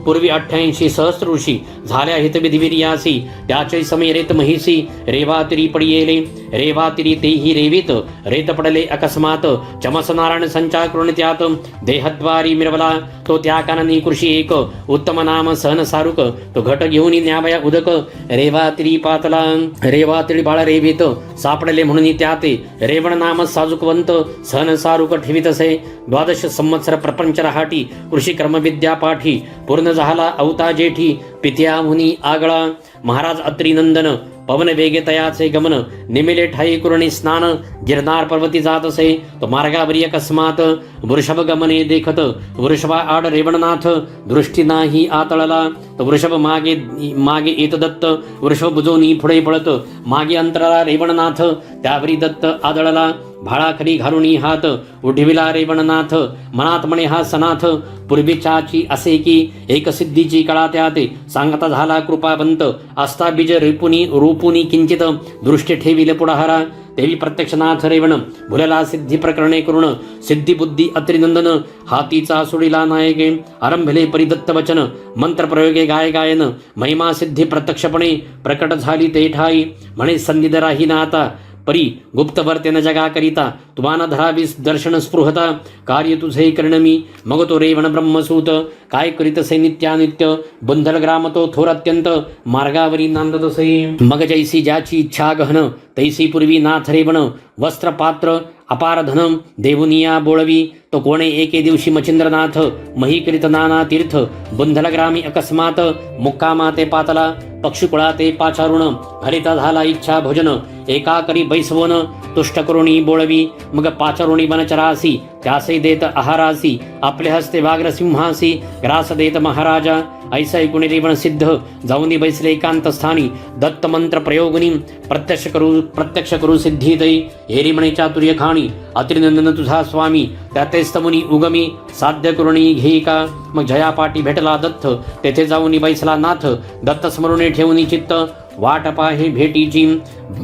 S1: पूर्वी 88 सहस्र ऋषी झाल्या हितविधिविर्यासी त्याचे समय रेत महिसी रेवातिरी पडियेले रेवातिरी तेही रेवित रेत पडले अकस्मात चमस नारायण संचार करून त्यात देहद्वारी मिरवला तो त्या काननी कृषी एक उत्तम नाम सहन सारुक तो घट घेऊन न्यावया उदक रेवातिरी पातला रेवातिरी बाळ रेवित सापडले म्हणून त्याते रेवण नाम साजुकवंत सहन सारुक ठेवितसे 12 संवत्सर प्रपंच रहाटी कृषी कर्मविद्या पाठी पूर्ण झाला अवता जेठी पित्या मुनी आगळा महाराज अत्रिनंदन पवन वेगे तयाचे गमन निमिले ठाई कुरणी स्नान गिरनार पर्वती जातसे तो मार्गावरी अकस्मात वृषभ गमने देखत वृषभा आड रेवणनाथ दृष्टी नाही आतळला तो वृषभ मागे येत दत्त वृषभ बुजोनी पुढे पळत मागे अंतराला रेवणनाथ त्यावरी दत्त आदळला भाळाखाली घालुनी हात उठविला रेवणनाथ मनात म्हणे हा सनाथ पूर्वीच्याची असे की एक सिद्धीची कळा त्याते सांगता झाला कृपावंत आस्था बीज रूपुनी किंचित दृष्टी ठेविले पुढाहारा देवी प्रत्यक्षनाथ रेवण भुलला सिद्धी प्रकरणे करुण सिद्धी बुद्धी अत्रिनंदन हातीचा सुडीला नायके आरंभले परिदत्त वचन मंत्र प्रयोगे गायन महिमा सिद्धी प्रत्यक्षपणे प्रकट झाली ते ठाई म्हणे संधी राही ना आता परी गुप्तवर्तेन जगा करिता तुम्हाला धरावीस दर्शन स्पृहता कार्य तुझे करणमी मग तो रेवण ब्रह्मसूत काय करीतसे नित्यानित्य बंधल ग्राम तो थोर अत्यंत मार्गावरी नांदतसे मग जैसी ज्याची इच्छा गहन तैसी पूर्वी नाथ रेवण वस्त्र पात्र अपार धनम देवुनिया बोळवी तो कोणे एके दिवशी मच्छिंद्रनाथ मही करीत नाना तीर्थ बंधल ग्रामी अकस्मात मुक्कामा ते पातला पक्षीकुळा ते पाचारुण हरिता झाला इच्छा भोजन एका करी बैसवन तुष्ट करुणी बोळवी मग पाचारुणी वनचरासी त्यासे देत आहारासी आपले हस्ते व्याघ्र सिंहासी ग्रास देत महाराजा ऐसा ऐकून रेवण सिद्ध जाऊनी बैसले एकांत स्थानी दत्त मंत्र प्रयोगनी प्रत्यक्ष करू सिद्धी दई हेरी म्हणे चातुर्य खाणी अत्रिनंदन तुझा स्वामी त्याते स्तमुनी उगमी साध्य करुणी घेई का मग जयापाटी भेटला दत्त तेथे जाऊनी बैसला नाथ दत्त स्मरुणे ठेवूनी चित्त वाट पाहे भेटीची,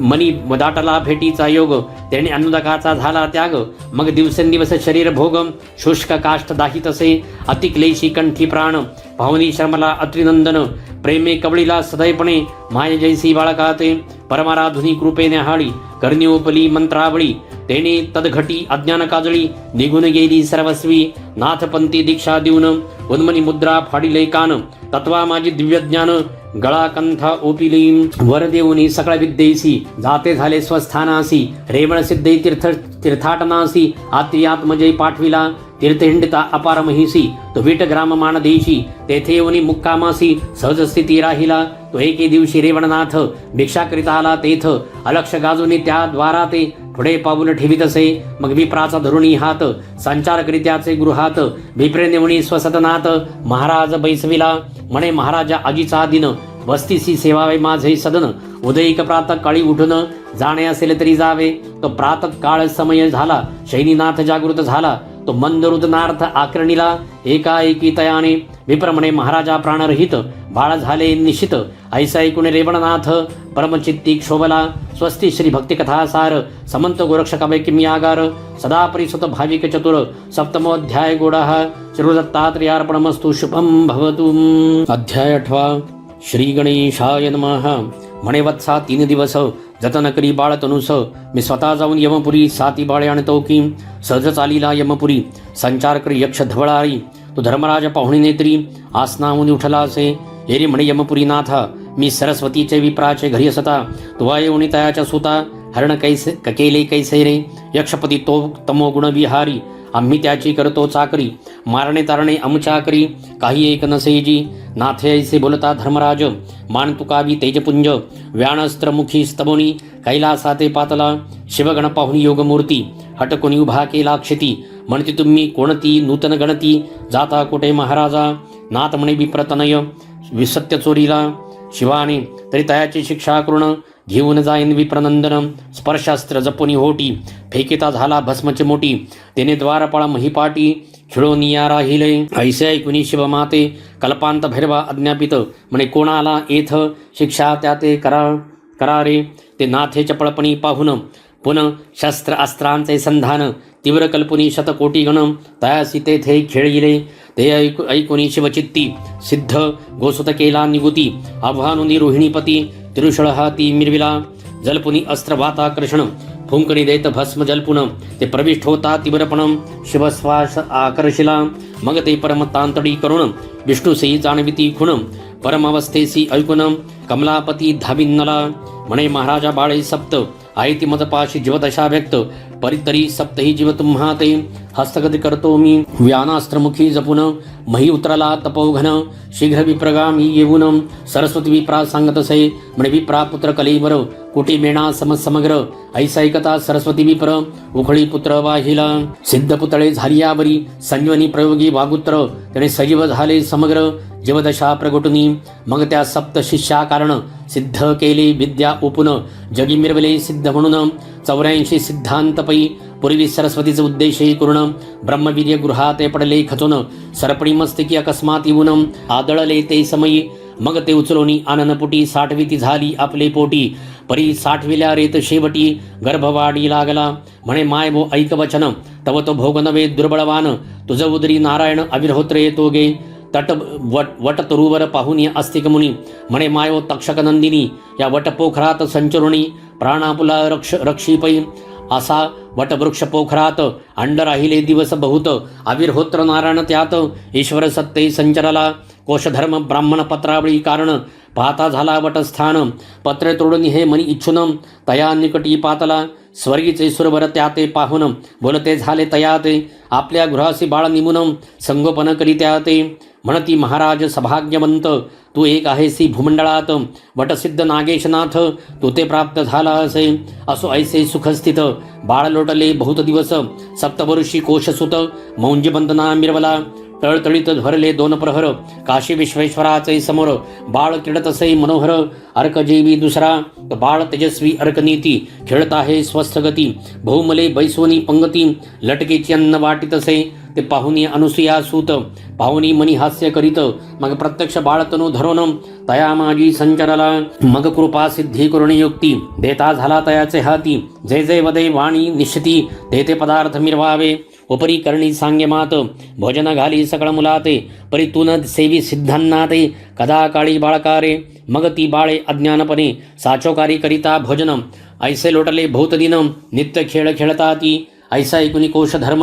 S1: मनी दाटला भेटीचा योग, त्याने अन्नदकाचा झाला त्याग. मग दिवसेंदिवस शरीर भोग, शुष्क काष्ठ दाहितसे, अतिक्लेशी कंठी प्राण, पाहुनी शर्मला अत्रिनंदन, प्रेमे कवळीला सदैपणे, माय जैसी बाळकाते, परमाराधुनी कृपेने हाळी, कर्णिओपली मंत्रावळी, तेने तदघटी अज्ञान काजळी, निघून गेली सर्वस्वी, नाथपंथी दीक्षा देऊन, उन्मनी मुद्रा फाडिले कान, तत्वा माझी दिव्य ज्ञान, गळा कंथा ओपिली, वर देऊनी सकळ विद्येसी, जाते झाले स्वस्थानासी, रेवण सिद्धे तीर्थाटनासी, आत्मजय पाठविला, तीर्थहिंडिता अपार महिसी, तो विट ग्राम मानदेशी, तेथे येऊनी मुक्कामासी, सहज स्थिती राहिला, तो एके दिवशी रेवणनाथ, भिक्षा करीता आला तेथ, अलक्ष गाजूनी त्या द्वारा ते, पुढे पाऊल ठेवीत असे, मग विप्राचा धरुणी हात, संचार करीत्याचे गृहात, विप्रे नेवणी स्वसदनात, महाराज बैसविला, म्हणे महाराजा आजीचा दिन, वस्तीसी सेवावे माझे सदन, उदयिक प्रातः काळी उठून, जाणे असेल तरी जावे, तो प्रातः काळ समय झाला, शैनीनाथ जागृत झाला, तो मंदरुदनार्थ आकरणीला, एकाएकी तयाने, विप्र म्हणे महाराजा प्राणरहित, बाळ झाले निश्चित, ऐसा ऐकून रेवणनाथ, परमचित्ती क्षोभला, स्वस्ती श्री भक्तिकथासार, समंत गोरक्ष काव्य किम्यागार, सदा परिसुत भाविक चतुर, सप्तमोध्याय गोडः, श्रीदत्तात्रेयार्पणमस्तु, शुभम भवतु. अध्याय 8. श्री गणेशाय नमः. म्हणे वत्सा 3 दिवस जतन करी बाळ तनुस, मी स्वतः जाऊन यमपुरी 7 बाळे आणतो की, सहज चालीला यमपुरी, संचार करी यक्ष धवळारी, तो धर्मराज पाहुणी नेत्री, आसनाहून उठला असे, एरी म्हणे यमपुरी नाथा, मी सरस्वतीचे विप्राचे घरी असता, तुवा येऊनी तयाच्या सुता, हरण कैसे केले कैसे रे, यक्षपती तो तमो गुण विहारी, आम्ही त्याची करतो चाकरी, मारणे तारणे अमुच्या करी, काही एक नसेजी, नाथे ऐसे बोलता धर्मराज, मान तुकावी तेजपुंज, व्याणस्त्रमुखी स्तबोनी, कैलासाते पातला, शिवगण पाहुणी योगमूर्ती, हटकुनी उभा केला क्षिती, म्हणती तुम्ही कोणती नूतन गणती, जाता कोठे महाराजा, नाथ म्हणे विप्रतनय, विसत्य चोरीला, शिवाने तरी तयाची शिक्षा करून, घेऊन जाईन विप्रनंदन, स्पर्शास्त्र जपुनी होटी, फेकिता झाला भस्मची मोठी, तेने द्वारपाळ महिपाटी, खिळोनिया राहिले, ऐसे ऐकुनी शिवमाते, कल्पांत भैरवा अज्ञापित, म्हणे कोणाला येथ शिक्षा त्या ते करारे, ते नाथे चपळपणी पाहुन, पुन शस्त्र अस्त्रांचे संधान, तीव्र कल्पुनी शतकोटी गण, तयासी तेथे खेळिले, ते ऐकुनी शिवचित्ती, सिद्ध गोसुत केला निगुती, आव्हानुनी रोहिणीपती, तिरुषळ हाती मिरविला, जलपुनी अस्त्र वाताकर्षण, फुंकणी देत भस्म जलपुन, ते प्रविष्ट होता तीव्रपण, शिवश्वास आकर्षिला, मग ते परमतांतडी करुण, विष्णुसेई जाणविती खुण, परमावस्थेसी ऐकुन, कमलापती धाविन्नला, म्हणे महाराजा बाळे सप्त, आयती मजपाशी जीवदशा व्यक्त, परितरी सप्तही जीव तुम्हा ते, हस्तगती करतो मी, व्यानास्त्रमुखी जपुन, मही उतरला तपोघन, शीघ्र विप्रगामी येऊन, सरस्वती विप्रा सांगतसे, म्हणे विप्रा पुत्र कलेवर, कुटी मेणा समग्र, ऐसा ऐकता सरस्वती विप्र, उखळी पुत्र वाहिला, सिद्ध पुतळे झाली यावरी, संजीवनी प्रयोगी वागुत्र, त्याने सजीव झाले समग्र, जीवदशा प्रगटुनी, मग त्या सप्त शिष्या कारण, सिद्ध केले विद्या ओपुन, जगी मिरवले सिद्ध म्हणून, 84 सिद्धांतपै, पूर्वी सरस्वतीचे उद्देशही करून, ब्रह्मवीर्य गृहात पडले खचून, सरपणी मस्तकी अकस्मात येऊन, आदळले ते समयी, मग ते उचलोनी आननपुटी, साठविती झाली आपले पोटी, परी साठविल्या रेत शेवटी, गर्भवाडी लागला, म्हणे माय भो ऐक वचन, तव तो भोग नवे दुर्बळवान, तुझ उदरी नारायण अविरहोत्रे येतो गे, तट वट तरुवर पाहुनी अस्तिक मुनी, म्हणे मायो तक्षक नंदिनी, या वटपोखरात संचरुणी, प्राणापुला रक्षीपै, असा वटवृक्ष पोखरात, अंड राहिले दिवस बहुत, अविरहोत्र नारायण त्यात, ईश्वर सत्ते संचरला, कोशधर्म ब्राह्मण पत्रावळी कारण, पाहता झाला वटस्थान, पत्र तोडून हे मनी इच्छुन, तया निकटी पातला, स्वर्गीचे सुरवर त्याते पाहुन, बोलते झाले तयाते, आपल्या गृहासी बाळ निमुन, संगोपन करी त्याते, म्हणती महाराज सभाग्यवंत, तू एक आहेसी भूमंडळात, वटसिद्ध नागेशनाथ, तू ते प्राप्त झाला असे, असो ऐसे सुखस्थित, बाळ लोटले बहुत दिवस, सप्तवर्षी कोशसुत, मौंजीबंदना मिरवला, तळतळीत भरले 2 प्रहर, काशी विश्वेश्वराचे समोर बाळ क्रीडतसे मनोहर. अर्कजीवी दुसरा बाळ तेजस्वी अर्कनीती, खेळत आहे स्वस्थ गती. बहुमले बैसवनी पंगती, लटकेची अन्न वाटितसे. ते पाहुनी अनुसुया सूत, पाहुनी मनी हास्य करीत. मग प्रत्यक्ष बाळतनु धरून तया माझी संचरला. मग कृपा सिद्धी करुण युक्ती, देता झाला तयाचे हाती. जे जे वदे वाणी निश्चिती, ते ते पदार्थ मिरवावे. उपरी करणी सांगे मात, भोजन घाली सकळ मुलाते. परितून सेवी सिद्धांनाते, कदा काळी बाळकारे. मग ती बाळे अज्ञानपणे, साचोकारी करिता भोजन. ऐसे लोटले बहुत दिन, नित्य खेळ खेळता ती. ऐसा ऐकुनी कोश धर्म,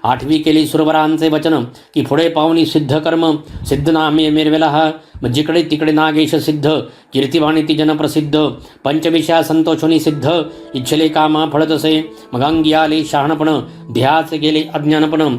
S1: 8वी केली सुरवरांचे वचन. की पुढे पाहुनी सिद्ध कर्म, सिद्ध नामे मिरवेला हा. मग जिकडे तिकडे नागेश सिद्ध, कीर्तिवाणी ती जनप्रसिद्ध. पंचविषया संतोषोनी सिद्ध, इच्छले कामा फळतसे. मग अंगी आले शहाणपण, ध्याचे गेले अज्ञानपण.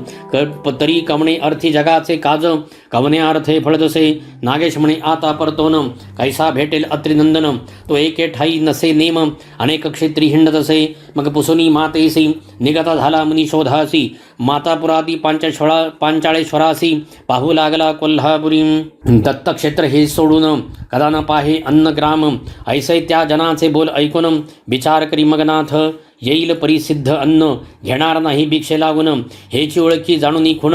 S1: तरी कवणे अर्थी जगाचे काज, कवने अर्थे फळतसे. नागेश म्हणे आता परतोन, कैसा भेटेल अत्रिनंदन. तो एके ठाई नसे नेम, अनेक क्षेत्री हिंडतसे. मग पुसुनी मातेसी, निगता झाला मुनी शोधासी. मातापुरादी पांचाळेश्वरासी, पाहू लागला कोल्हापुरी. दत्तक्षेत्र हे सोडून, कदा न पाहे अन्नग्राम. ऐसे त्या जनाचे बोल ऐकून, विचार करी मगनाथ. येईल परिसिद्ध अन्न, घेणार नाही भिक्षे लागून. हेची ओळखी जाणून खूण,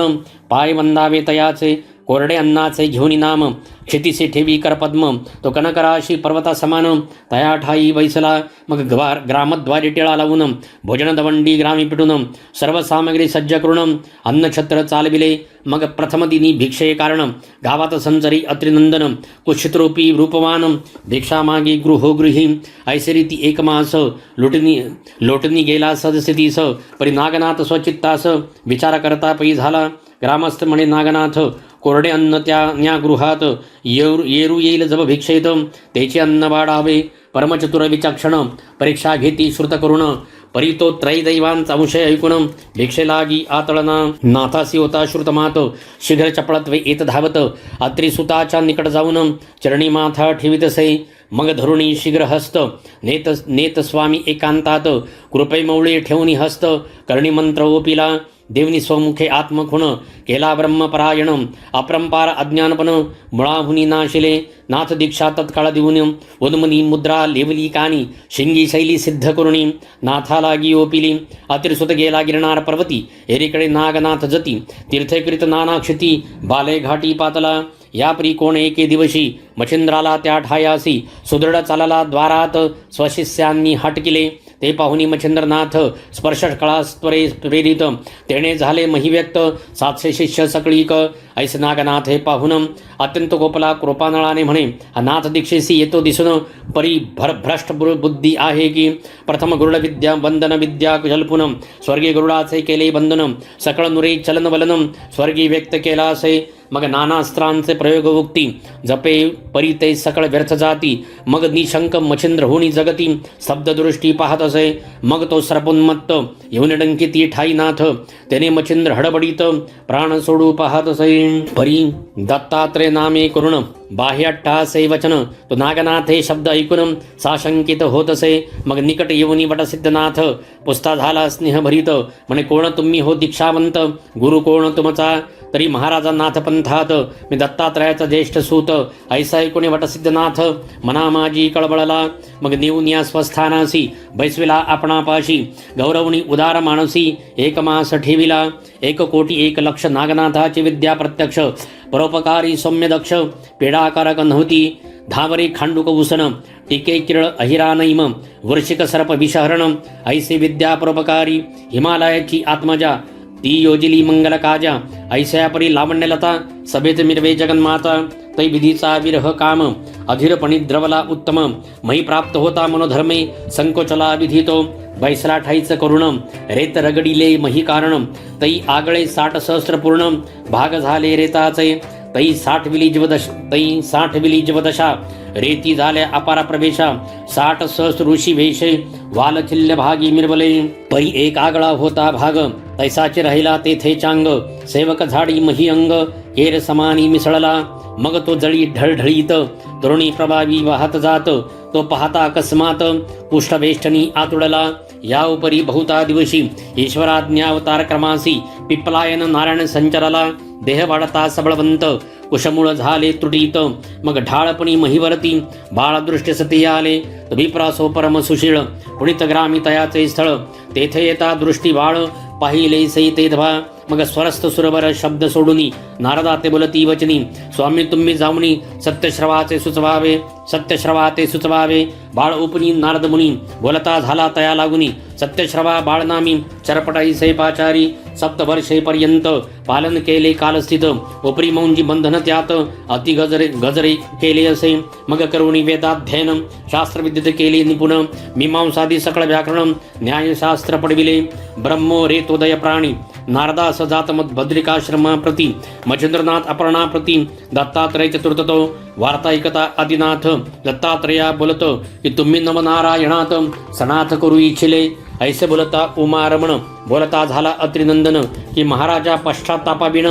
S1: पाय वंदावे तयाचे. कोरडे अन्नाचे घेऊन नाम, क्षितिसे ठेवी करपद्म. तो कनकराशी पर्वता समान, तया ठाई बैसला. मग ग्रामद्वारी टिळा लावून, भोजन दवंडी ग्रामी पिटून. सर्व सामग्री सज्ज करून, अन्नछत्र चालविले. मग प्रथम दिनी भिक्षे कारण, गावात संचरी अत्रिनंदन. कुक्षितरूपी रूपवान, भिक्षा मागी गृहोगृही. ऐसे रीती एक मास, लोटनी गेला सदस्थितीस. परी नागनाथ स्वचित्तास, विचार करता पै झाला. ग्रामस्थ म्हणे नागनाथ, कोरडे अन्न त्या गृहात. येरू येईल जब भिक्षेत, त्याचे अन्न वाढावे. परमचतुर विचक्षण, परीक्षा घेती श्रुत करुण. परी तो त्रैदैवांचा अंशय ऐकून, भिक्षे लागी आतळना. नाथासी होता श्रुतमात, शीघ्र चपळत्वे येत धावत. अत्रिसुताच्या निकट जाऊन, चरणी माथा ठेवितसे. मग धरुणी शीघ्र हस्त, नेत स्वामी एकांतात. कृपे मौळे ठेवणी हस्त, करणी मंत्र ओपिला. देवनी स्वमुखे आत्मखुण, केला ब्रह्मपरायण. अपरंपार अज्ञानपण, मुळाहुनी नाशिले. नाथ दीक्षा तत्काळ देऊन, उन्मनी मुद्रा लेवली कानी. शिंगी शैली सिद्ध करुणी, नाथालागी ओपिली. अतिरसुत गेला गिरणार पर्वती, एरीकडे नागनाथ जती. तीर्थकृत नाना क्षिती, बाले घाटी पातला. यापरी कोण एके दिवशी, मच्छिंद्राला त्या ठायासी. सुदृढ चालला द्वारात, स्वशिष्यांनी हटकिले. ते पाहुनी मच्छिंद्रनाथ, स्पर्श कळास्त्वरे प्रेरित. तेणे झाले महिव्यक्त, 700 शिष्य सकळीक. ऐस नागनाथ हे पाहुन, अत्यंत गोपला कृपानळाने म्हणे, हा नाथ दीक्षेसी येतो दिसून. परी भ्रष्ट बुद्धी आहे की. प्रथम गरुड विद्या वंदन विद्या जल्पुन. स्वर्गीय गरुडाचे केले बंधन, सकळ नुरे चलन वलन. स्वर्गी व्यक्त केला असे. मग नानास्त्रांचे प्रयोग उक्ती, जपे परी ते सकळ व्यर्थ जाती. मग निशंक मच्छिंद्र होणी जगती, स्तब्धदृष्टी पाहत असे. मग तो सर्पोन्मत्त, येऊन डंकिती ठाई नाथ. त्याने मच्छिंद्र हडबडीत, प्राण सोडू पाहत असे. परी दत्तात्रय नामे करुण, बाह्यट्टासे वचन. तो नागनाथ हे शब्द ऐकून, साशंकित होत असे. मग निकट येऊनी वटसिद्धनाथ, पुस्ता झाला स्नेहभरीत. म्हणे कोण तुम्ही हो दीक्षावंत, गुरु कोण तुमचा. तरी महाराजा नाथ पंथात, मी दत्तात्रयाचा ज्येष्ठ सूत. ऐसा ऐकून वटसिद्धनाथ, मना माझी कळबळला. मग नेऊन या स्वस्थानासी, बैसविला आपणापाशी. गौरवणी उदार मानसी, एक मास ठेविला. 1 कोटी 1 लक्ष नागनाथाची विद्या प्रत्यक्ष. परोपकारी सौम्य दक्ष, पेडाकारक नव्हती. धावरे खांडूक उसन, टिके किरळ अहिरानैम. वृश्चिक सर्प विषहरण, ऐसे विद्या परोपकारी. हिमालयाची आत्मजा, ती योजिली मंगल काजा. ऐशया परी लावण्यलता, सभेत मिरवे जगन्माता. तै विधीचा विरह काम, अधीरपणी द्रवला उत्तम. मही प्राप्त होता मनोधर्मे, संकोचला विधितो. बैसला ठाईच करुण, रेत रगडिले मही कारण. तै आगळे 60 सहस्र पूर्ण, भाग झाले रेताचे. तै 60 विली जीवदशा, रेती झाल्या अपारा प्रवेशा. 60 सहस्र ऋषी वेशे, वालखिल्य भागी मिरवले. परी एक आगळा होता भाग, तैसाचे राहिला तेथे चांग. सेवक झाडी मही अंग, केर समानी मिसळला. मग तो जळी ढळढळीत, तरुणी प्रभावी वाहत जात. तो पाहता अकस्मात, पुष्ठवेष्टनी आतुडला. या उपरी बहुता दिवशी ईश्वराज्ञावतार क्रमासी पिप्पलायन नारायण संचरला देह वाढता सबळवंत कुशमूळ झाले त्रुटीत मग ढाळपणी महिवरती बाळदृष्टी सती आले विप्रासो परम सुशीळ पुणित ग्रामी तयाचे स्थळ तेथे येता दृष्टी बाळ पाहिले सई ते धवा मग स्वरस्थ सुरवर शब्द सोडूनी नारदा ते बोलती वचनी स्वामी तुम्ही जाऊनी सत्यश्रवाचे सुचवावे बाळ उपनी नारद मुनी बोलता झाला तया लागुनी सत्यश्रवा बाळनामी चरपटाई सैपाचारी सप्तवर्षेपर्यंत पालन केले कालस्थित उपरी मौंजी बंधन त्यात अति गजरे केले असे मग करुणी वेदाध्ययन शास्त्रविद्येत केले निपुण मीमांसादी सकळ व्याकरण न्यायशास्त्र पडविले ब्रह्मो रेतोदय प्राणी नारदा सजात मद बद्रिकाश्रमा प्रति मच्छिंद्रनाथ अपर्णा प्रति दत्तात्रय चतुर्थतो वार्ता ऐकता आदिनाथ दत्तात्रया बोलत की तुम्ही नवनारायणात सनाथ करू इच्छिले ऐसे बोलता उमारमण बोलता झाला अत्रिनंदन की महाराजा पश्चातापाविण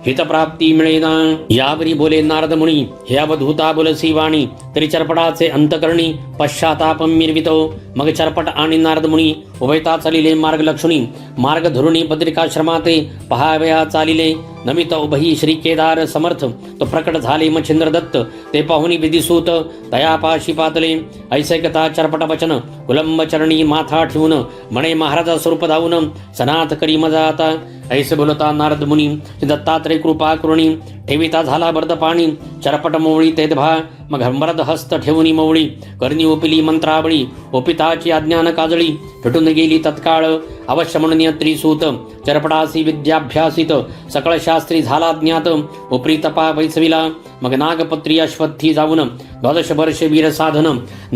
S1: हितप्राप्ती मिळेना यावरी बोले नारद मुनी हे अवधूता बोलसी वाणी तरी चरपटाचे अंतकरणी पश्चातापम मिरवितो मग चरपट आणि नारद मुनी उभयता चालिले मार्ग लक्षणी मार्ग धरुणी बद्रिकाश्रमाते पहावया चालिले नमित उभही श्री केदार समर्थ तो प्रकट झाले मच्छिंद्र दत्त ते पाहुनी विधिसूत तयापाशी पातले ऐसैकता चरपट वचन कुलंब चरणी माथा ठेवून म्हणे महाराजा स्वरूप धावून सनाथ करी मजा आता ऐसे बोलता नारद मुनी दत्तात्रय कृपा करुणी ठेविता झाला बर्द पाणी चरपट मोवळी तेदभा मग मरद हस्त ठेवूनी मवळी करणी ओपिली मंत्रावळी ओपिताची अज्ञान काजळी फिटून गेली तत्काळ अवश्य म्हणून त्रिसूत चरपटासी विद्याभ्यासित सकळ शास्त्री झाला ज्ञात उपरी तपा वैसविला मग नागपत्री अश्वत्थी जाऊन 12 वर्षे वीर साधन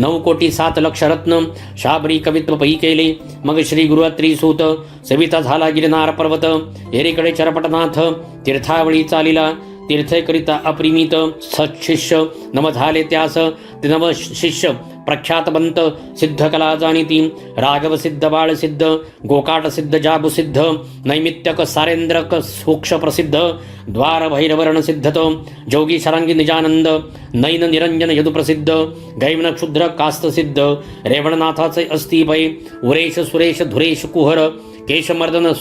S1: 9 कोटी 7 लक्ष रत्न शाबरी कवित्व पही केले मग श्री गुरु त्रिसूत सविता झाला गिरनार पर्वत एरीकडे चरपटनाथ तीर्थावळी चालिला तीर्थकरिता अप्रिमित सत्शिष्य नव झाले त्यास ते नव शिष्य प्रख्यातवंत सिद्ध कला जाणीती राघव सिद्ध बाळ सिद्ध गोकाट सिद्ध जाबु सिद्ध नैमित्तक सारेंद्रक सूक्ष प्रसिद्ध द्वार भैरवर्ण सिद्धतो जोगी शरांगी निजानंद नैन निरंजन यदु प्रसिद्ध गैवण क्षुद्र कास्त सिद्ध रेवणनाथाचे अस्ति भय उरेश सुरेश धुरेश कुहर केशमर्दन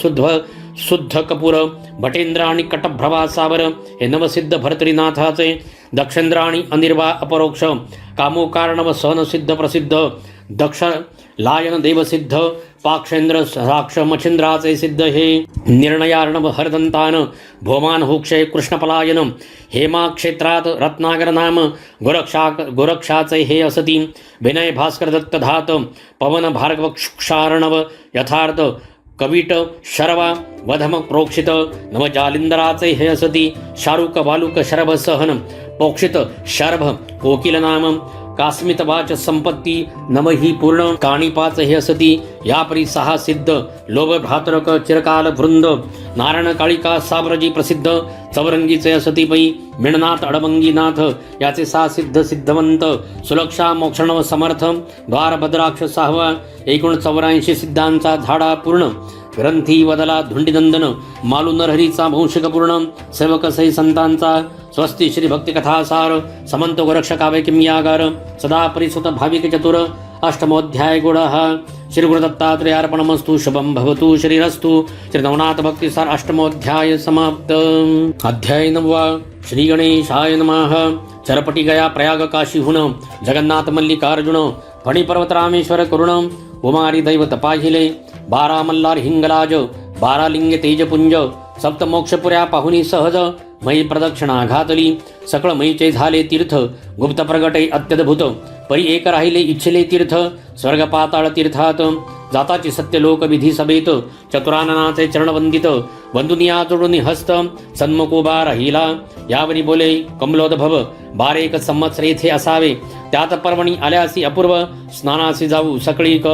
S1: शुद्ध कपूर भटेंद्र आणि कटभ्रवा सावर हे नवसिद्ध भरतरीनाथाचे दक्षेंद्र आणि अनिर्वा अपरोक्ष कामोकारणव सहनसिद्ध प्रसिद्ध दक्ष लायन देवसिद्ध पाक्षेंद्र साक्ष मच्छिंद्राचे सिद्ध हे निर्णयार्णव हरदंतान भोमान हुक्षे कृष्णपलायन हेमा क्षेत्रात रत्नागर नाम गोरक्षाचे हे असती विनय भास्कर दत्त धात पवन भार्गव क्षार्णव यथार्थ कविट शरवा वधम प्रोक्षित नव जालिंदराचे हे असती शारुक बालुक शरभ सहन पोक्षित शरभ कोकिल नाम कास्मित वाच संपत्ती नमही पूर्ण काणिपाच हे असती यापरी 6 सिद्ध लोभ भ्रातरक चिरकाल वृंद नारायण काळिका साम्राजी प्रसिद्ध चौरंगीचे असती पै मिणनाथ अडबंगीनाथ याचे 6 सिद्ध सिद्धवंत सुलक्षा मोक्षणव समर्थ द्वार भद्राक्ष 6 एकूण 84 सिद्धांचा झाडा पूर्ण ग्रंथी वदला धुंडीनंदन मालू नरहरीचा वंशिक पूर्ण सेवक सई संतांचा स्वस्ती श्री भक्ती कथासार समंत गोरक्ष काव्य किम्यागार सदा परिसुत भाविक चतुर अष्टमोध्याय गुणः श्री गुरुदत्तात्रेयार्पणमस्तु शुभम भवतु श्रीरस्तु श्री नवनाथ भक्तिसार अष्टमोध्याय समाप्त अध्याय 9 श्री गणेशाय नमः चरपटी गया प्रयाग काशीहुन जगन्नाथ मल्लिकार्जुन फणी पर्वत रामेश्वर करुण उमारी दैवत पाहिले 12 मल्हार हिंगलाज 12 लिंग तेजपुंज सप्तमोक्षपुऱ्या पाहुनी सहज मयी प्रदक्षिणा घातली सकळ मयीचे झाले तीर्थ गुप्त प्रगटे अत्यद्भुत परी एक राहिले इच्छिले तीर्थ स्वर्ग पाताळ तीर्थात जाताची सत्य लोक विधी सभेत चतुराननाचे चरणवंदित वंदुनिया जोडुनी हस्त सन्मुखोबा राहिला यावरी बोले कमलोद्भव 12 संवत्सर येथे असावे त्यात पर्वणी आल्यासी अपूर्व स्नानासी जाऊ सकळीक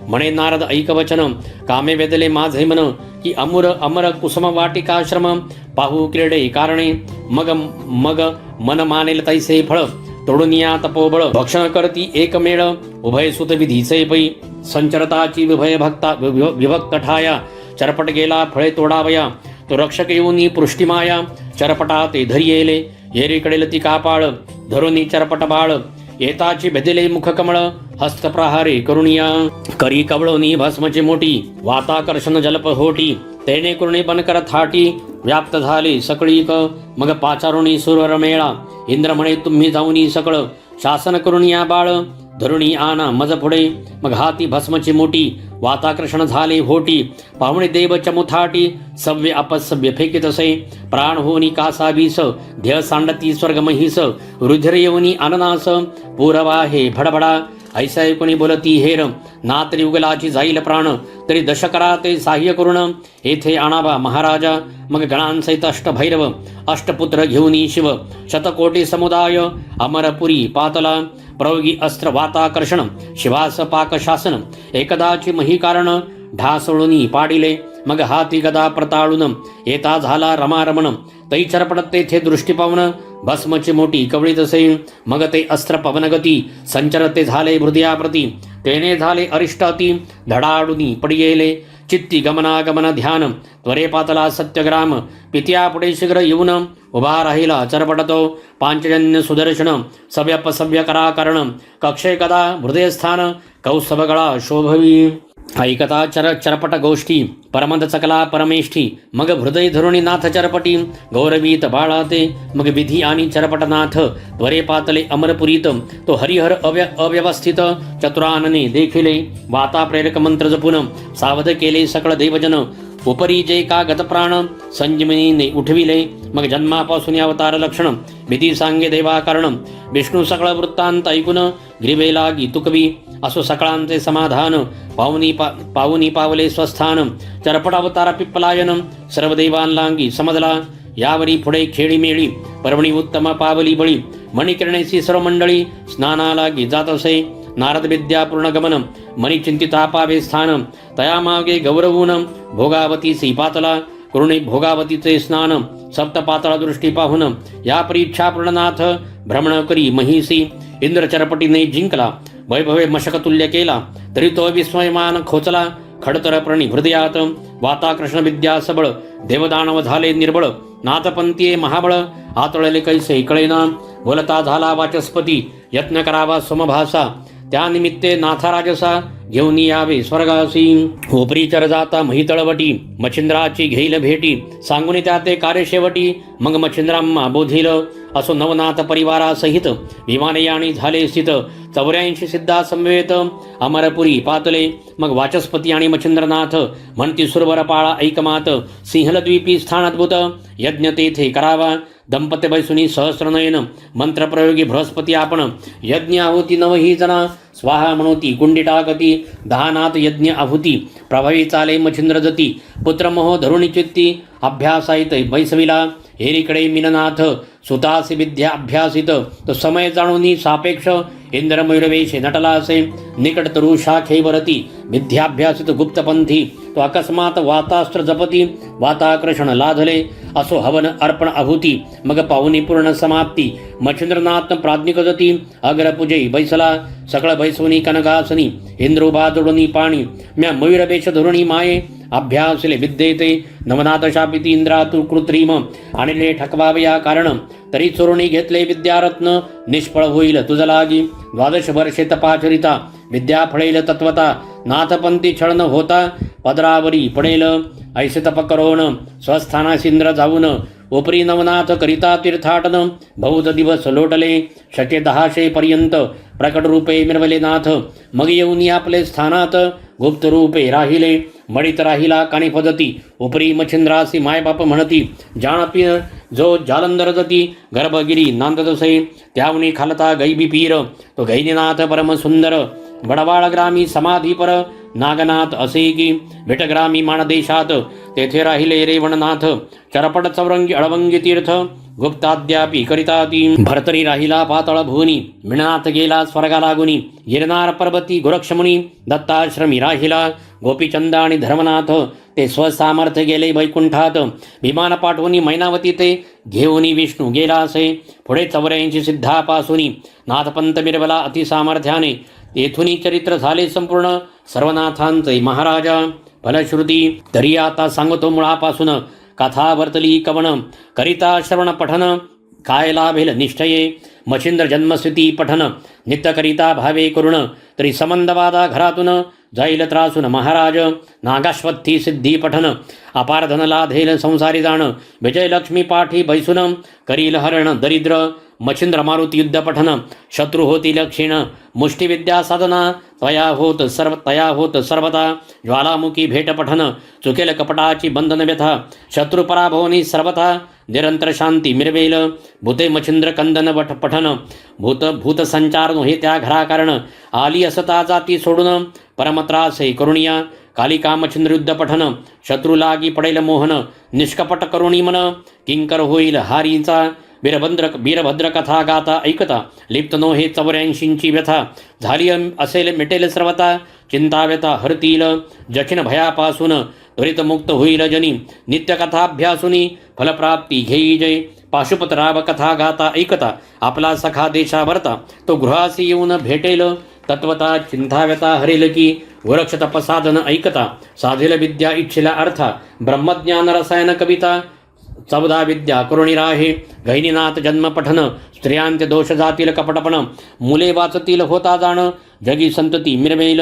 S1: म्हणे नारद ऐक वचन कामे वेदले माझे मन की अमर कुसुम वाटिकाश्रम पाहू क्रीडे कारणे मग मन मानेल तैसे फळ तोडुनिया तपोबळ भक्षण करती एक मेळ उभय सुत विधीचे पै संचरताची विभक्त ठाया चरपट गेला फळे तोडावया तो रक्षक येऊनी पृष्टिमाया चरपटा ते धरी येले येरीकडे लती कापाळ धरुनी चरपट बाळ येताची भेदिले मुखकमळ हस्तप्रहारे करुणिया करी कवळोनी भस्मची मोठी वाताकर्षण जलप होटी तेने करुणी बनकर थाटी व्याप्त झाले सकळीक मग पाचारुणी सुरवर मेळा इंद्र म्हणे तुम्ही जाऊनी सकळ शासन करून या बाळ धरुणी आना मज पुढे मग हाती भस्मची मोठी वाताकर्षण झाले होटी पाहुणे देव चमुथाटी सव्य अपसव्य फेकित असे प्राण होनी कासा वीस ध्येय सांडती स्वर्ग महिस रुधिर येऊनी अननास पूरवाहे भडभडा ऐसा कोणी बोलती हेर ना तरी उगलाची जाईल प्राण तरी दशकरा ते साह्य करुण येथे आणावा महाराजा मग गणांसहित अष्टभैरव अष्टपुत्र घेऊनी शिव शतकोटी समुदाय अमरपुरी पातला प्रयोगी अस्त्र वाताकर्षण शिवास पाक शासन एकदाची मही कारण ढासळुनी पाडिले मग हाती गदा प्रताळून येता झाला रमारमण तै चरपडत तेथे दृष्टी पावन भस्मची मोठी कवळी तसे मग ते अस्त्र पवनगती संचरते झाले हृदयाप्रती तेने झाले अरिष्टाती धडाडुनी पडियेले चित्ती गमनागमन ध्यान त्वरे पातला सत्यग्राम पित्या पुढे शीघ्र येऊन उभा राहिला चरपटतो पांचजन्य सुदर्शन सव्यपसव्य कराकरण कक्षे कदा हृदयस्थान कौस्तभगळा शोभवी ऐकता चरपट गोष्टी परमद चकला परमेष्ठी मग हृदय धरुणी नाथ चरपटी गौरवीत बाळाते मग विधी आणि चरपटनाथ त्वरे पातले अमरपुरीत तो हरिहर अव्यवस्थित चतुरानने देखिले वाता प्रेरक मंत्र जपून सावध केले सकळ देवजन उपरी जे का गतप्राण संजीवनीने उठविले मग जन्मापासून अवतार लक्षण विधी सांगे देवाकरण विष्णू सकळ वृत्तांत ऐकून ग्रीवे लागी तुकवी असो सकळांचे समाधान पावनी पावले स्वस्थान चरपट अवतार पिप्पलायन सर्व देवांलांगी समजला यावरी पुढे खेळी मेळी पर्वणी उत्तम पावली बळी मणिकिरणेसी सर्व मंडळी स्नानालागी जात असे नारद विद्या पूर्ण गमन मनी चिंतिता पावे स्थान तया मागे गौरवून भोगावती पातला करुणे भोगावतीचे स्नान सप्त पातळा दृष्टी पाहून या परीक्षा पूर्णनाथ भ्रमण करी महिसी इंद्र चरपटीने जिंकला वैभवे मशकतुल्य केला तरी तो विस्मयमान खोचला खडतर प्रणी हृदयात वाताकृष्ण विद्या सबळ देवदानव झाले निर्बळ नाथपंथीये महाबळ आतळले कैसे कळेना बोलता झाला वाचस्पती यत्न करावा समभासा त्यानिमित्ते नाथराजसा घेऊन यावे स्वर्गासी उपरी चर जाता महितळवटी मच्छिंद्राची घेईल भेटी सांगून त्या ते कार्य शेवटी मग मच्छिंद्रांमा बोधिल असो नवनाथ परिवारासहित विमानयानी झाले स्थित 84 सिद्धा समवेत अमरपुरी पातले मग वाचस्पती आणि मच्छिंद्रनाथ म्हणती सुरवर पाळा ऐकमात सिंहलद्वीपी स्थान अद्भुत यज्ञ तेथे करावा दंपत्य बैसुनी सहस्रनयन मंत्रप्रयोगी बृहस्पती आपण यज्ञ आहुती नवही जना स्वाहा म्हणोती कुंडी टाकती दहानाथ यज्ञ आहुती प्रभावी चाले मच्छिंद्र जती पुत्रमोह धरुणी चित्ती अभ्यासायित बैसविला हेरीकडे मिननाथ सुतासी विद्या अभ्यासित तो समय जाणूनी सापेक्ष इंद्रमयूरवेशे नटला असे निकट तरु शाखेवरती विद्याभ्यासित गुप्तपंथी तो अकस्मात वातास्त्र जपती वाताकर्षण लाधले असो हवन अर्पण आहुती मग पाहुनी पूर्ण समाप्ती मच्छिंद्रनाथ प्राज्ञिक जती अग्रपूजे बैसला सकळ बैसवनी कनकासनी इंद्रोबा जोडणी पाणी म्या मयूरवेश धरुणी माये अभ्यासले विद्येते नवनाथ शापिती इंद्रातु कृत्रिम आणले ठकवावे या कारण तरी चोरणी घेतले विद्यारत्न निष्फळ होईल तुझ लागी 12 वर्षे तपाचरिता विद्या फळेल तत्वता नाथपंथी छळन होता पदरावरी पडेल ऐसे तप करोन स्वस्थानास इंद्र जाऊन उपरी नवनाथ करिता तीर्थाटन बहुत दिवस लोटले 110 पर्यंत प्रकट रूपे मिरवले नाथ मग येऊन आपले स्थानात गुप्त रूपे राहिले मडित राहिला काणी पदती उपरी मच्छिंद्रासी मायबाप म्हणती जाणपी जो जालंधर जती गर्भगिरी नांदतसे त्यावनी खालता गैबी पीर तो गैनीनाथ परम सुंदर बडवाळ ग्रामी समाधीपर नागनाथ असे की विटग्रामी माणदेशात तेथे राहिले रेवणनाथ चरपट चौरंगी अळवंगी तीर्थ गुप्ताद्यापी करिताती भरतरी राहिला पातळ भुवनी मिळनाथ गेला स्वर्गा लागुनी गिरनार पर्वती गोरक्षमुनी दत्ताश्रमी राहिला गोपीचंद आणि धर्मनाथ ते स्वसामर्थ्य गेले वैकुंठात विमान पाठवून मैनावती ते घेऊनी विष्णू गेला असे पुढे 84 सिद्धापासूनी नाथपंत मिरवला अतिसामर्थ्याने येथुनी चरित्र झाले संपूर्ण सर्वनाथांचे महाराजा फलश्रुती तरी आता सांगतो मुळापासून कथा वर्तली कवन करिता श्रवण पठन काय लाभेल निश्चये मच्छिंद्र जन्मस्थिती पठन नित्यकरिता भावे करुण तरी समंदवादा घरातून जाईल त्रासून महाराज नागाश्वत्थी सिद्धी पठन अपार धन लाधेल संसारी जाण विजयलक्ष्मी पाठी बैसून करील हरण दरिद्र मच्छिंद्र मारुती युद्ध पठन शत्रु होतील क्षीण मुष्टिविद्या साधना तया होत सर्वता ज्वालामुखी भेट पठन चुकेल कपटाची बंधन व्यथा शत्रु पराभवनी सर्वथा निरंतर शांती मिरवेल भूते मच्छिंद्र कंदन पठन भूत संचार हे त्या घरा कारण आली असता जाती सोडून परमत्रासे करुणिया कालिका मच्छिंद्र युद्ध पठन शत्रु लागी पडेल मोहन निष्कपट करुणी मन किंकर होईल हारीचा वीरभद्र कथा गाता ऐकता लिप्त नो हे 84ची व्यथा झाली असेल मिटेल सर्वता चिंता व्यथा हरतील जखिन भयापासून त्वरित मुक्त होईल जनी नित्यकथाभ्यासुनी फलप्राप्ती घेई जय पाशुपतराव कथा गाता ऐकता आपला सखा देशावरता तो गृहासी येऊन भेटेल तत्वता चिंता व्यथा हरेल की वृक्ष तपसाधन ऐकता साधेल विद्या इच्छिला अर्था ब्रह्मज्ञान रसायन कविता 14 विद्या करुणिराहे गहिनीनाथ जन्म पठन स्त्रियांचे दोष जातील कपटपण मुले वाचतील होता जाण जगी संतती मिरवेल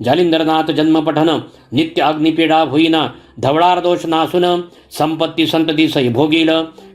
S1: जालिंदरनाथ जन्म पठन नित्य अग्निपीडा होईना धवळार दोष नासून संपत्ती संतती सही भोगील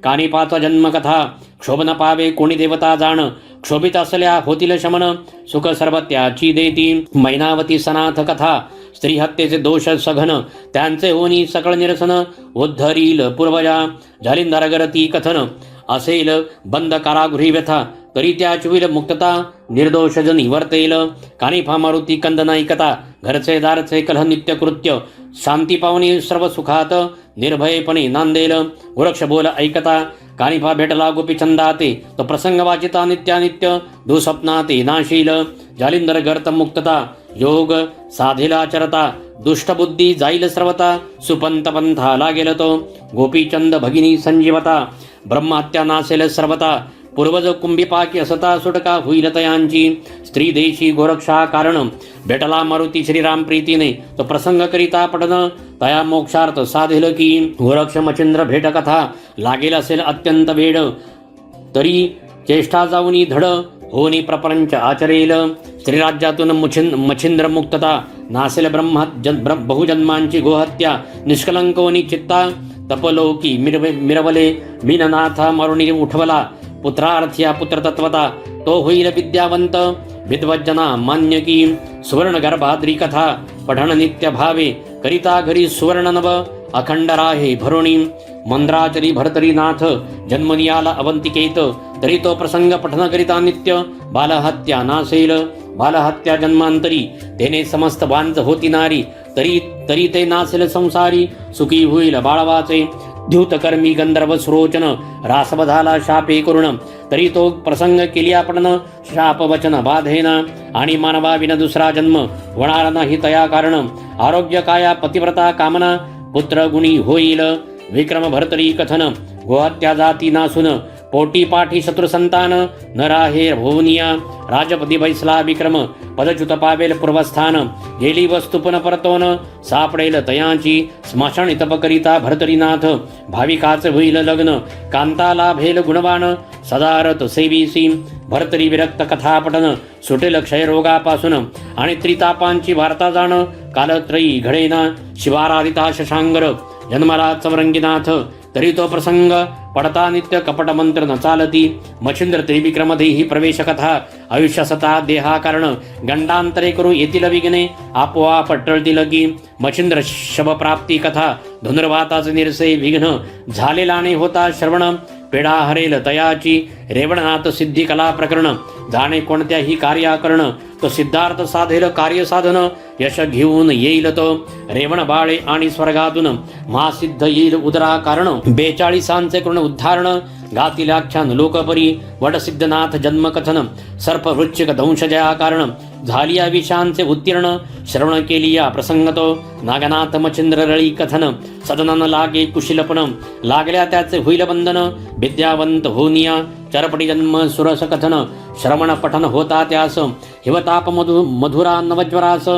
S1: कानिपाचा जन्मकथा क्षोभन पावे कोणी देवता जाण क्षोभित असल्या होतील शमन सुख सर्व त्याची देती मैनावती सनाथ कथा स्त्री हत्येचे दोष सघन त्यांचे होनी सकळ निरसन उद्धरील पूर्वजा जालिंदरगरती कथन असेल बंद कारागृही व्यथा तरी त्याची होईल मुक्तता निर्दोष जनी वर्तेल कानिफा मारुती कंदनाईकता घरचे दारचे कलह नित्य कृत्य शांती पावनी सर्व सुखात निर्भयपणे नांदेल वृक्ष बोल ऐकता कानिफा भेटला गोपी छंदाते तो प्रसंग वाचिता नित्यानित्य दुःस्वप्नाते नाशील जालिंदर गर्त मुक्तता योग साधेला चरता दुष्टबुद्धी जाईल सर्वता सुपंत पंथा लागेल तो गोपीचंद भगिनी संजीवता ब्रह्महत्या नासेल सर्वता पूर्वज कुंभिपाकी असता सुटका होईल तयांची स्त्री देशी गोरक्षा कारण भेटला मारुती श्रीराम प्रीतीने तो प्रसंग करिता पडन तया मोक्षार्थ साधेल की गोरक्ष मच्छिंद्र भेट कथा लागेल असेल अत्यंत वेळ तरी चेष्टा जाऊनी धड होनी प्रपंच आचरेल स्त्रीराज्यातून मच्छिंद्र मुक्तता नासेल बहुजन्मांची गोहत्या निष्कलंकोनी चित्ता तपलोकी मिरवले मीननाथा मरुणी उठवला पुत्रार्थ्या पुत्रतत्वता तो होईल विद्यावंत विद्वज्जना मान्य की सुवर्ण गर्भाद्री कथा पठण नित्य भावे करिता घरी सुवर्ण नव अखंड राहे भरुणी मंद्राचरी भरतरी नाथ जन्मनियाला अवंतिकेत तरी तो प्रसंग पठन करिता नित्य बालहत्या नासेल बालहत्या जन्मांतरी तेने समस्त वांज होती नारी तरी ते नासेल संसारी सुखी होईल बाळवाचे द्यूतकर्मी गंधर्व सुरोचन रासवधाला शापे करुण तरी तो प्रसंग केली आपण शाप वचन बाधेना आणि मानवा विना दुसरा जन्म होणार नाही तया कारण आरोग्य काया पतिव्रता कामना पुत्र गुणी होईल विक्रम भरतरी कथन गोहत्या जाती नासून पोटी पाठी शत्रु संतान न राहे भुवनिया राजपदी बैसला विक्रम पदच्युत पावेल पूर्वस्थान गेली वस्तू पुन परतोन सापडेल तयांची स्मशान तपकरिता भरतरीनाथ भाविकाच होईल लग्न कांता लाभेल गुणवान सदारथ सेवीसी भरतरी विरक्त कथा पठन सुटेल क्षयरोगापासून आणि त्रितापांची वार्ता जाण कालत्रयी घडेना शिवाराधिता शशांगर जन्मला चवरंगीनाथ तरी तो प्रसंग पडता नित्य कपट मंत्र न चालती मच्छिंद्र त्रिविक्रमदेही प्रवेश कथा आयुष्य सता देहा कारण गंडांतरे करू येतील विघ्ने आपोआप टळतील की मच्छिंद्र शब प्राप्ती कथा धनुर्वाताचे निरसे विघ्न झालेला ने होता श्रवण पेढा हरेल तयाची रेवणनाथ सिद्धी कला प्रकरण जाणे कोणत्याही कार्याकरण तो सिद्धार्थ साधेल कार्य साधन यश घेऊन येईल तो रेवण बाळे आणि स्वर्गातून महासिद्ध येईल उदरा कारण 42 करून उद्धारण गातील आख्यान लोकपरी वडसिद्धनाथ जन्मकथन सर्प वृश्चिक दंशजया कारण झाली या विषांचे उत्तीर्ण श्रवण केली या प्रसंग तो नागनाथ मच्छिंद्र रळी कथन सदनन लागे कुशिलपण लागल्या त्याचे होईल बंधन विद्यावंत होनिया चरपटी जन्म सुरस कथन श्रवण पठन होता त्यास हिवताप मधुरा नवज्वरास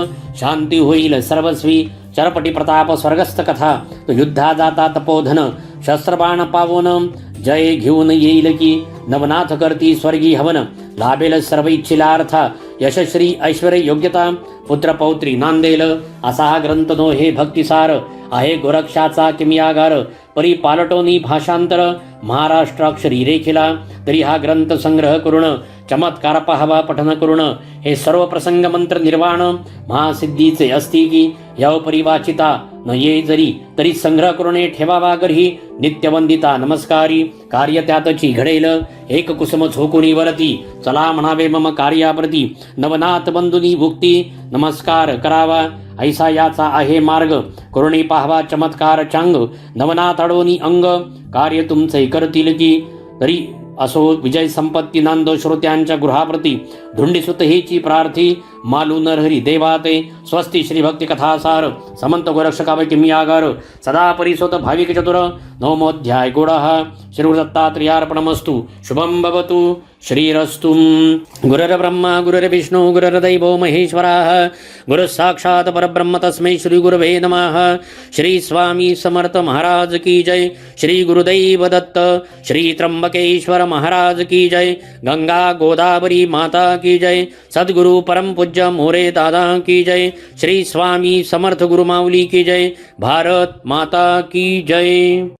S1: शांती होईल सर्वस्वी चरपटी प्रताप स्वर्गस्थ कथा तो युद्धा जाता तपोधन शस्त्रबाण पावून जय घेऊन येईल की नवनाथ करती स्वर्गी हवन लाभेल सर्व इच्छिलार्थ यशश्री ऐश्वर योग्यता पुत्र पौत्री नांदेल असा हा ग्रंथ नो हे भक्तिसार आहे गोरक्षाचा किमियागार परी पालटोनी भाषांतर महाराष्ट्राक्षरी रेखिला तरी हा ग्रंथ संग्रह करून चमत्कार पाहावा पठन करून हे सर्व प्रसंग मंत्र निर्वाण महासिद्धीचे असती की यव परिवाचिता न ये जरी तरी संग्रह करून ठेवावा गर्ही नित्यवंदिता नमस्कारी कार्य त्यातची घडेल एक कुसुम झोकुनी वरती चला म्हणावे मम कार्याप्रती नवनाथ बंधुनी भुक्ती नमस्कार करावा ऐसा याचा आहे मार्ग करुणी पाहवा चमत्कार चांग नवनाथ अडोनी अंग कार्य तुमचे करतील की तरी असो विजय संपत्ती नांदो श्रोत्यांच्या गृहाप्रती धुंडीसुत हेची प्रार्थी मालू नरहरी देवाते स्वस्ती श्री भक्ती कथासार समंत गोरक्षकावै किमियागार सदा परिसोत भाविक चतुर नवमोऽध्याय गुणः श्री दत्तात्रेयार्पणमस्तु शुभं भवतु श्रीरस्तु गुरुर्ब्रह्मा गुरुर्विष्णु गुरुर्दैवो महेश्वरः गुरुः साक्षात् परब्रह्म तस्मै श्री गुरवे नमः श्री स्वामी समर्थ महाराज की जय श्री गुरुदैव दत्त श्री त्र्यंबकेश्वर महाराज की जय गंगा गोदावरी माता की जय सद्गुरु परम पूज्य मोरे दादा की जय श्री स्वामी समर्थ गुरु माऊली की जय भारत माता की जय।